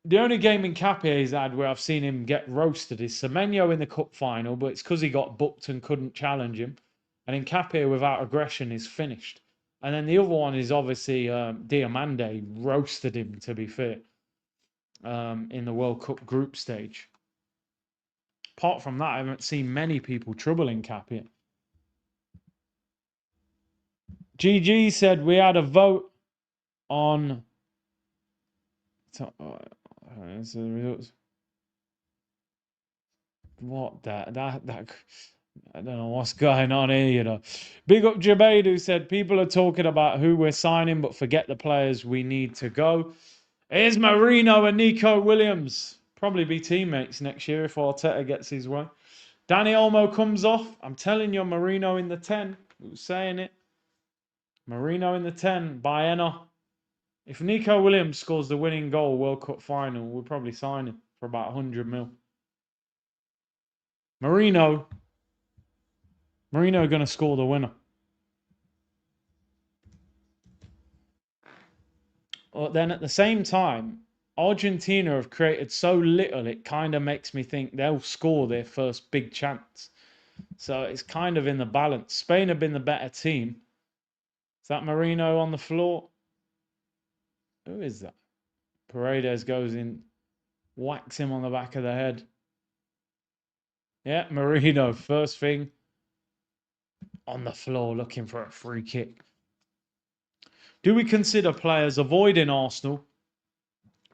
The only game Nkapie's had where I've seen him get roasted is Semenyo in the cup final, but it's because he got booked and couldn't challenge him. And Nkapie without aggression is finished. And then the other one is obviously Diamande roasted him, to be fair, in the World Cup group stage. Apart from that, I haven't seen many people trouble Nkapie. GG said we had a vote on... What that I don't know what's going on here, you know. Big up Jabade, who said people are talking about who we're signing, but forget the players we need to go. Here's Marino and Nico Williams. Probably be teammates next year if Arteta gets his way. Danny Olmo comes off. I'm telling you, Marino in the 10. Who's saying it? Marino in the 10. Baena. If Nico Williams scores the winning goal World Cup final, we'll probably sign him for about 100 mil. Marino going to score the winner. But then at the same time, Argentina have created so little, it kind of makes me think they'll score their first big chance. So it's kind of in the balance. Spain have been the better team. Is that Marino on the floor? Who is that? Paredes goes in, whacks him on the back of the head. Yeah, Marino, first thing, on the floor looking for a free kick. Do we consider players avoiding Arsenal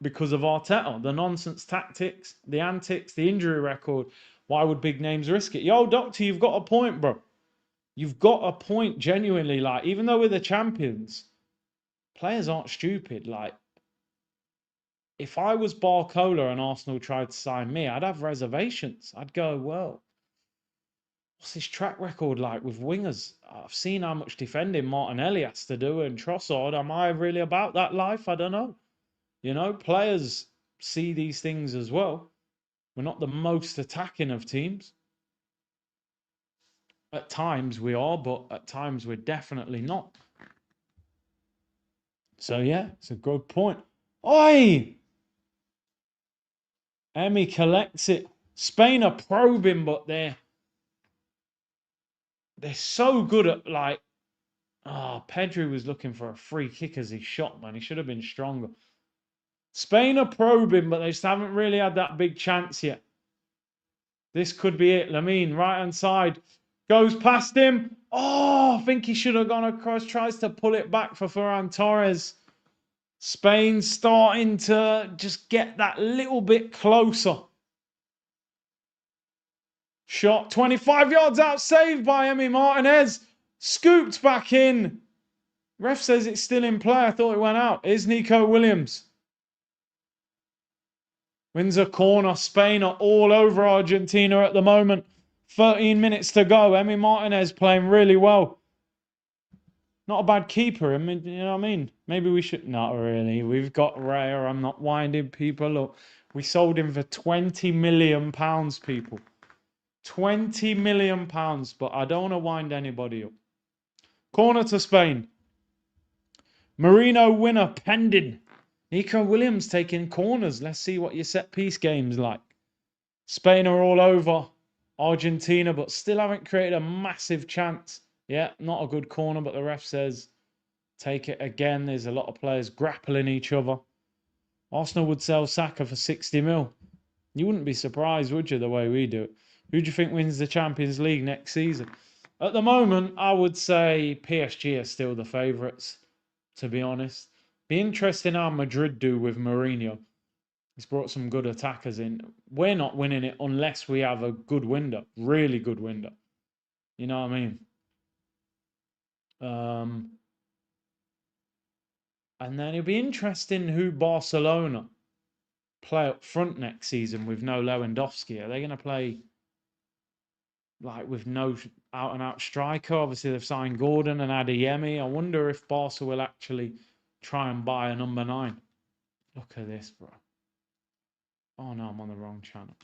because of Arteta? The nonsense tactics, the antics, the injury record. Why would big names risk it? Yo, Doctor, you've got a point, bro. You've got a point, genuinely. Like, even though we're the champions, players aren't stupid. Like, if I was Barcola and Arsenal tried to sign me, I'd have reservations. I'd go, well, what's his track record like with wingers? I've seen how much defending Martinelli has to do and Trossard. Am I really about that life? I don't know. You know, players see these things as well. We're not the most attacking of teams. At times we are, but at times we're definitely not. So yeah, it's a good point. Oi! Emmy collects it. Spain are probing, but they're so good at like. Oh, Pedri was looking for a free kick as he shot, man. He should have been stronger. Spain are probing, but they just haven't really had that big chance yet. This could be it. Lamine, right-hand side, goes past him. Oh, I think he should have gone across. Tries to pull it back for Ferran Torres. Spain starting to just get that little bit closer. Shot 25 yards out, saved by Emi Martinez. Scooped back in. Ref says it's still in play. I thought it went out. Here's Nico Williams. Wins a corner. Spain are all over Argentina at the moment. 13 minutes to go. Emi Martinez playing really well. Not a bad keeper. I mean, you know what I mean? Maybe we should... Not really. We've got Raya. I'm not winding people up. We sold him for £20 million, people. £20 million, but I don't want to wind anybody up. Corner to Spain. Marino winner pending. Nico Williams taking corners. Let's see what your set-piece game's like. Spain are all over Argentina, but still haven't created a massive chance. Yeah, not a good corner, but the ref says take it again. There's a lot of players grappling each other. Arsenal would sell Saka for 60 mil. You wouldn't be surprised, would you, the way we do it? Who do you think wins the Champions League next season? At the moment, I would say PSG are still the favourites, to be honest. Be interesting how Madrid do with Mourinho. He's brought some good attackers in. We're not winning it unless we have a good window, really good window. You know what I mean? And then it'll be interesting who Barcelona play up front next season with no Lewandowski. Are they going to play like with no out-and-out striker? Obviously, they've signed Gordon and Adeyemi. I wonder if Barca will actually try and buy a number 9. Look at this, bro. Oh, no, I'm on the wrong channel.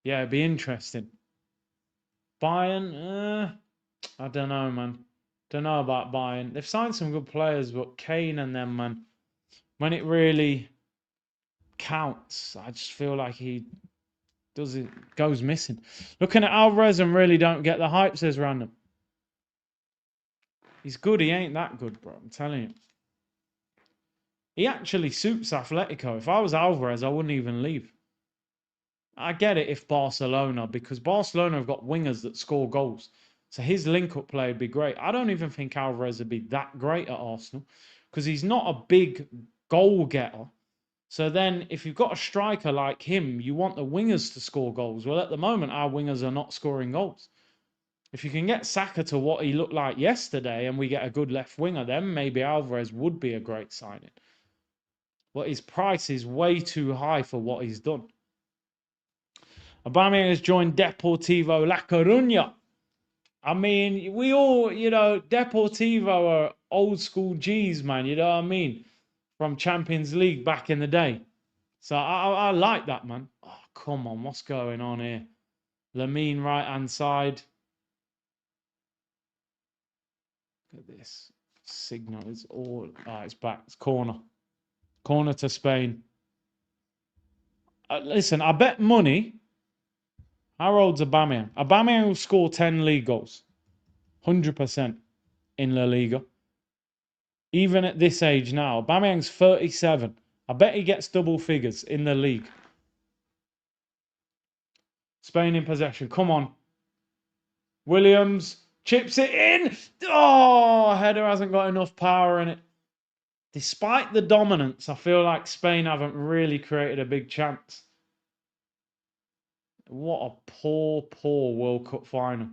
Yeah, it'd be interesting. Bayern, I don't know, man. Don't know about Bayern. They've signed some good players, but Kane and them, man, when it really counts, I just feel like he goes missing. Looking at Alvarez and really don't get the hype, says Random. He's good. He ain't that good, bro. I'm telling you. He actually suits Atletico. If I was Alvarez, I wouldn't even leave. I get it if Barcelona, because Barcelona have got wingers that score goals. So his link-up play would be great. I don't even think Alvarez would be that great at Arsenal because he's not a big goal getter. So then if you've got a striker like him, you want the wingers to score goals. Well, at the moment, our wingers are not scoring goals. If you can get Saka to what he looked like yesterday and we get a good left winger, then maybe Alvarez would be a great signing. But his price is way too high for what he's done. Aubameyang has joined Deportivo La Coruña. I mean, we all, you know, Deportivo are old school G's, man. You know what I mean? From Champions League back in the day. So I like that, man. Oh, come on. What's going on here? Lamine, right-hand side. Look at this. Signal is all... Oh, it's back. It's corner. Corner to Spain. Listen, I bet money... How old's Aubameyang? Aubameyang will score 10 league goals. 100% in La Liga. Even at this age now. Aubameyang's 37. I bet he gets double figures in the league. Spain in possession. Come on. Williams chips it in. Oh, header hasn't got enough power in it. Despite the dominance, I feel like Spain haven't really created a big chance. What a poor, poor World Cup final.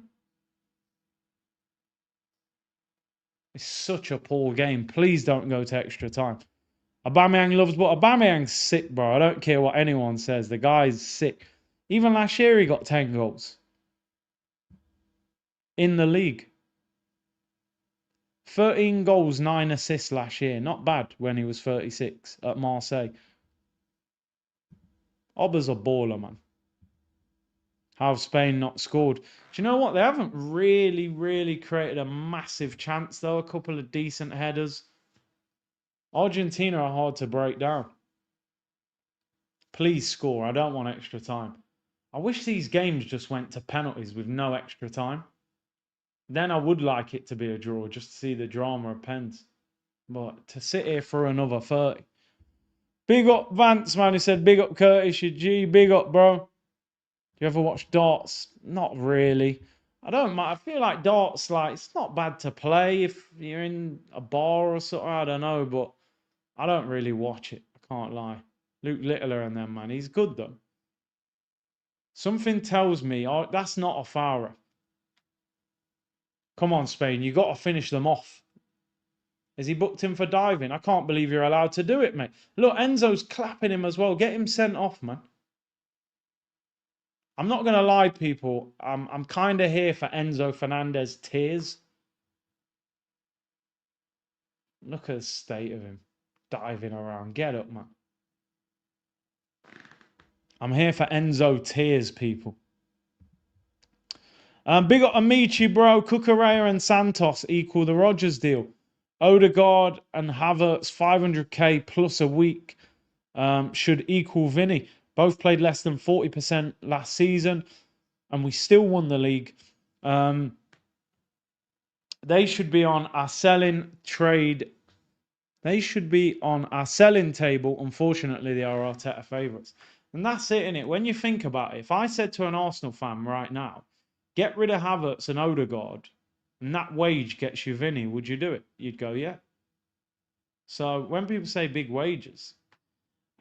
It's such a poor game. Please don't go to extra time. Aubameyang loves, but Aubameyang's sick, bro. I don't care what anyone says. The guy's sick. Even last year, he got 10 goals. In the league. 13 goals, 9 assists last year. Not bad when he was 36 at Marseille. Obba's a baller, man. How have Spain not scored? Do you know what? They haven't really created a massive chance, though. A couple of decent headers. Argentina are hard to break down. Please score. I don't want extra time. I wish these games just went to penalties with no extra time. Then I would like it to be a draw, just to see the drama of pens. But to sit here for another 30. Big up Vance, man. He said, big up Curtis, you G. Big up, bro. You ever watch darts? Not really. I don't mind. I feel like darts, like, it's not bad to play if you're in a bar or something. I don't know, but I don't really watch it. I can't lie. Luke Littler and them, man. He's good, though. Something tells me, oh, that's not a foul. Come on, Spain. You got to finish them off. Is he booked him for diving? I can't believe you're allowed to do it, mate. Look, Enzo's clapping him as well. Get him sent off, man. I'm not going to lie, people. I'm kind of here for Enzo Fernandez tears. Look at the state of him. Diving around. Get up, man. I'm here for Enzo tears, people. Big up Amici, bro. Cucurella and Santos equal the Rodgers deal. Odegaard and Havertz, 500k plus a week, should equal Vinny. Both played less than 40% last season, and we still won the league. They should be on our selling trade. They should be on our selling table. Unfortunately, they are Arteta favourites. And that's it, innit? When you think about it, if I said to an Arsenal fan right now, get rid of Havertz and Odegaard, and that wage gets you Vinny, would you do it? You'd go, yeah. So when people say big wages,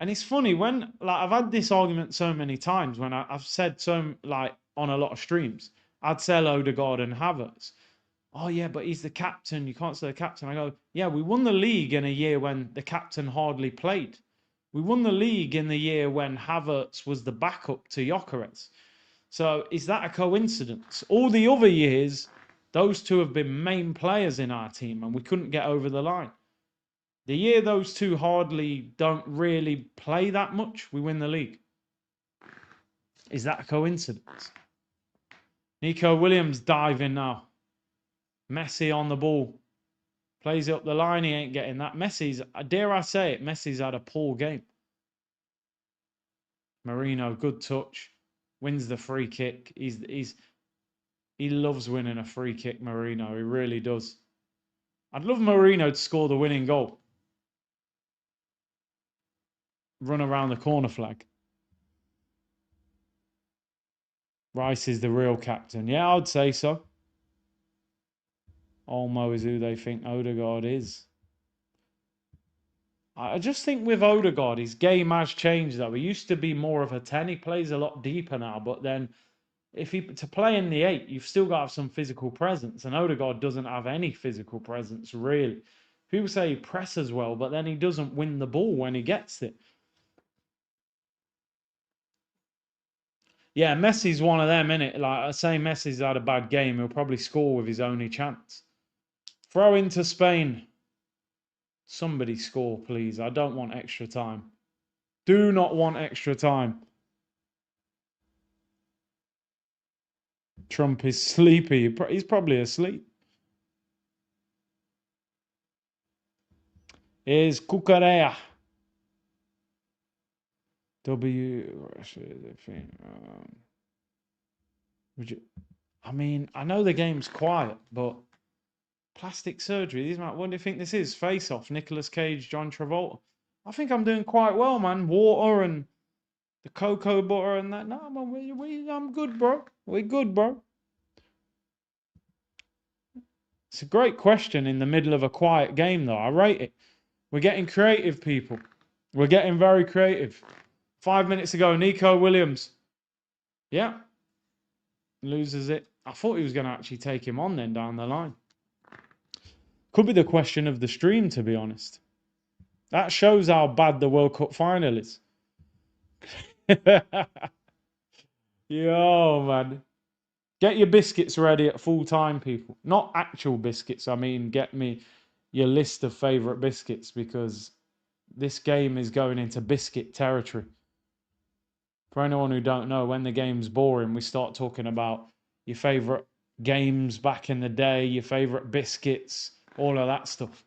and it's funny when, like, I've had this argument so many times when I've said like, on a lot of streams, I'd sell Odegaard and Havertz. Oh, yeah, but he's the captain. You can't sell the captain. I go, yeah, we won the league in a year when the captain hardly played. We won the league in the year when Havertz was the backup to Gyökeres. So is that a coincidence? All the other years, those two have been main players in our team and we couldn't get over the line. The year those two hardly don't really play that much, we win the league. Is that a coincidence? Nico Williams diving now. Messi on the ball. Plays it up the line. He ain't getting that. Messi's, dare I say it, Messi's had a poor game. Marino, good touch. Wins the free kick. He loves winning a free kick, Marino. He really does. I'd love Marino to score the winning goal. Run around the corner flag. Rice is the real captain. Yeah, I'd say so. Olmo is who they think Odegaard is. I just think with Odegaard, his game has changed though. He used to be more of a 10. He plays a lot deeper now, but then to play in the 8, you've still got to have some physical presence. And Odegaard doesn't have any physical presence, really. People say he presses well, but then he doesn't win the ball when he gets it. Yeah, Messi's one of them, innit? Like I say, Messi's had a bad game. He'll probably score with his only chance. Throw into Spain. Somebody score, please. I don't want extra time. Do not want extra time. Trump is sleepy. He's probably asleep. Is Cucurella. I mean, I know the game's quiet, but plastic surgery. What do you think this is? Face Off, Nicolas Cage, John Travolta. I think I'm doing quite well, man. Water and the cocoa butter and that. No, I'm good, bro. We're good, bro. It's a great question in the middle of a quiet game, though. I rate it. We're getting creative, people. We're getting very creative. 5 minutes ago, Nico Williams. Yeah. Loses it. I thought he was going to actually take him on then down the line. Could be the question of the stream, to be honest. That shows how bad the World Cup final is. Yo, man. Get your biscuits ready at full time, people. Not actual biscuits. I mean, get me your list of favourite biscuits because this game is going into biscuit territory. For anyone who don't know, when the game's boring, we start talking about your favourite games back in the day, your favourite biscuits, all of that stuff.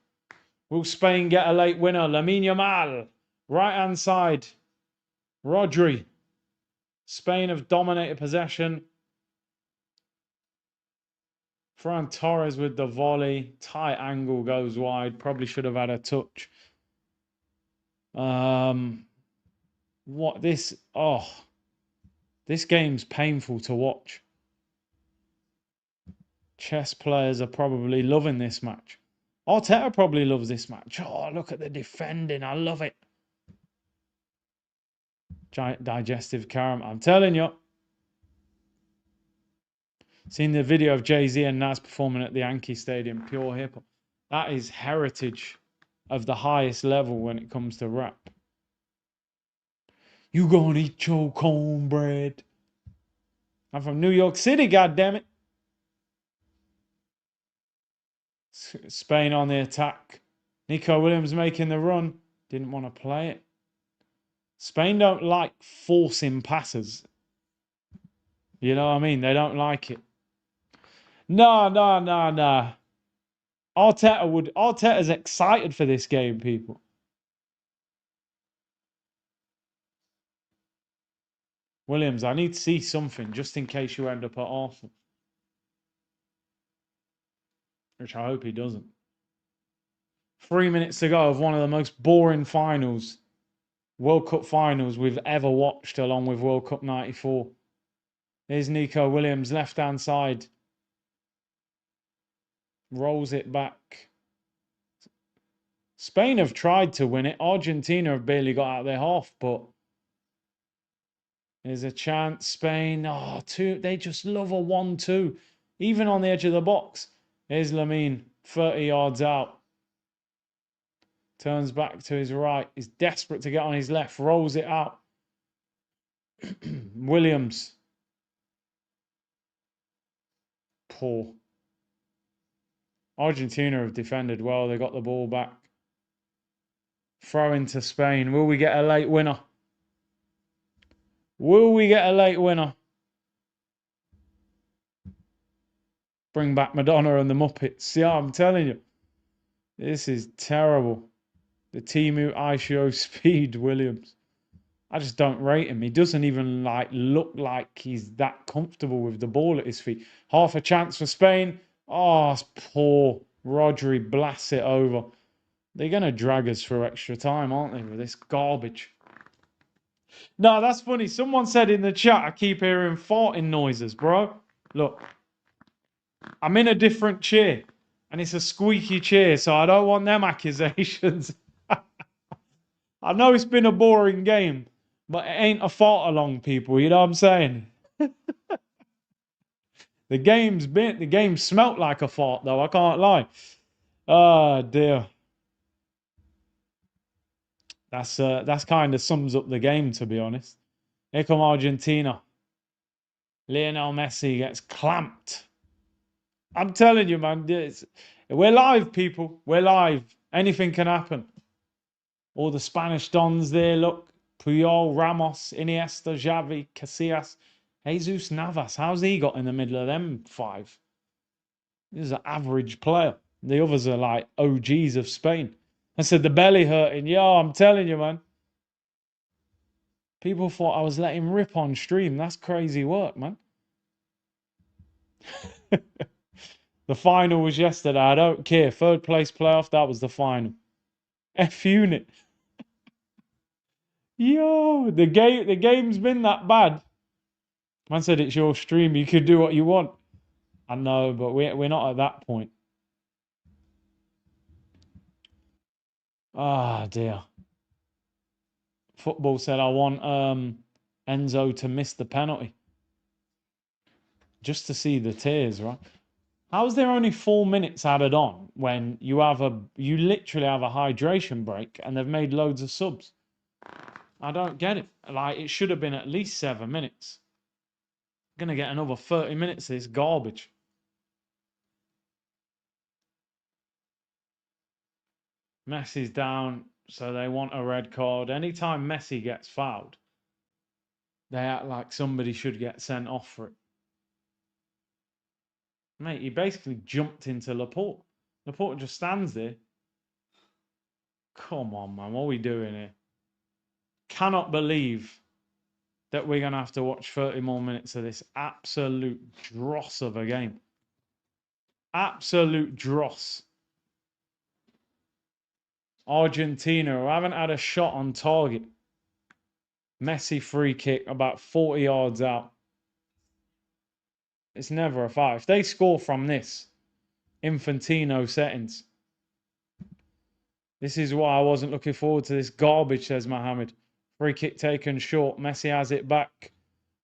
Will Spain get a late winner? Lamine Yamal, right hand side. Rodri. Spain have dominated possession. Ferran Torres with the volley. Tight angle goes wide. Probably should have had a touch. What this? Oh, this game's painful to watch. Chess players are probably loving this match. Arteta probably loves this match. Oh, look at the defending. I love it. Giant digestive caramel. I'm telling you. Seen the video of Jay-Z and Nas performing at the Yankee Stadium. Pure hip hop. That is heritage of the highest level when it comes to rap. You gonna eat your cornbread. I'm from New York City, goddammit. Spain on the attack. Nico Williams making the run. Didn't want to play it. Spain don't like forcing passes. You know what I mean? They don't like it. No. Arteta's excited for this game, people. Williams, I need to see something just in case you end up at Arsenal. Which I hope he doesn't. 3 minutes to go of one of the most boring finals, World Cup finals we've ever watched, along with World Cup 94. Here's Nico Williams, left-hand side. Rolls it back. Spain have tried to win it. Argentina have barely got out of their half, but there's a chance. Spain, they just love a 1-2, even on the edge of the box. Here's Lamine, 30 yards out. Turns back to his right. He's desperate to get on his left. Rolls it out. Williams. Poor. Argentina have defended well. They got the ball back. Throw into Spain. Will we get a late winner? Will we get a late winner? Bring back Madonna and the Muppets. Yeah, I'm telling you. This is terrible. The Timu Aisho Speed Williams. I just don't rate him. He doesn't even look like he's that comfortable with the ball at his feet. Half a chance for Spain. Oh, it's poor. Rodri blasts it over. They're going to drag us through extra time, aren't they, with this garbage? No, that's funny. Someone said in the chat, I keep hearing farting noises, bro. Look, I'm in a different chair, and it's a squeaky chair, so I don't want them accusations. I know it's been a boring game, but it ain't a fart along, people. You know what I'm saying? The game smelt like a fart, though. I can't lie. Oh dear. That's kind of sums up the game, to be honest. Here come Argentina. Lionel Messi gets clamped. I'm telling you, man. We're live, people. We're live. Anything can happen. All the Spanish dons there, look. Puyol, Ramos, Iniesta, Xavi, Casillas, Jesus Navas. How's he got in the middle of them five? He's an average player. The others are like OGs of Spain. I said the belly hurting. Yeah, I'm telling you, man. People thought I was letting rip on stream. That's crazy work, man. The final was yesterday. I don't care. Third place playoff, that was the final. F unit. Yo, the game's been that bad. Man said it's your stream. You could do what you want. I know, but we're not at that point. Ah, dear. Football said I want Enzo to miss the penalty. Just to see the tears, right? How is there only 4 minutes added on when you literally have a hydration break and they've made loads of subs? I don't get it. Like, it should have been at least 7 minutes. Going to get another 30 minutes of this garbage. Messi's down, so they want a red card. Anytime Messi gets fouled, they act like somebody should get sent off for it. Mate, he basically jumped into Laporte. Laporte just stands there. Come on, man. What are we doing here? Cannot believe that we're going to have to watch 30 more minutes of this absolute dross of a game. Absolute dross. Argentina, who haven't had a shot on target. Messi free kick about 40 yards out. It's never a foul. If they score from this, Infantino settings. This is why I wasn't looking forward to this garbage, says Mohamed. Free kick taken short. Messi has it back.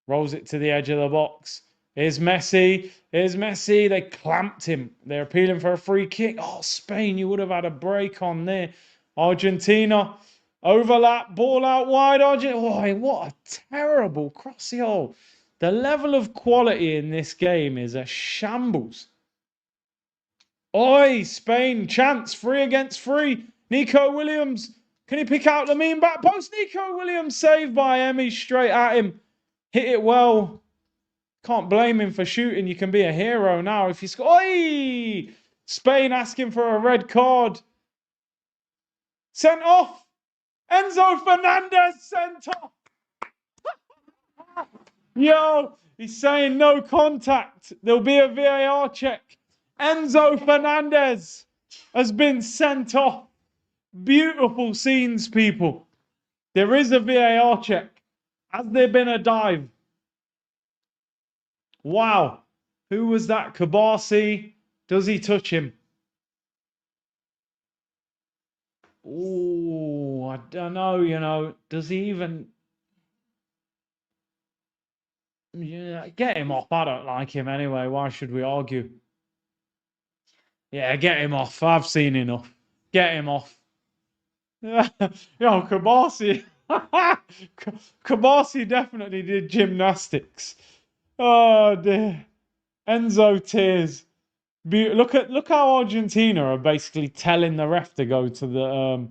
Rolls it to the edge of the box. Here's Messi. Here's Messi. They clamped him. They're appealing for a free kick. Oh, Spain, you would have had a break on there. Argentina. Overlap. Ball out wide. Argentina. Oh, what a terrible crossy hole. The level of quality in this game is a shambles. Oi, Spain. Chance. 3 against 3. Nico Williams. Can he pick out Lamine back post? Nico Williams saved by Emmy straight at him. Hit it well. Can't blame him for shooting. You can be a hero now if you score. Oi! Spain asking for a red card. Sent off. Enzo Fernandez sent off. Yo, he's saying no contact. There'll be a VAR check. Enzo Fernandez has been sent off. Beautiful scenes, people. There is a VAR check. Has there been a dive? Wow. Who was that? Kabasi. Does he touch him? Oh, I don't know, you know. Does he even... Yeah, get him off. I don't like him anyway. Why should we argue? Yeah, get him off. I've seen enough. Get him off. Yo, Kabasi. Kabasi definitely did gymnastics. Oh dear. Enzo tears. Look how Argentina are basically telling the ref to go to the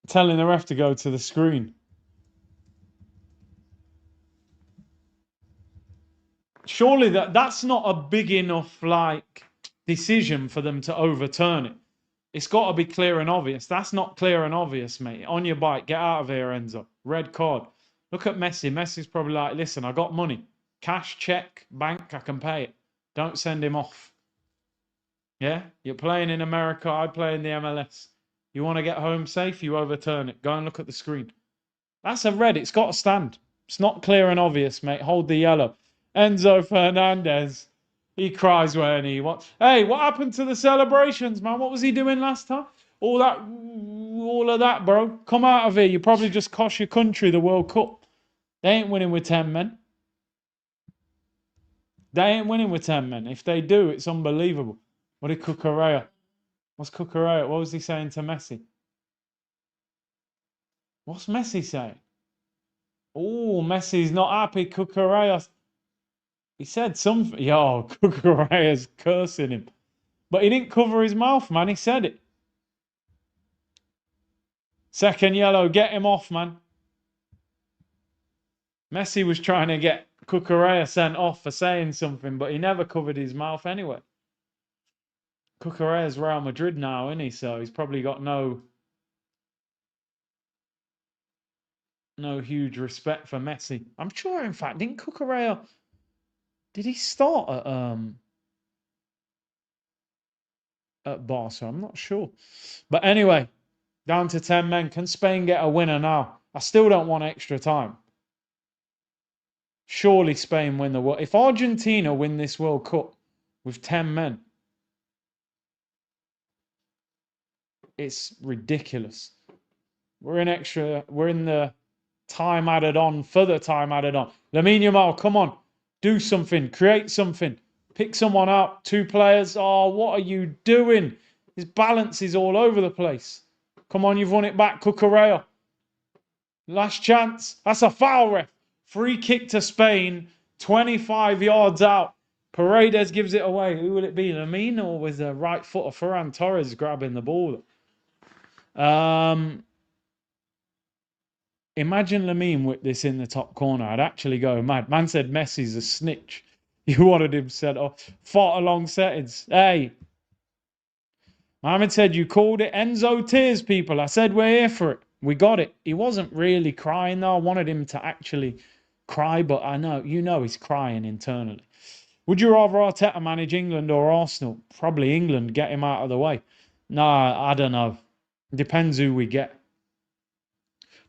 telling the ref to go to the screen. Surely that's not a big enough like decision for them to overturn it. It's got to be clear and obvious. That's not clear and obvious, mate. On your bike, get out of here, Enzo. Red card. Look at Messi. Messi's probably like, listen, I got money. Cash, check, bank, I can pay it. Don't send him off. Yeah? You're playing in America, I play in the MLS. You want to get home safe, you overturn it. Go and look at the screen. That's a red. It's got to stand. It's not clear and obvious, mate. Hold the yellow. Enzo Fernandez. He cries when he what? Hey, what happened to the celebrations, man? What was he doing last time? All of that, bro. Come out of here. You probably just cost your country the World Cup. They ain't winning with 10 men. They ain't winning with 10 men. If they do, it's unbelievable. What did Cucurella? What's Cucurella? What was he saying to Messi? What's Messi saying? Oh, Messi's not happy. Cucurella. He said something. Yo, Cucurella's cursing him. But he didn't cover his mouth, man. He said it. Second yellow. Get him off, man. Messi was trying to get Cucurella sent off for saying something, but he never covered his mouth anyway. Cucurella's Real Madrid now, isn't he? So he's probably got no huge respect for Messi. I'm sure, in fact, didn't Cucurella... Did he start at Barca? I'm not sure. But anyway, down to 10 men. Can Spain get a winner now? I still don't want extra time. Surely Spain win the World. If Argentina win this World Cup with 10 men, it's ridiculous. We're in the time added on, further time added on. Lamine Yamal, come on. Do something. Create something. Pick someone up. 2 players. Oh, what are you doing? His balance is all over the place. Come on, you've won it back, Cucurella. Last chance. That's a foul, ref. Free kick to Spain. 25 yards out. Paredes gives it away. Who will it be? Lamine, or was the right foot of Ferran Torres grabbing the ball? Imagine Lamine with this in the top corner. I'd actually go mad. Man said Messi's a snitch. You wanted him sent off. Fought along settings. Hey. Mohamed said you called it Enzo tears, people. I said we're here for it. We got it. He wasn't really crying though. I wanted him to actually cry, but I know, he's crying internally. Would you rather Arteta manage England or Arsenal? Probably England. Get him out of the way. Nah, I don't know. Depends who we get.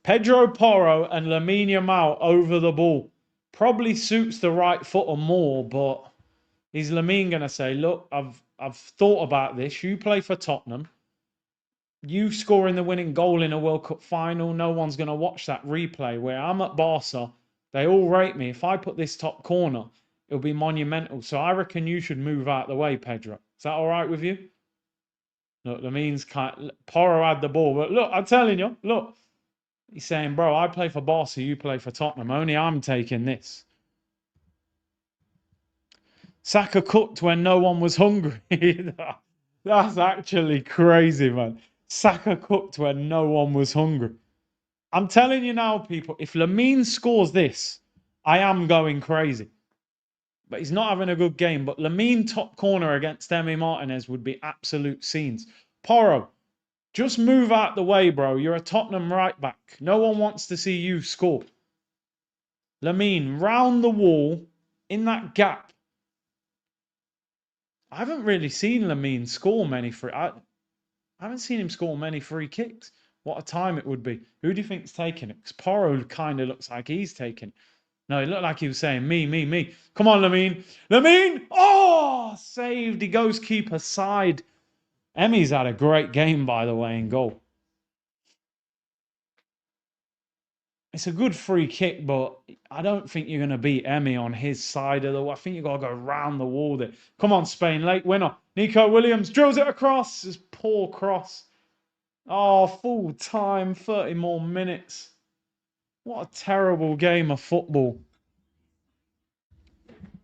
Pedro Porro and Lamine Yamal over the ball. Probably suits the right footer more, but is Lamine going to say, look, I've thought about this. You play for Tottenham. You scoring the winning goal in a World Cup final. No one's going to watch that replay. Where I'm at Barca, they all rate me. If I put this top corner, it'll be monumental. So I reckon you should move out the way, Pedro. Is that all right with you? Look, Lamine's Porro had the ball. But look, I'm telling you, look. He's saying, bro, I play for Barca, you play for Tottenham. Only I'm taking this. Saka cooked when no one was hungry. That's actually crazy, man. Saka cooked when no one was hungry. I'm telling you now, people, if Lamine scores this, I am going crazy. But he's not having a good game. But Lamine top corner against Emi Martinez would be absolute scenes. Porro, just move out the way, bro. You're a Tottenham right back. No one wants to see you score. Lamine, round the wall, in that gap. I haven't really seen Lamine score many free. I haven't seen him score many free kicks. What a time it would be. Who do you think's taking it? Because Porro kind of looks like he's taking it. No, it looked like he was saying, me, me, me. Come on, Lamine. Lamine! Oh, saved. He goes keeper side. Emi's had a great game, by the way, in goal. It's a good free kick, but I don't think you're going to beat Emi on his side of the wall. I think you've got to go round the wall there. Come on, Spain, late winner. Nico Williams drills it across. This poor cross. Oh, full time, 30 more minutes. What a terrible game of football.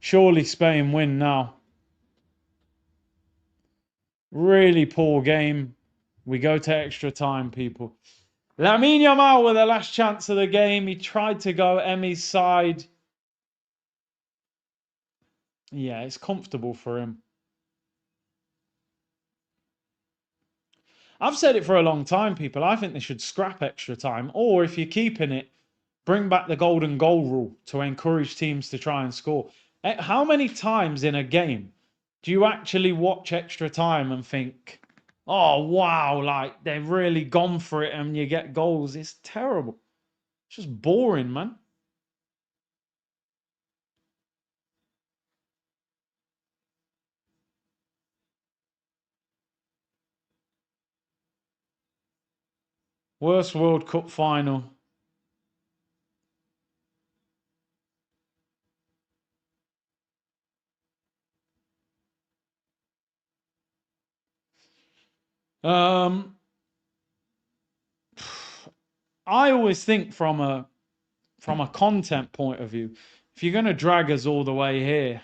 Surely Spain win now. Really poor game. We go to extra time, people. Lamine Yamal with the last chance of the game. He tried to go Emi's side. Yeah, it's comfortable for him. I've said it for a long time, people. I think they should scrap extra time. Or if you're keeping it, bring back the golden goal rule to encourage teams to try and score. How many times in a game do you actually watch extra time and think, oh, wow, like they've really gone for it and you get goals? It's terrible. It's just boring, man. Worst World Cup final. I always think from a content point of view, if you're going to drag us all the way here,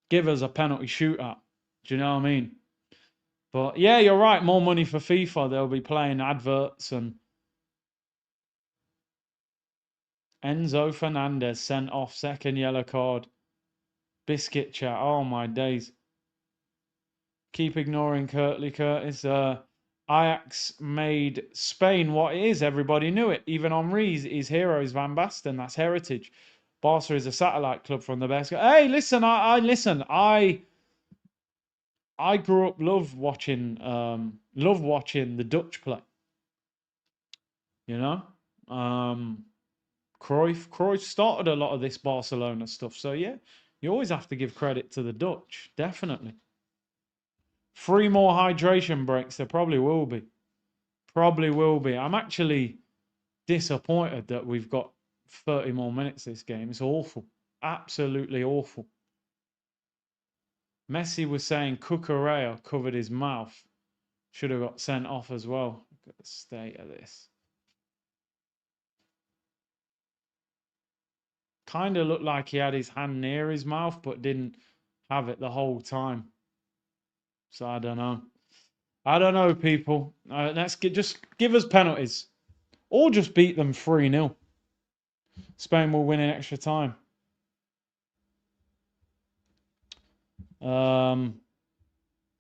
give us a penalty shootout. Do you know what I mean? But yeah, you're right. More money for FIFA. They'll be playing adverts and Enzo Fernandez sent off, second yellow card. Biscuit chat. Oh my days. Keep ignoring Curtly Curtis. Ajax made Spain what it is. Everybody knew it. Even Henri's his hero is Van Basten. That's heritage. Barca is a satellite club from the best. Hey, listen, I listen. I grew up love watching the Dutch play. You know, Cruyff started a lot of this Barcelona stuff. So yeah, you always have to give credit to the Dutch. Definitely. 3 more hydration breaks. There probably will be. Probably will be. I'm actually disappointed that we've got 30 more minutes this game. It's awful. Absolutely awful. Messi was saying Cucurella covered his mouth. Should have got sent off as well. Look at the state of this. Kind of looked like he had his hand near his mouth, but didn't have it the whole time. So I don't know. I don't know, people. Just give us penalties, or just beat them 3-0. Spain will win in extra time.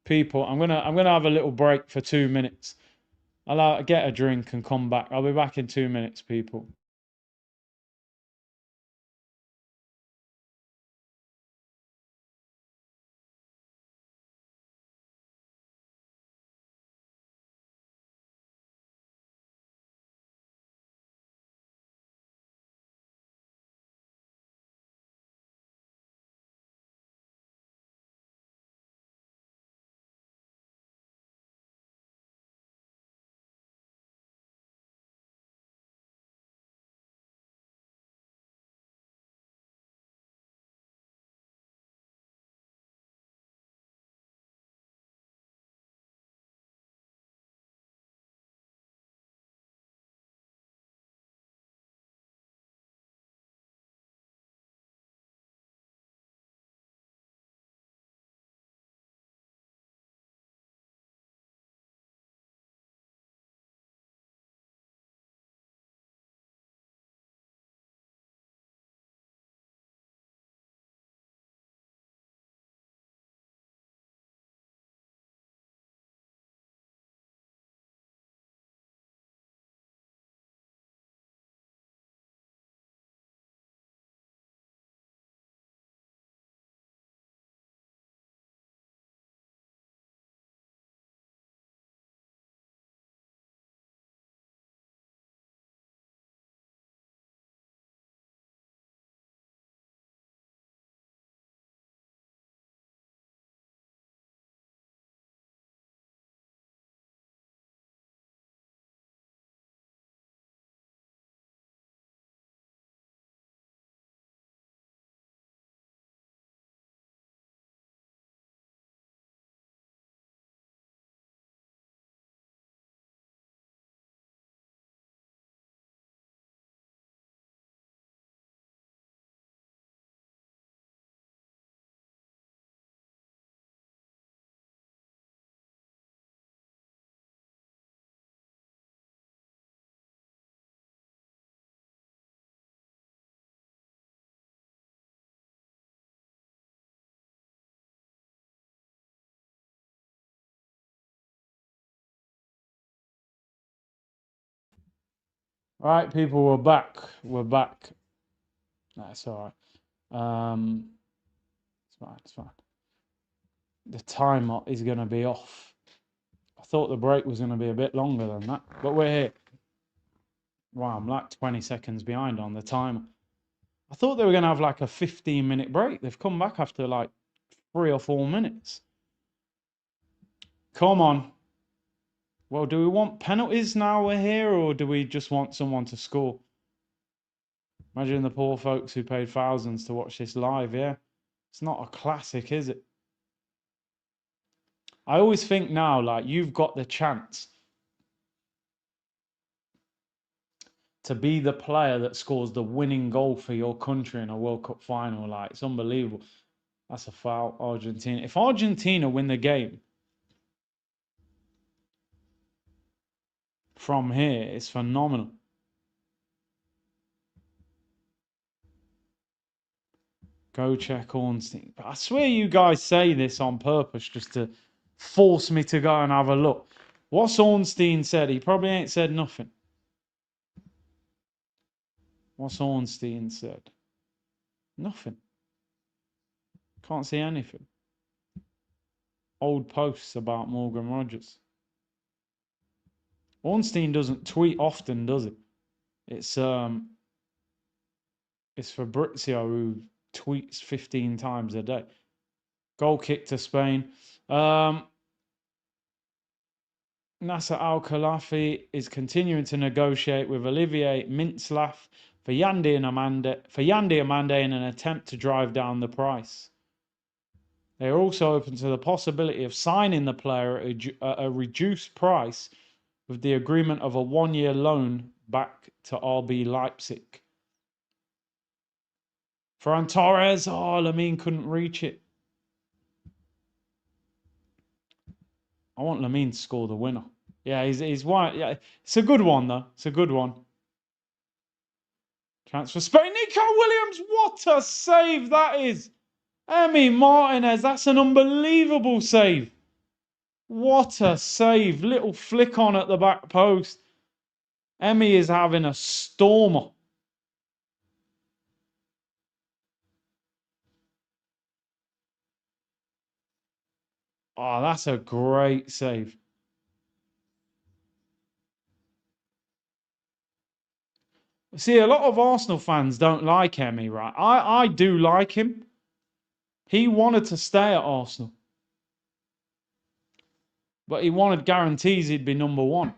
People, I'm gonna have a little break for 2 minutes. I'll get a drink and come back. I'll be back in 2 minutes, people. All right, people, we're back. We're back. That's all right. It's fine. It's fine. The timer is going to be off. I thought the break was going to be a bit longer than that, but we're here. Wow, I'm like 20 seconds behind on the timer. I thought they were going to have like a 15-minute break. They've come back after like 3 or 4 minutes. Come on. Well, do we want penalties now we're here, or do we just want someone to score? Imagine the poor folks who paid thousands to watch this live, yeah? It's not a classic, is it? I always think now, like, you've got the chance to be the player that scores the winning goal for your country in a World Cup final. Like, it's unbelievable. That's a foul, Argentina. If Argentina win the game from here, it's phenomenal. Go check Ornstein. But I swear you guys say this on purpose just to force me to go and have a look. What's Ornstein said? He probably ain't said nothing. What's Ornstein said? Nothing. Can't see anything. Old posts about Morgan Rogers. Ornstein doesn't tweet often, does it? It's Fabrizio who tweets 15 times a day. Goal kick to Spain. Nasser Al-Khelafi is continuing to negotiate with Olivier Mintzlaff for Yandi Amande in an attempt to drive down the price. They are also open to the possibility of signing the player at a reduced price with the agreement of a 1-year loan back to RB Leipzig. Ferran Torres. Oh, Lamine couldn't reach it. I want Lamine to score the winner. Yeah, he's one. Yeah, it's a good one though. It's a good one. Chance for Spain. Nico Williams. What a save that is. Emi Martinez. That's an unbelievable save. What a save. Little flick on at the back post. Emi is having a stormer. Oh, that's a great save. See, a lot of Arsenal fans don't like Emi, right? I do like him. He wanted to stay at Arsenal. But he wanted guarantees he'd be number one.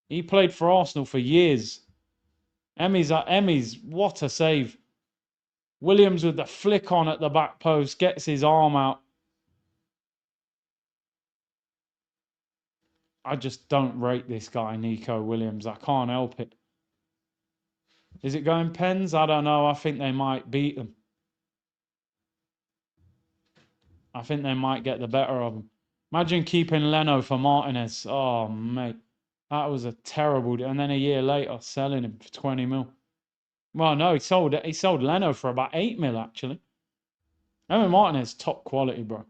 He played for Arsenal for years. Emi's, what a save. Williams with the flick on at the back post, gets his arm out. I just don't rate this guy, Nico Williams. I can't help it. Is it going pens? I don't know. I think they might beat them. I think they might get the better of them. Imagine keeping Leno for Martinez. Oh, mate. That was a terrible... And then a year later, selling him for 20 mil. Well, no, he sold Leno for about 8 mil, actually. Emi Martinez, top quality, bro.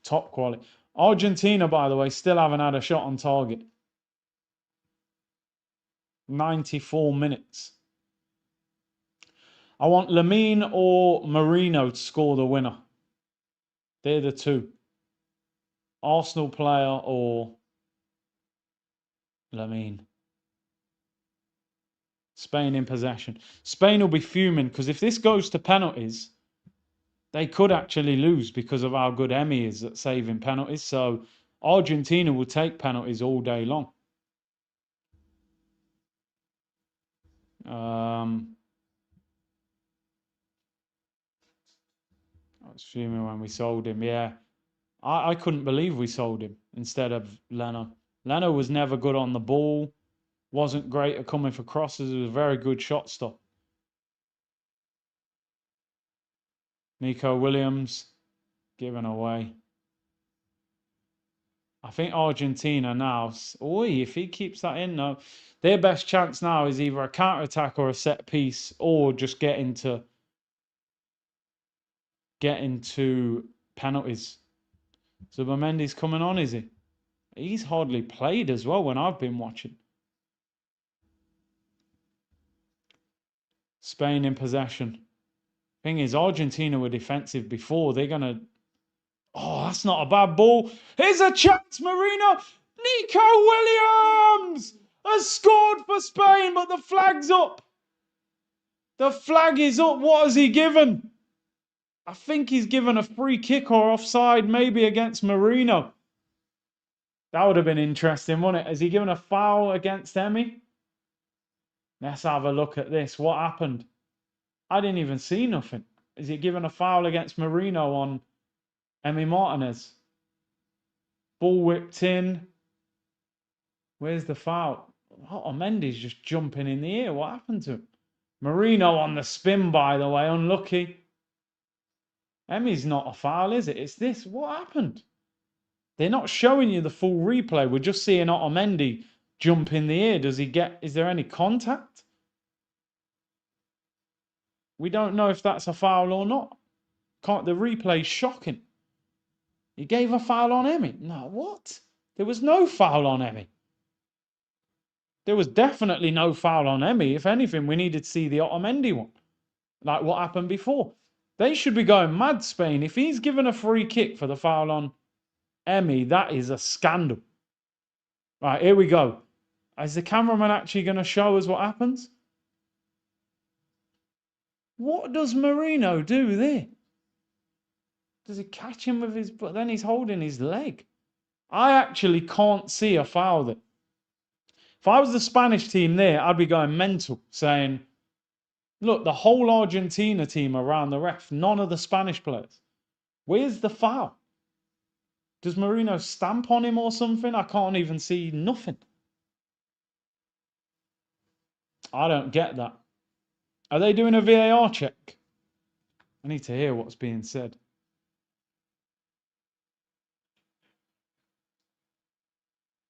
Top quality. Argentina, by the way, still haven't had a shot on target. 94 minutes. I want Lamine or Marino to score the winner. They're the two. Arsenal player or Lamine. Spain in possession. Spain will be fuming because if this goes to penalties, they could actually lose because of how good Emi is at saving penalties. So Argentina will take penalties all day long. I was fuming when we sold him. Yeah, I couldn't believe we sold him instead of Leno. Leno was never good on the ball. Wasn't great at coming for crosses. It was a very good shot stop. Nico Williams given away. I think Argentina now, if he keeps that in now, their best chance now is either a counter-attack or a set piece or just get into penalties. So Mendy's coming on, is he? He's hardly played as well when I've been watching. Spain in possession. Thing is, Argentina were defensive before. They're going to... Oh, that's not a bad ball. Here's a chance, Marino. Nico Williams has scored for Spain, but the flag's up. The flag is up. What has he given? I think he's given a free kick or offside, maybe against Marino. That would have been interesting, wouldn't it? Has he given a foul against Emi? Let's have a look at this. What happened? I didn't even see nothing. Is he given a foul against Marino on Emi Martinez? Ball whipped in. Where's the foul? Oh, Mendy's just jumping in the air. What happened to him? Marino on the spin, by the way. Unlucky. Emi's not a foul, is it? It's this. What happened? They're not showing you the full replay. We're just seeing Otamendi jump in the air. Is there any contact? We don't know if that's a foul or not. The replay's shocking. He gave a foul on Emi. No, what? There was no foul on Emi. There was definitely no foul on Emi. If anything, we needed to see the Otamendi one. Like what happened before. They should be going mad, Spain. If he's given a free kick for the foul on Emi, that is a scandal. Right, here we go. Is the cameraman actually going to show us what happens? What does Marino do there? Does he catch him with his... But then he's holding his leg. I actually can't see a foul there. If I was the Spanish team there, I'd be going mental, saying, look, the whole Argentina team around the ref, none of the Spanish players. Where's the foul? Does Marino stamp on him or something? I can't even see nothing. I don't get that. Are they doing a VAR check? I need to hear what's being said.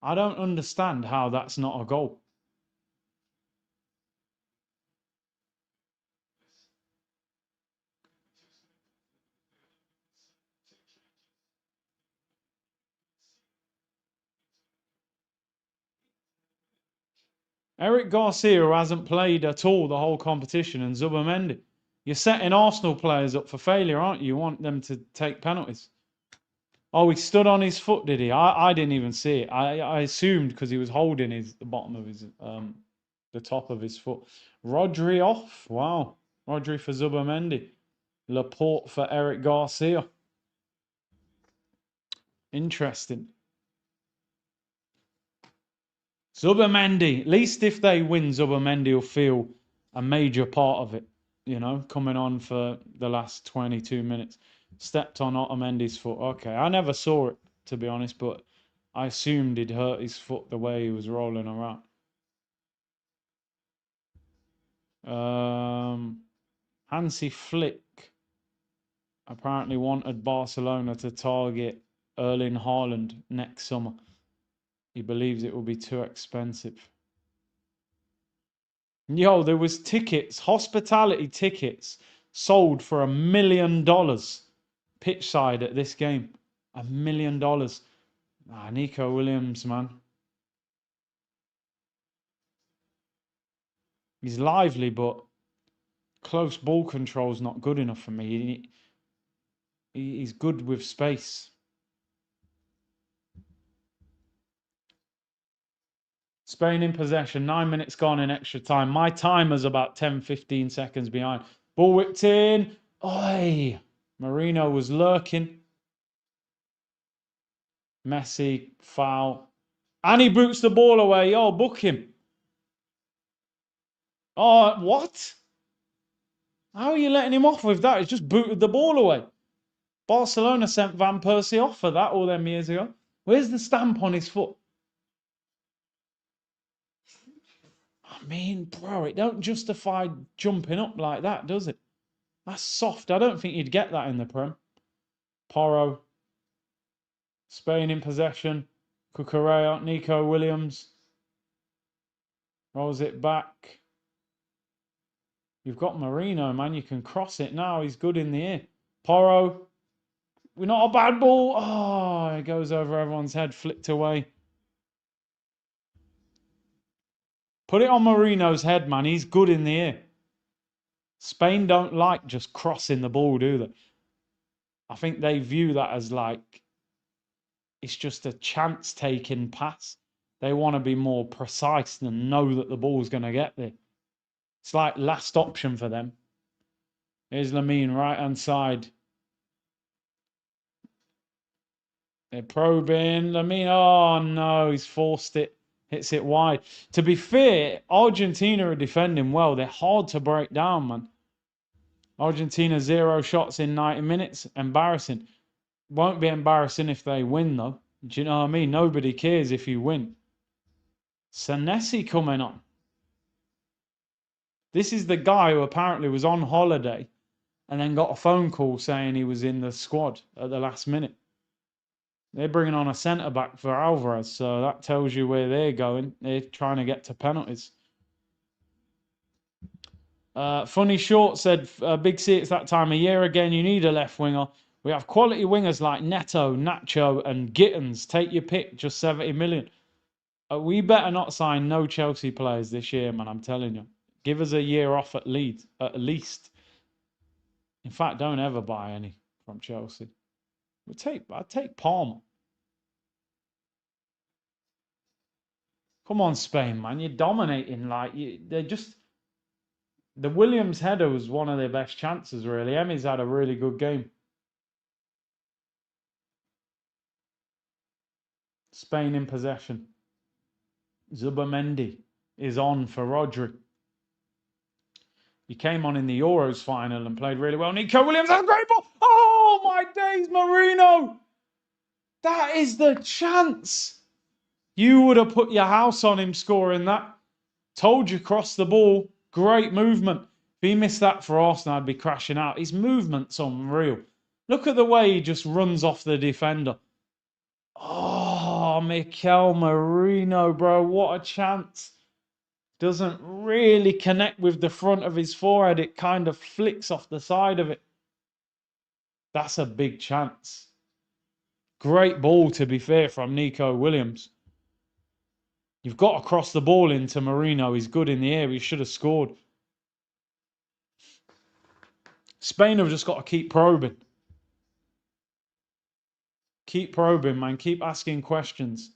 I don't understand how that's not a goal. Eric Garcia hasn't played at all the whole competition, and Zubamendi. You're setting Arsenal players up for failure, aren't you? You want them to take penalties. Oh, he stood on his foot, did he? I didn't even see it. I assumed because he was holding the bottom of his the top of his foot. Rodri off. Wow. Rodri for Zubamendi. Laporte for Eric Garcia. Interesting. Zubamendi. At least if they win, Zubamendi will feel a major part of it. You know, coming on for the last 22 minutes. Stepped on Otamendi's foot. Okay, I never saw it, to be honest, but I assumed he'd hurt his foot the way he was rolling around. Hansi Flick apparently wanted Barcelona to target Erling Haaland next summer. He believes it will be too expensive. Yo, there was tickets, hospitality tickets, sold for $1 million pitch side at this game. $1 million. Ah, Nico Williams, man. He's lively, but close ball control's not good enough for me. He's good with space. Spain in possession, 9 minutes gone in extra time. My timer's about 10, 15 seconds behind. Ball whipped in. Oi! Marino was lurking. Messi, foul. And he boots the ball away. Oh, book him. Oh, what? How are you letting him off with that? He's just booted the ball away. Barcelona sent Van Persie off for that all them years ago. Where's the stamp on his foot? I mean, bro, it don't justify jumping up like that, does it? That's soft. I don't think you'd get that in the Prem. Porro. Spain in possession. Cucurella, Nico Williams. Rolls it back. You've got Marino, man. You can cross it now. He's good in the air. Porro. We're not a bad ball. Oh, it goes over everyone's head. Flicked away. Put it on Marino's head, man. He's good in the air. Spain don't like just crossing the ball, do they? I think they view that as like it's just a chance-taking pass. They want to be more precise and know that the ball's going to get there. It's like last option for them. Here's Lamine, right-hand side. They're probing. Lamine, oh no, he's forced it. Hits it wide. To be fair, Argentina are defending well. They're hard to break down, man. Argentina 0 shots in 90 minutes. Embarrassing. Won't be embarrassing if they win, though. Do you know what I mean? Nobody cares if you win. Senesi coming on. This is the guy who apparently was on holiday and then got a phone call saying he was in the squad at the last minute. They're bringing on a centre-back for Alvarez, so that tells you where they're going. They're trying to get to penalties. Funny Short said, Big C, it's that time of year again. You need a left winger. We have quality wingers like Neto, Nacho, and Gittins. Take your pick, just 70 million. We better not sign no Chelsea players this year, man. I'm telling you. Give us a year off at least. In fact, don't ever buy any from Chelsea. I'd take Palmer. Come on, Spain, man. You're dominating. They're just... The Williams header was one of their best chances, really. Emmy's had a really good game. Spain in possession. Zubamendi is on for Rodri. He came on in the Euros final and played really well. Nico Williams has a great ball. Oh, my days, Marino. That is the chance. You would have put your house on him scoring that. Told you, cross the ball. Great movement. If he missed that for Arsenal, I'd be crashing out. His movement's unreal. Look at the way he just runs off the defender. Oh, Mikel Merino, bro. What a chance. Doesn't really connect with the front of his forehead. It kind of flicks off the side of it. That's a big chance. Great ball, to be fair, from Nico Williams. You've got to cross the ball into Merino. He's good in the air. He should have scored. Spain have just got to keep probing. Keep probing, man. Keep asking questions.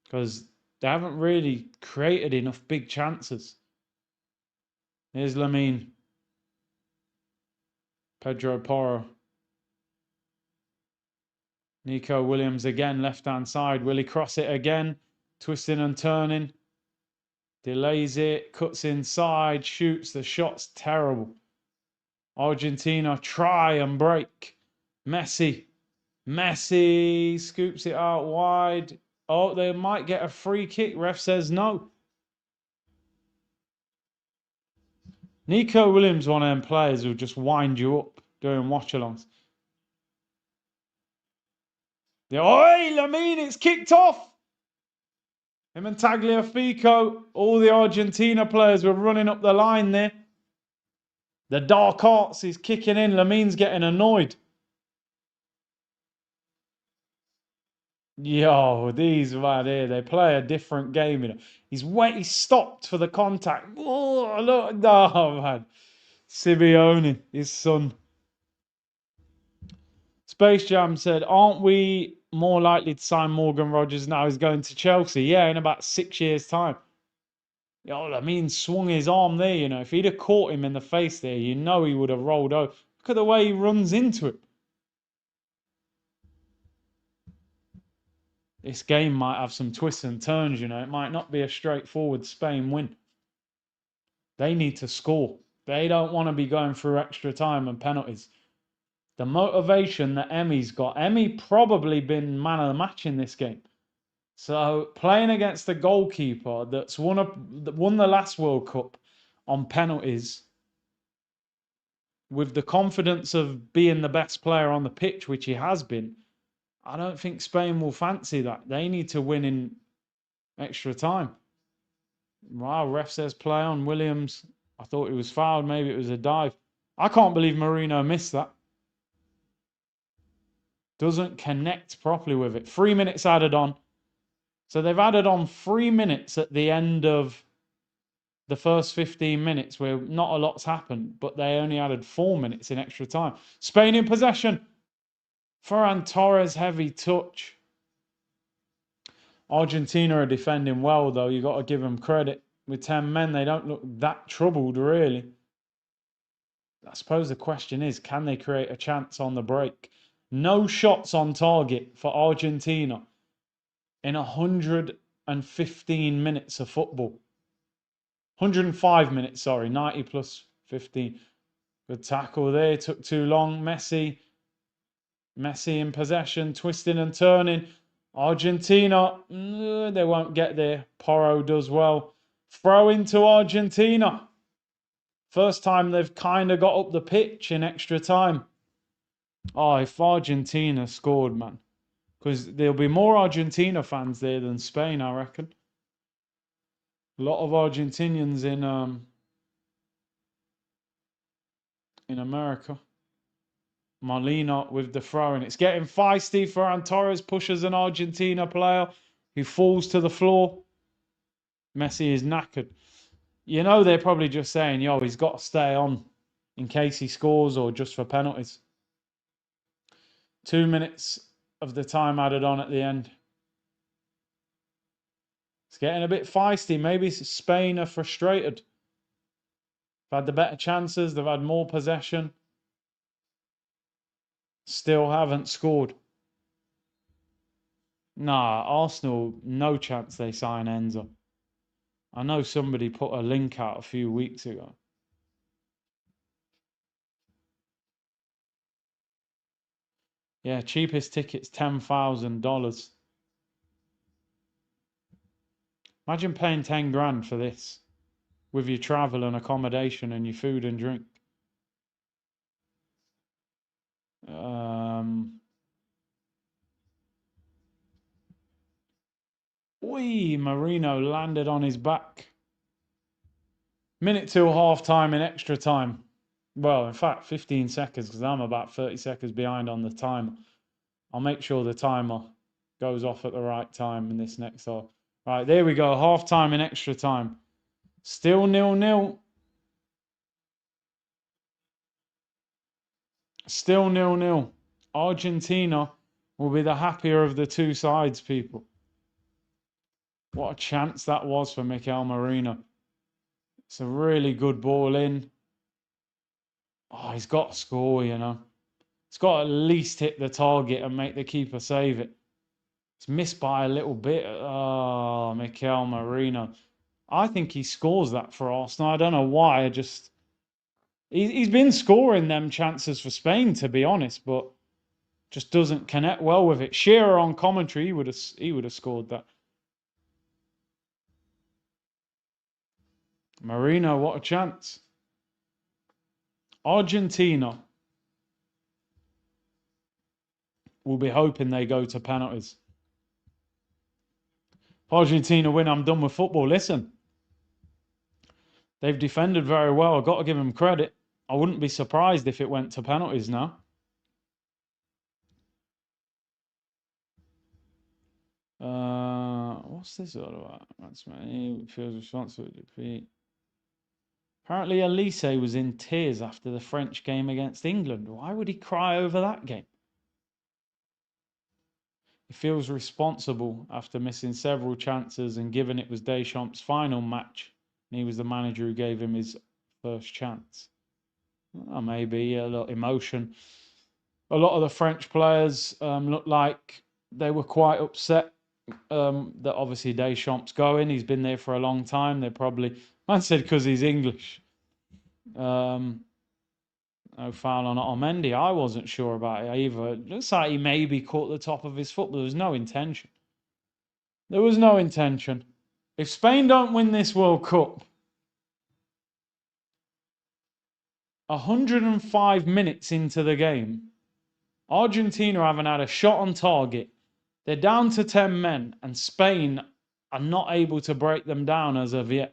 Because they haven't really created enough big chances. Here's Lamine. Pedro Porro. Nico Williams again, left-hand side. Will he cross it again? Twisting and turning. Delays it. Cuts inside. Shoots. The shot's terrible. Argentina try and break. Messi. Messi scoops it out wide. Oh, they might get a free kick. Ref says no. Nico Williams, one of them players who'll just wind you up doing watch-alongs. Oi, Lamine, it's kicked off. Him and Tagliafico, all the Argentina players were running up the line there. The dark arts is kicking in. Lamine's getting annoyed. Yo, these right here, they play a different game. You know, he stopped for the contact. Oh, look, no, man. Simeone, his son. Space Jam said, aren't we more likely to sign Morgan Rogers now he's going to Chelsea? Yeah, in about 6 years' time. Yo, I mean, swung his arm there, you know. If he'd have caught him in the face there, you know he would have rolled over. Look at the way he runs into it. This game might have some twists and turns, you know. It might not be a straightforward Spain win. They need to score. They don't want to be going through extra time and penalties. The motivation that Emmy's got. Emmy probably been man of the match in this game. So playing against the goalkeeper that won the last World Cup on penalties with the confidence of being the best player on the pitch, which he has been, I don't think Spain will fancy that. They need to win in extra time. Wow, ref says play on. Williams, I thought it was fouled. Maybe it was a dive. I can't believe Marino missed that. Doesn't connect properly with it. 3 minutes added on. So they've added on 3 minutes at the end of the first 15 minutes where not a lot's happened, but they only added 4 minutes in extra time. Spain in possession. Ferran Torres, heavy touch. Argentina are defending well, though. You've got to give them credit. With 10 men, they don't look that troubled, really. I suppose the question is, can they create a chance on the break? No shots on target for Argentina in 115 minutes of football. 105 minutes, sorry. 90 plus 15. Good tackle there. Took too long. Messi in possession. Twisting and turning. Argentina, they won't get there. Porro does well. Throw into Argentina. First time they've kind of got up the pitch in extra time. Oh, if Argentina scored, man. Because there'll be more Argentina fans there than Spain, I reckon. A lot of Argentinians in America. Molina with the throw, and it's getting feisty. Ferran Torres pushes an Argentina player who falls to the floor. Messi is knackered. You know, they're probably just saying, yo, he's got to stay on in case he scores or just for penalties. 2 minutes of the time added on at the end. It's getting a bit feisty. Maybe Spain are frustrated. They've had the better chances. They've had more possession. Still haven't scored. Nah, Arsenal, no chance they sign Enzo. I know somebody put a link out a few weeks ago. Yeah, cheapest ticket's $10,000. Imagine paying 10 grand for this. with your travel and accommodation and your food and drink. Marino landed on his back. Minute till half time in extra time. Well, in fact, 15 seconds because I'm about 30 seconds behind on the timer. I'll make sure the timer goes off at the right time in this next half. Right, there we go. Half time in extra time. Still 0-0. Still 0-0. Argentina will be the happier of the two sides, people. What a chance that was for Mikel Merino. It's a really good ball in. Oh, he's got to score, you know. He's got to at least hit the target and make the keeper save it. It's missed by a little bit. Oh, Mikel Merino. I think he scores that for Arsenal. I don't know why. He's been scoring them chances for Spain, to be honest, but just doesn't connect well with it. Shearer on commentary, he would have scored that. Merino, what a chance. Argentina will be hoping they go to penalties. If Argentina win, I'm done with football. Listen, they've defended very well. I've got to give them credit. I wouldn't be surprised if it went to penalties now. What's this all about? That's me. Feels responsible for defeat. Apparently, Elise was in tears after the French game against England. Why would he cry over that game? He feels responsible after missing several chances and given it was Deschamps' final match and he was the manager who gave him his first chance. Well, maybe a little emotion. A lot of the French players looked like they were quite upset that obviously Deschamps going. He's been there for a long time. They're probably, man said because he's English. No foul on Otamendi. I wasn't sure about it either. It looks like he maybe caught the top of his foot, but there was no intention. There was no intention. If Spain don't win this World Cup, 105 minutes into the game, Argentina haven't had a shot on target. They're down to 10 men, and Spain are not able to break them down as of yet.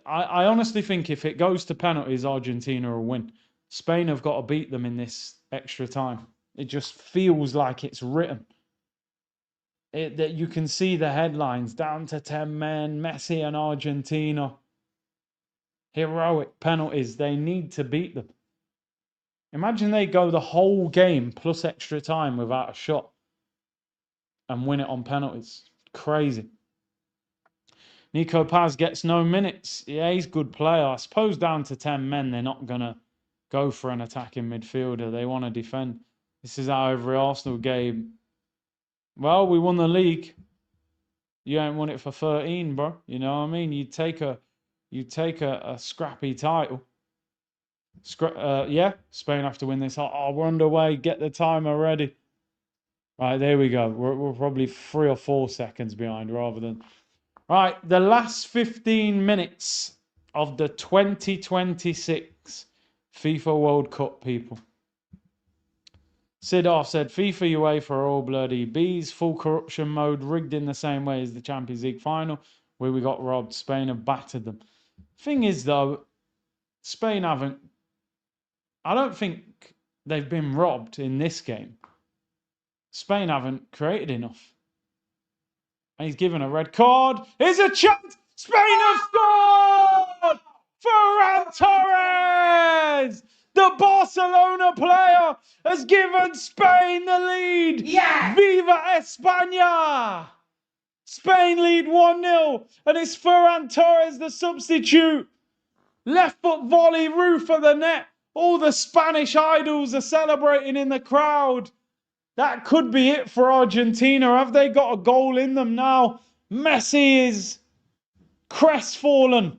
I honestly think if it goes to penalties, Argentina will win. Spain have got to beat them in this extra time. It just feels like it's written. That you can see the headlines, down to 10 men, Messi and Argentina. Heroic penalties. They need to beat them. Imagine they go the whole game plus extra time without a shot and win it on penalties. Crazy. Nico Paz gets no minutes. Yeah, he's a good player. I suppose down to 10 men, they're not going to go for an attacking midfielder. They want to defend. This is how every Arsenal game. Well, we won the league. You ain't won it for 13, bro. You know what I mean? You take a scrappy title. Yeah, Spain have to win this. Oh, we're underway. Get the timer ready. Right, there we go. We're probably 3 or 4 seconds behind rather than... Right, the last 15 minutes of the 2026 FIFA World Cup, people. Sidorf said, FIFA UEFA are all bloody bees, full corruption mode, rigged in the same way as the Champions League final, where we got robbed. Spain have battered them. Thing is, though, Spain haven't... I don't think they've been robbed in this game. Spain haven't created enough. And he's given a red card. Here's a chance. Spain have scored! Ferran Torres! The Barcelona player has given Spain the lead. Yeah! Viva España! Spain lead 1-0. And it's Ferran Torres, the substitute. Left foot volley, roof of the net. All the Spanish idols are celebrating in the crowd. That could be it for Argentina. Have they got a goal in them now? Messi is crestfallen.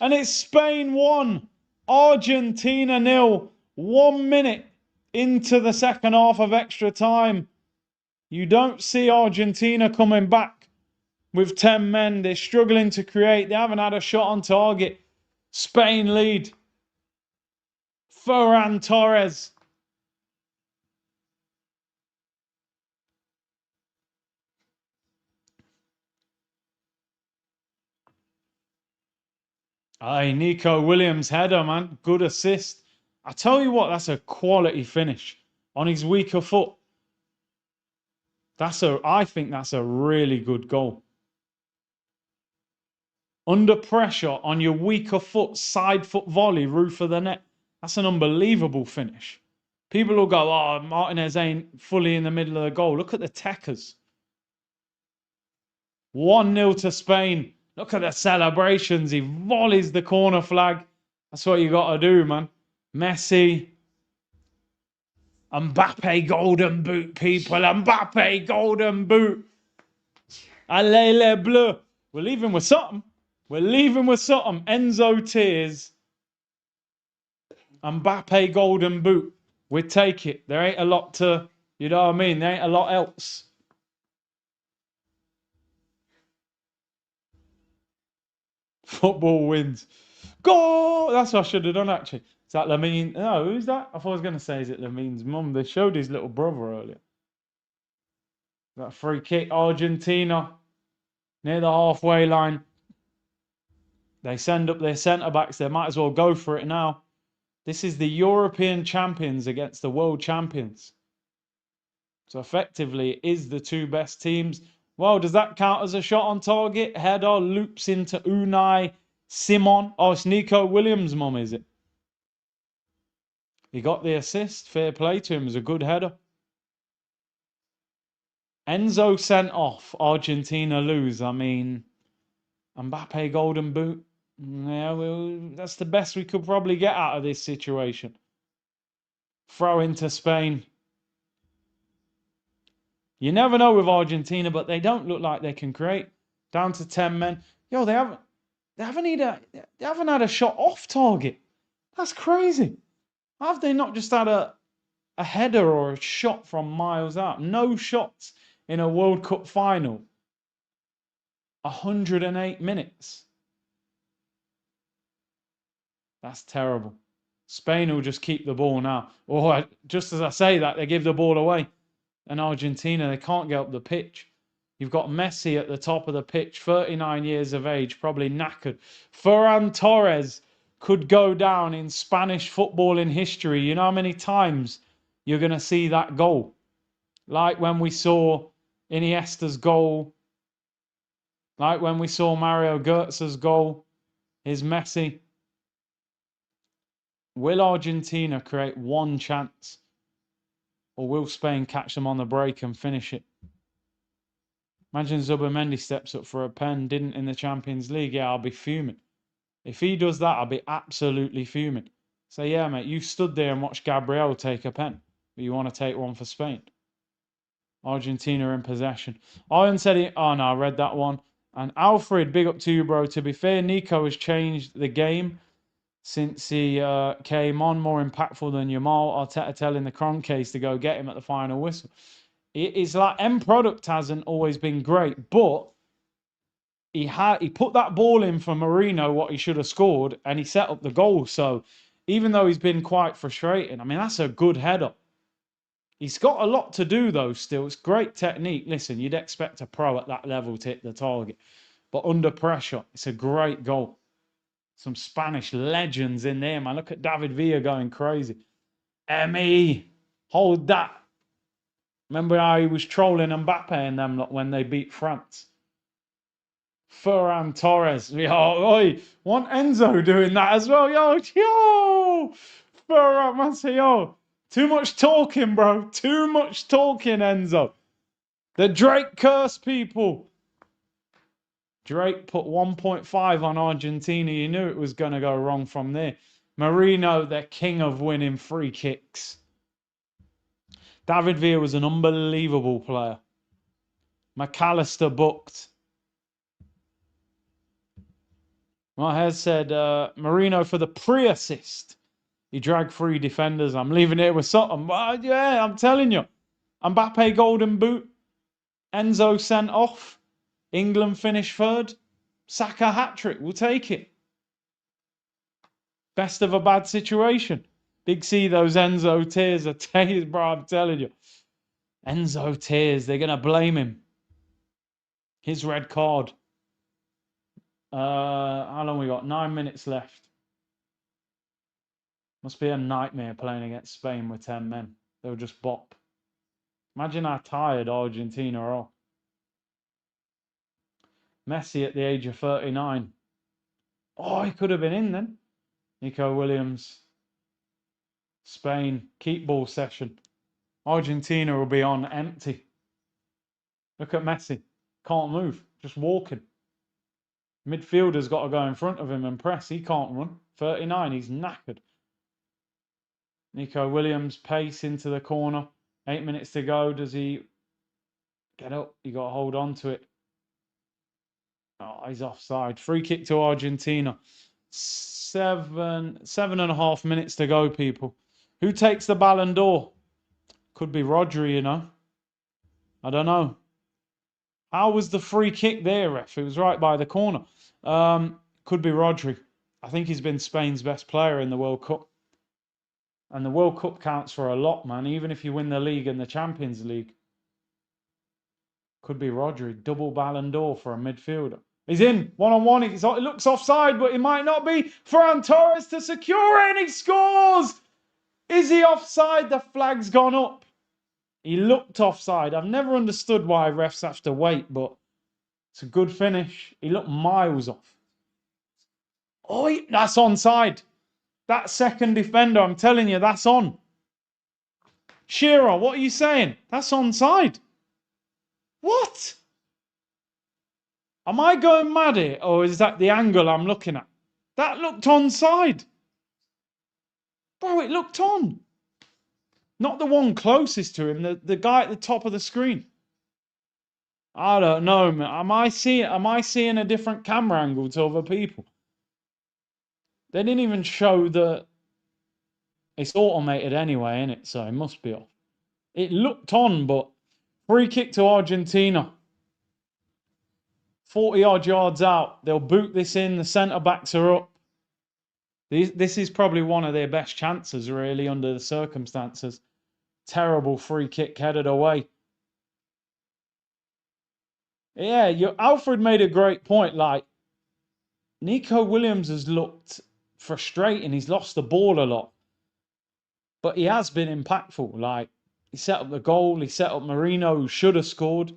And it's Spain 1, Argentina 0. 1 minute into the second half of extra time. You don't see Argentina coming back with 10 men. They're struggling to create. They haven't had a shot on target. Spain lead. Ferran Torres. Aye, Nico Williams header, man. Good assist. I tell you what, that's a quality finish on his weaker foot. I think that's a really good goal. Under pressure on your weaker foot, side foot volley, roof of the net. That's an unbelievable finish. People will go, oh, Martinez ain't fully in the middle of the goal. Look at the techers. 1-0 to Spain. Look at the celebrations. He volleys the corner flag. That's what you got to do, man. Messi. Mbappe golden boot, people. Mbappe golden boot. Allez les bleus. We're leaving with something. We're leaving with something. Enzo tears. Mbappe golden boot. We take it. There ain't a lot to, you know what I mean? There ain't a lot else. Football wins. Goal! That's what I should have done, actually. Is that Lamine? No, who's that? I thought I was going to say, is it Lamine's mum? They showed his little brother earlier. That free kick, Argentina, near the halfway line. They send up their centre-backs. They might as well go for it now. This is the European champions against the world champions. So effectively, it is the two best teams. Well, does that count as a shot on target? Header loops into Unai Simon. Oh, it's Nico Williams' mum, is it? He got the assist. Fair play to him. It was a good header. Enzo sent off. Argentina lose. I mean, Mbappe golden boot. Yeah, well, that's the best we could probably get out of this situation. Throw into Spain. You never know with Argentina, but they don't look like they can create. Down to 10 men. Yo, they haven't had a shot off target. That's crazy. Have they not just had a header or a shot from miles out? No shots in a World Cup final. 108 minutes. That's terrible. Spain will just keep the ball now. Or just as I say that, they give the ball away. And Argentina, they can't get up the pitch. You've got Messi at the top of the pitch, 39 years of age, probably knackered. Ferran Torres could go down in Spanish football in history. You know how many times you're going to see that goal? Like when we saw Iniesta's goal. Like when we saw Mario Götze's goal. Here's Messi. Will Argentina create one chance? Or will Spain catch them on the break and finish it? Imagine Zubamendi steps up for a pen, didn't in the Champions League. Yeah, I'll be fuming. If he does that, I'll be absolutely fuming. So yeah, mate, you stood there and watched Gabriel take a pen. But you want to take one for Spain. Argentina in possession. Iron said it. Oh no, I read that one. And Alfred, big up to you, bro. To be fair, Nico has changed the game since he came on, more impactful than Yamal. Arteta telling the Kroenke to go get him at the final whistle. It's like end product hasn't always been great, but he put that ball in for Marino, what he should have scored, and he set up the goal. So even though he's been quite frustrating, I mean, that's a good header. He's got a lot to do, though, still. It's great technique. Listen, you'd expect a pro at that level to hit the target. But under pressure, it's a great goal. Some Spanish legends in there, man. Look at David Villa going crazy. M.E. Hold that. Remember how he was trolling Mbappe and them when they beat France? Ferran Torres. Yo, oi. Want Enzo doing that as well? Yo. Ferran, man, say, yo. Too much talking, bro. Too much talking, Enzo. The Drake curse, people. Drake put 1.5 on Argentina. You knew it was going to go wrong from there. Marino, the king of winning free kicks. David Villa was an unbelievable player. McAllister booked. Mahez said, Marino for the pre-assist. He dragged 3 defenders. I'm leaving it with something. But yeah, I'm telling you. Mbappe golden boot. Enzo sent off. England finish third. Saka hat-trick. We'll take it. Best of a bad situation. Big C, those Enzo tears are tears, bro. I'm telling you. Enzo tears. They're going to blame him. His red card. How long we got? 9 minutes left. Must be a nightmare playing against Spain with 10 men. They'll just bop. Imagine how tired Argentina are. Messi at the age of 39. Oh, he could have been in then. Nico Williams. Spain. Keep ball session. Argentina will be on empty. Look at Messi. Can't move. Just walking. Midfielder's got to go in front of him and press. He can't run. 39. He's knackered. Nico Williams, pace into the corner. 8 minutes to go. Does he get up? You got to hold on to it. Oh, he's offside. Free kick to Argentina. 7.5 minutes to go, people. Who takes the Ballon d'Or? Could be Rodri, you know. I don't know. How was the free kick there, ref? It was right by the corner. Could be Rodri. I think he's been Spain's best player in the World Cup. And the World Cup counts for a lot, man. Even if you win the league and the Champions League. Could be Rodri. Double Ballon d'Or for a midfielder. He's in. One-on-one. It looks offside, but it might not be. Ferran Torres to secure it, and he scores! Is he offside? The flag's gone up. He looked offside. I've never understood why refs have to wait, but it's a good finish. He looked miles off. Oh, that's onside. That second defender, I'm telling you, that's on. Shearer, what are you saying? That's onside. What? Am I going mad here, or is that the angle I'm looking at? That looked onside. Bro, it looked on. Not the one closest to him, the guy at the top of the screen. I don't know, man. Am I seeing a different camera angle to other people? They didn't even show the... It's automated anyway, isn't it? So it must be off. It looked on, but free kick to Argentina. 40-odd yards out. They'll boot this in. The centre-backs are up. This is probably one of their best chances, really, under the circumstances. Terrible free kick headed away. Yeah, Alfred made a great point. Like, Nico Williams has looked frustrating. He's lost the ball a lot. But he has been impactful. Like, he set up the goal. He set up Marino, who should have scored.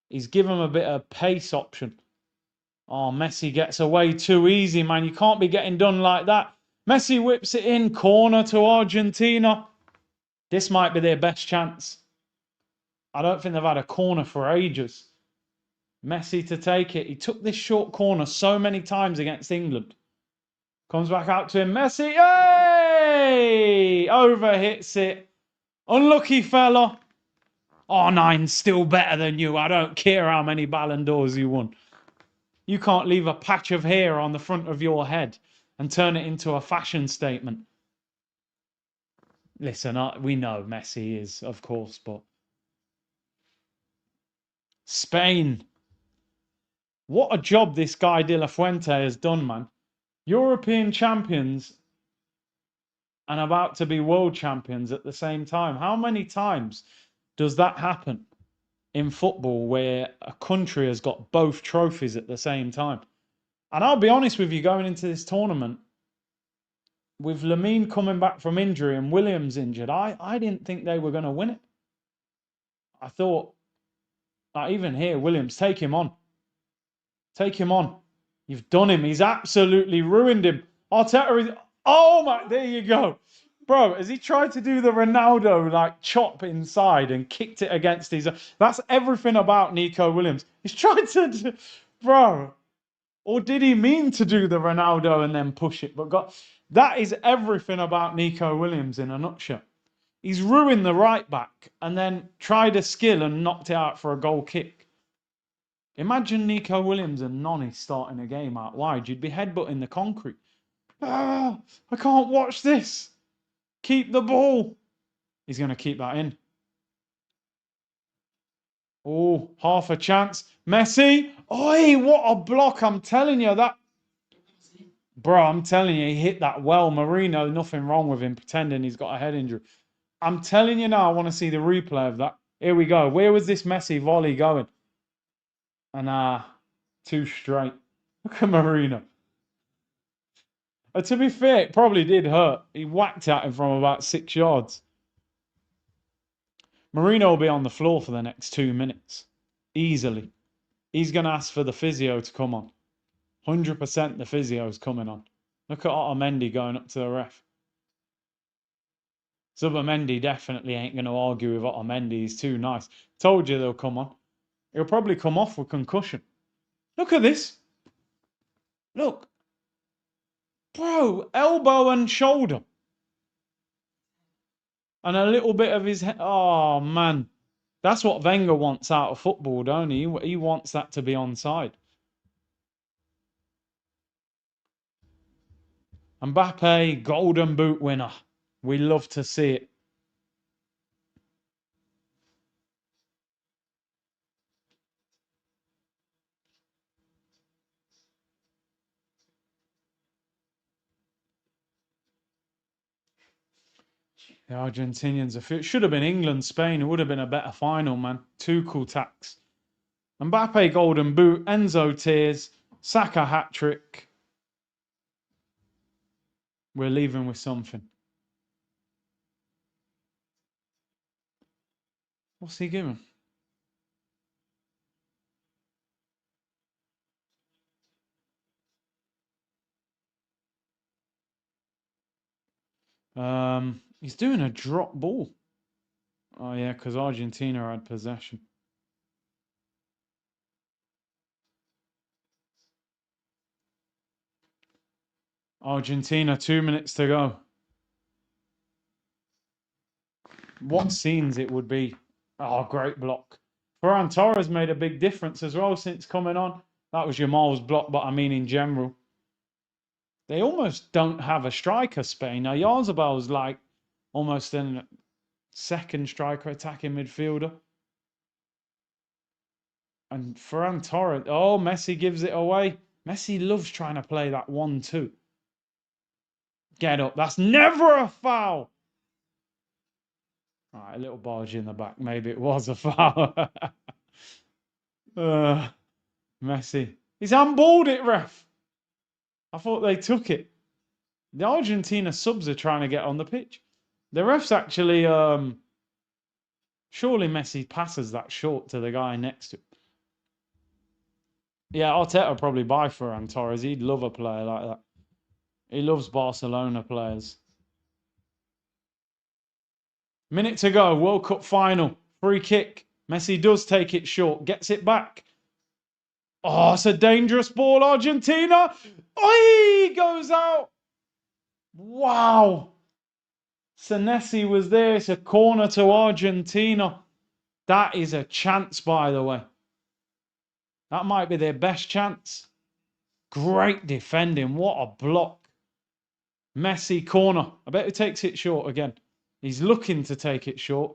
He's given him a bit of pace option. Oh, Messi gets away too easy, man. You can't be getting done like that. Messi whips it in. Corner to Argentina. This might be their best chance. I don't think they've had a corner for ages. Messi to take it. He took this short corner so many times against England. Comes back out to him. Messi. Hey! Overhits it. Unlucky fella. R9's still better than you. I don't care how many Ballon d'Ors you won. You can't leave a patch of hair on the front of your head and turn it into a fashion statement. Listen, we know Messi is, of course, but... Spain. What a job this guy De La Fuente has done, man. European champions and about to be world champions at the same time. How many times does that happen in football where a country has got both trophies at the same time? And I'll be honest with you, going into this tournament, with Lamine coming back from injury and Williams injured, I didn't think they were going to win it. I thought, even here, Williams, take him on. Take him on. You've done him. He's absolutely ruined him. Arteta is... Oh, my... There you go. Bro, has he tried to do the Ronaldo, like, chop inside and kicked it against his... That's everything about Nico Williams. He's tried to... Bro. Or did he mean to do the Ronaldo and then push it? But God, that is everything about Nico Williams in a nutshell. He's ruined the right back and then tried a skill and knocked it out for a goal kick. Imagine Nico Williams and Noni starting a game out wide. You'd be headbutting the concrete. Ah, I can't watch this. Keep the ball. He's going to keep that in. Oh, half a chance. Messi. Oi, what a block. I'm telling you that. Bro, I'm telling you, he hit that well. Marino, nothing wrong with him pretending he's got a head injury. I'm telling you now, I want to see the replay of that. Here we go. Where was this Messi volley going? And too straight. Look at Marino. To be fair, it probably did hurt. He whacked at him from about 6 yards. Marino will be on the floor for the next 2 minutes. Easily. He's going to ask for the physio to come on. 100% the physio's coming on. Look at Otamendi going up to the ref. Zubamendi definitely ain't going to argue with Otamendi. He's too nice. Told you they'll come on. He'll probably come off with concussion. Look at this. Look. Bro, elbow and shoulder. And a little bit of his head. Oh, man. That's what Wenger wants out of football, don't he? He wants that to be onside. Mbappe, golden boot winner. We love to see it. The Argentinians, if it should have been England, Spain, it would have been a better final, man. Tuchel tax. Mbappe, golden boot. Enzo tears. Saka hat trick. We're leaving with something. What's he giving? He's doing a drop ball. Oh yeah, because Argentina had possession. Argentina, 2 minutes to go. What scenes it would be. Oh, great block. Ferran Torres made a big difference as well since coming on. That was Jamal's block, but I mean in general. They almost don't have a striker, Spain. Now, Yarzabal's like almost a second striker attacking midfielder. And Ferran Torres, oh, Messi gives it away. Messi loves trying to play that 1-2. Get up. That's never a foul. All right, a little barge in the back. Maybe it was a foul. Messi. He's handballed it, ref. I thought they took it. The Argentina subs are trying to get on the pitch. The ref's actually, surely Messi passes that short to the guy next to him. Yeah, Arteta will probably buy Ferran Torres. He'd love a player like that. He loves Barcelona players. Minute to go. World Cup final. Free kick. Messi does take it short. Gets it back. Oh, it's a dangerous ball, Argentina. Oh, he goes out. Wow. Senesi was there. It's a corner to Argentina. That is a chance, by the way. That might be their best chance. Great defending. What a block. Messi corner. I bet he takes it short again. He's looking to take it short.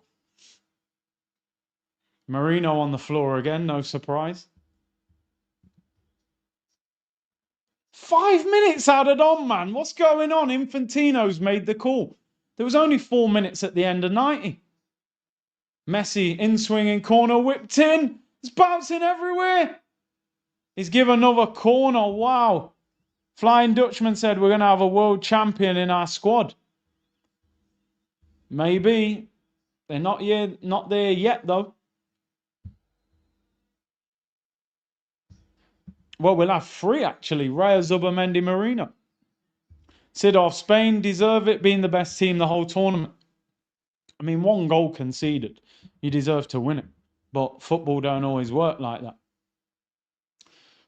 Marino on the floor again. No surprise. 5 minutes added on, man. What's going on? Infantino's made the call. There was only 4 minutes at the end of 90. Messi in swinging corner, whipped in. It's bouncing everywhere. He's given another corner. Wow. Flying Dutchman said we're going to have a world champion in our squad. Maybe. They're not there yet, though. Well, we'll have 3, actually. Raya, Zubamendi, Marino. Sidorf, Spain deserve it, being the best team the whole tournament. I mean, 1 goal conceded. You deserve to win it. But football don't always work like that.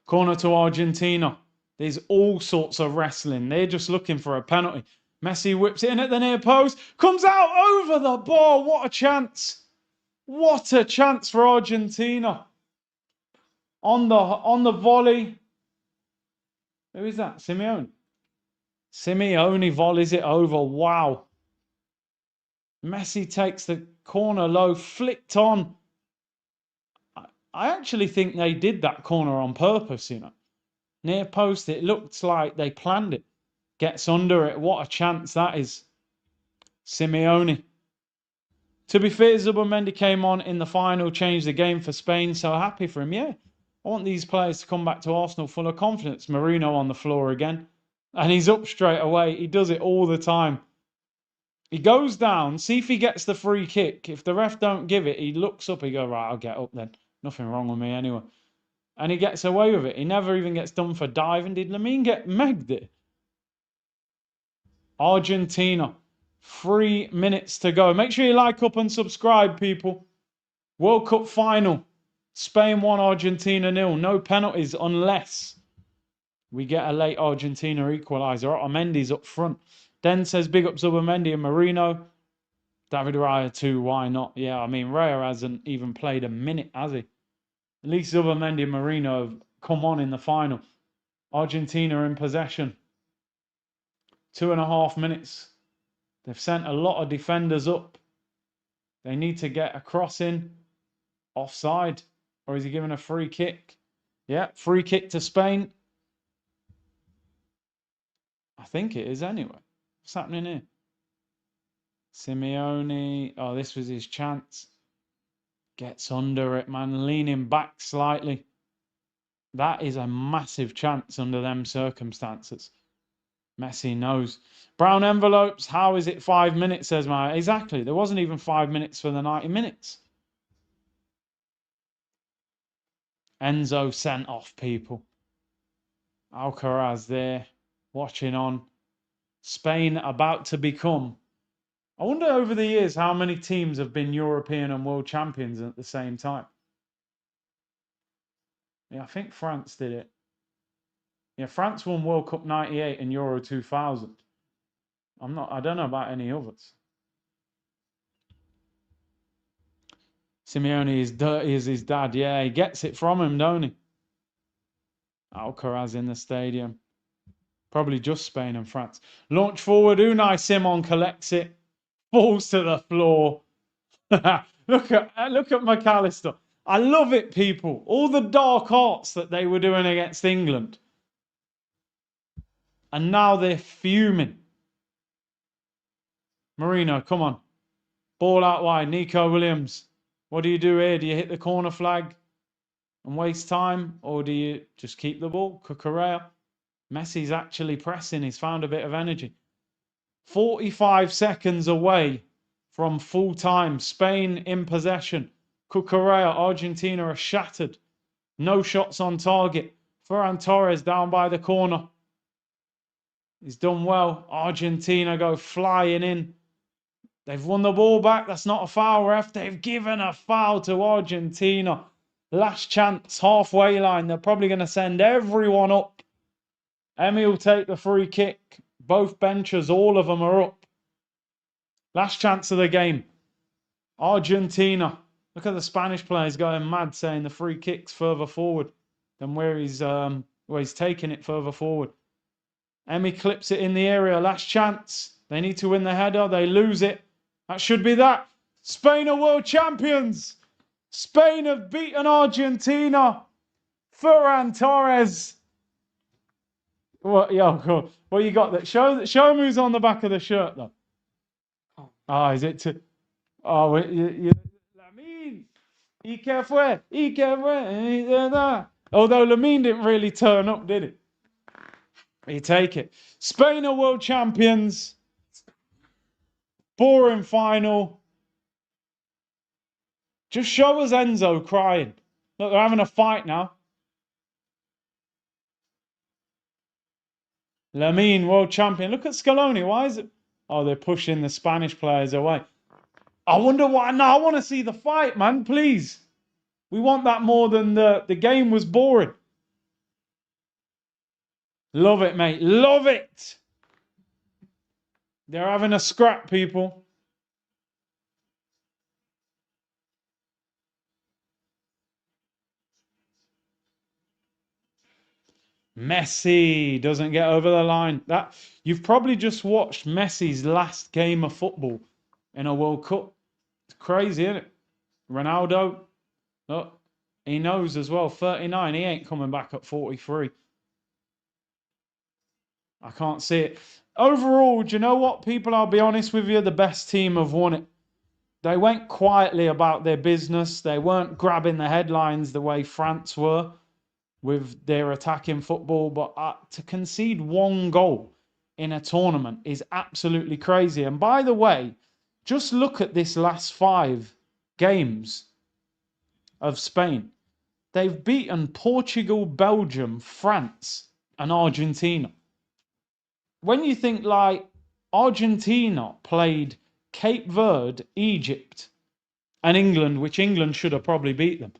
Corner to Argentina. There's all sorts of wrestling. They're just looking for a penalty. Messi whips it in at the near post. Comes out over the bar. What a chance. What a chance for Argentina. On the volley. Who is that? Simeone. Simeone volleys it over. Wow. Messi takes the corner low. Flicked on. I actually think they did that corner on purpose, you know. Near post, it looked like they planned it. Gets under it. What a chance that is. Simeone. To be fair, Zubimendi came on in the final, changed the game for Spain, so happy for him. Yeah, I want these players to come back to Arsenal full of confidence. Marino on the floor again. And he's up straight away. He does it all the time. He goes down, see if he gets the free kick. If the ref don't give it, he looks up, he goes, right, I'll get up then. Nothing wrong with me anyway. And he gets away with it. He never even gets done for diving. Did Lamine get megged it? Argentina. 3 minutes to go. Make sure you like up and subscribe, people. World Cup final. Spain 1, Argentina 0. No penalties unless we get a late Argentina equaliser. Otamendi's up front. Den says big up Zubimendi and Marino. David Raya too, why not? Yeah, I mean, Raya hasn't even played a minute, has he? At least Zubimendi and Marino have come on in the final. Argentina in possession. 2.5 minutes. They've sent a lot of defenders up. They need to get a cross in. Offside. Or is he giving a free kick? Yeah, free kick to Spain. I think it is anyway. What's happening here? Simeone. Oh, this was his chance. Gets under it, man. Leaning back slightly. That is a massive chance under them circumstances. Messi knows. Brown envelopes. How is it 5 minutes, says my... Exactly. There wasn't even 5 minutes for the 90 minutes. Enzo sent off, people. Alcaraz there. Watching on. Spain about to become... I wonder over the years how many teams have been European and world champions at the same time. Yeah, I think France did it. Yeah, France won World Cup 98 and Euro 2000. I don't know about any others. Simeone is dirty as his dad. Yeah, he gets it from him, don't he? Alcaraz in the stadium. Probably just Spain and France. Launch forward. Unai Simon collects it. Falls to the floor. Look at McAllister. I love it, people. All the dark arts that they were doing against England. And now they're fuming. Marino, come on. Ball out wide. Nico Williams. What do you do here? Do you hit the corner flag and waste time? Or do you just keep the ball? Cucurella. Messi's actually pressing. He's found a bit of energy. 45 seconds away from full time. Spain in possession. Cucurella, Argentina are shattered. No shots on target. Ferran Torres down by the corner. He's done well. Argentina go flying in. They've won the ball back. That's not a foul, ref. They've given a foul to Argentina. Last chance, halfway line. They're probably going to send everyone up. Emi will take the free kick. Both benches, all of them are up. Last chance of the game. Argentina. Look at the Spanish players going mad, saying the free kick's further forward than where he's taking it further forward. Emi clips it in the area. Last chance. They need to win the header. They lose it. That should be that. Spain are world champions. Spain have beaten Argentina. Ferran Torres. What you got? That show him who's on the back of the shirt though. Oh, is it to? Oh, Lamine. ¿Y fue? Although Lamine didn't really turn up, did he? You take it. Spain are world champions. Boring final. Just show us Enzo crying. Look, they're having a fight now. Lamine, world champion. Look at Scaloni. Why is it? Oh, they're pushing the Spanish players away. I wonder why. No, I want to see the fight, man. Please. We want that more than the game was boring. Love it, mate. Love it. They're having a scrap, people. Messi doesn't get over the line. That you've probably just watched Messi's last game of football in a World Cup. It's crazy, isn't it? Ronaldo. Look. He knows as well. 39. He ain't coming back at 43. I can't see it. Overall, do you know what, people? I'll be honest with you. The best team have won it. They went quietly about their business. They weren't grabbing the headlines the way France were with their attacking football. But to concede one goal in a tournament is absolutely crazy. And by the way, just look at this last 5 games of Spain. They've beaten Portugal, Belgium, France, and Argentina. When you think like Argentina played Cape Verde, Egypt, and England, which England should have probably beat them.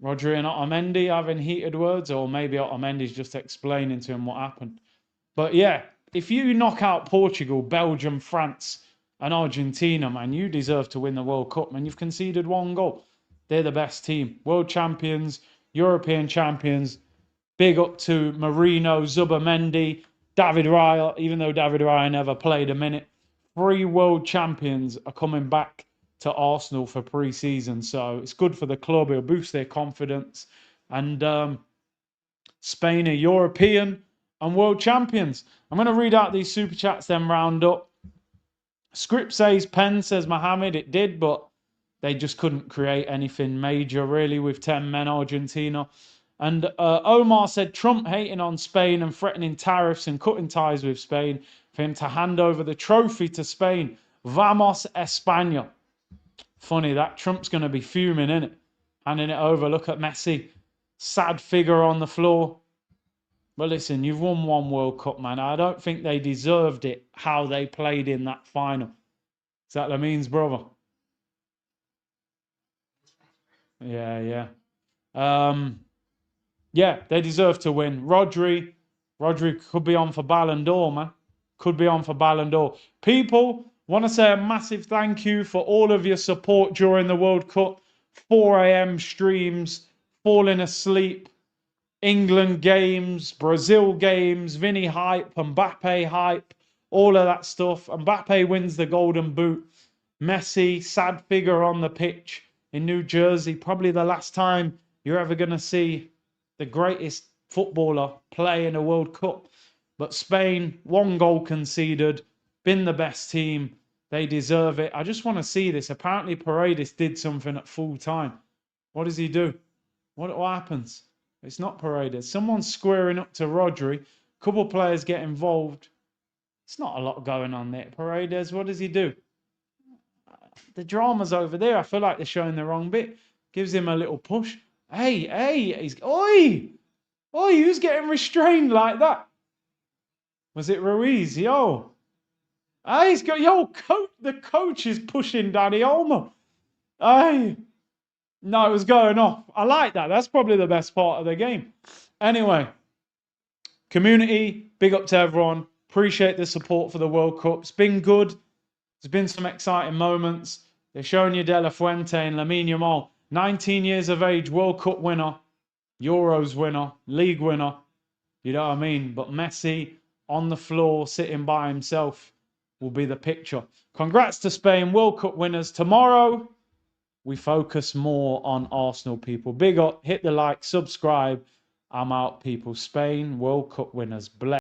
Rodri and Otamendi having heated words, or maybe Otamendi's just explaining to him what happened. But yeah, if you knock out Portugal, Belgium, France, and Argentina, man, you deserve to win the World Cup, man. You've conceded 1 goal. They're the best team. World champions, European champions. Big up to Marino, Zubamendi, David Raya, even though David Raya never played a minute. 3 world champions are coming back to Arsenal for pre-season. So it's good for the club. It'll boost their confidence. And Spain are European and world champions. I'm going to read out these super chats, then round up. Script says pen, says Mohammed. It did, but they just couldn't create anything major, really, with 10 men, Argentina. And Omar said Trump hating on Spain and threatening tariffs and cutting ties with Spain for him to hand over the trophy to Spain. Vamos España. Funny that. Trump's going to be fuming, innit? Handing it over. Look at Messi. Sad figure on the floor. But listen, you've won 1 World Cup, man. I don't think they deserved it, how they played in that final. Is that Lamin's brother? Yeah. Yeah, they deserve to win. Rodri could be on for Ballon d'Or, man. Could be on for Ballon d'Or. People, want to say a massive thank you for all of your support during the World Cup. 4 a.m. streams, falling asleep, England games, Brazil games, Vinny hype, Mbappe hype, all of that stuff. Mbappe wins the Golden Boot. Messi, sad figure on the pitch in New Jersey. Probably the last time you're ever going to see the greatest footballer play in a World Cup. But Spain, 1 goal conceded, been the best team. They deserve it. I just want to see this. Apparently Paredes did something at full time. What does he do? What happens? It's not Paredes. Someone's squaring up to Rodri. A couple of players get involved. It's not a lot going on there. Paredes, what does he do? The drama's over there. I feel like they're showing the wrong bit. Gives him a little push. Hey, he's... Oi! Who's getting restrained like that? Was it Ruiz? Yo. Hey, he's got... the coach is pushing Dani Olmo. Hey. No, it was going off. I like that. That's probably the best part of the game. Anyway, community, big up to everyone. Appreciate the support for the World Cup. It's been good. There's been some exciting moments. They're showing you De La Fuente and Lamine Yamal. 19 years of age, World Cup winner, Euros winner, league winner. You know what I mean? But Messi on the floor, sitting by himself, will be the picture. Congrats to Spain, World Cup winners. Tomorrow, we focus more on Arsenal, people. Big up, hit the like, subscribe. I'm out, people. Spain, World Cup winners. Bless.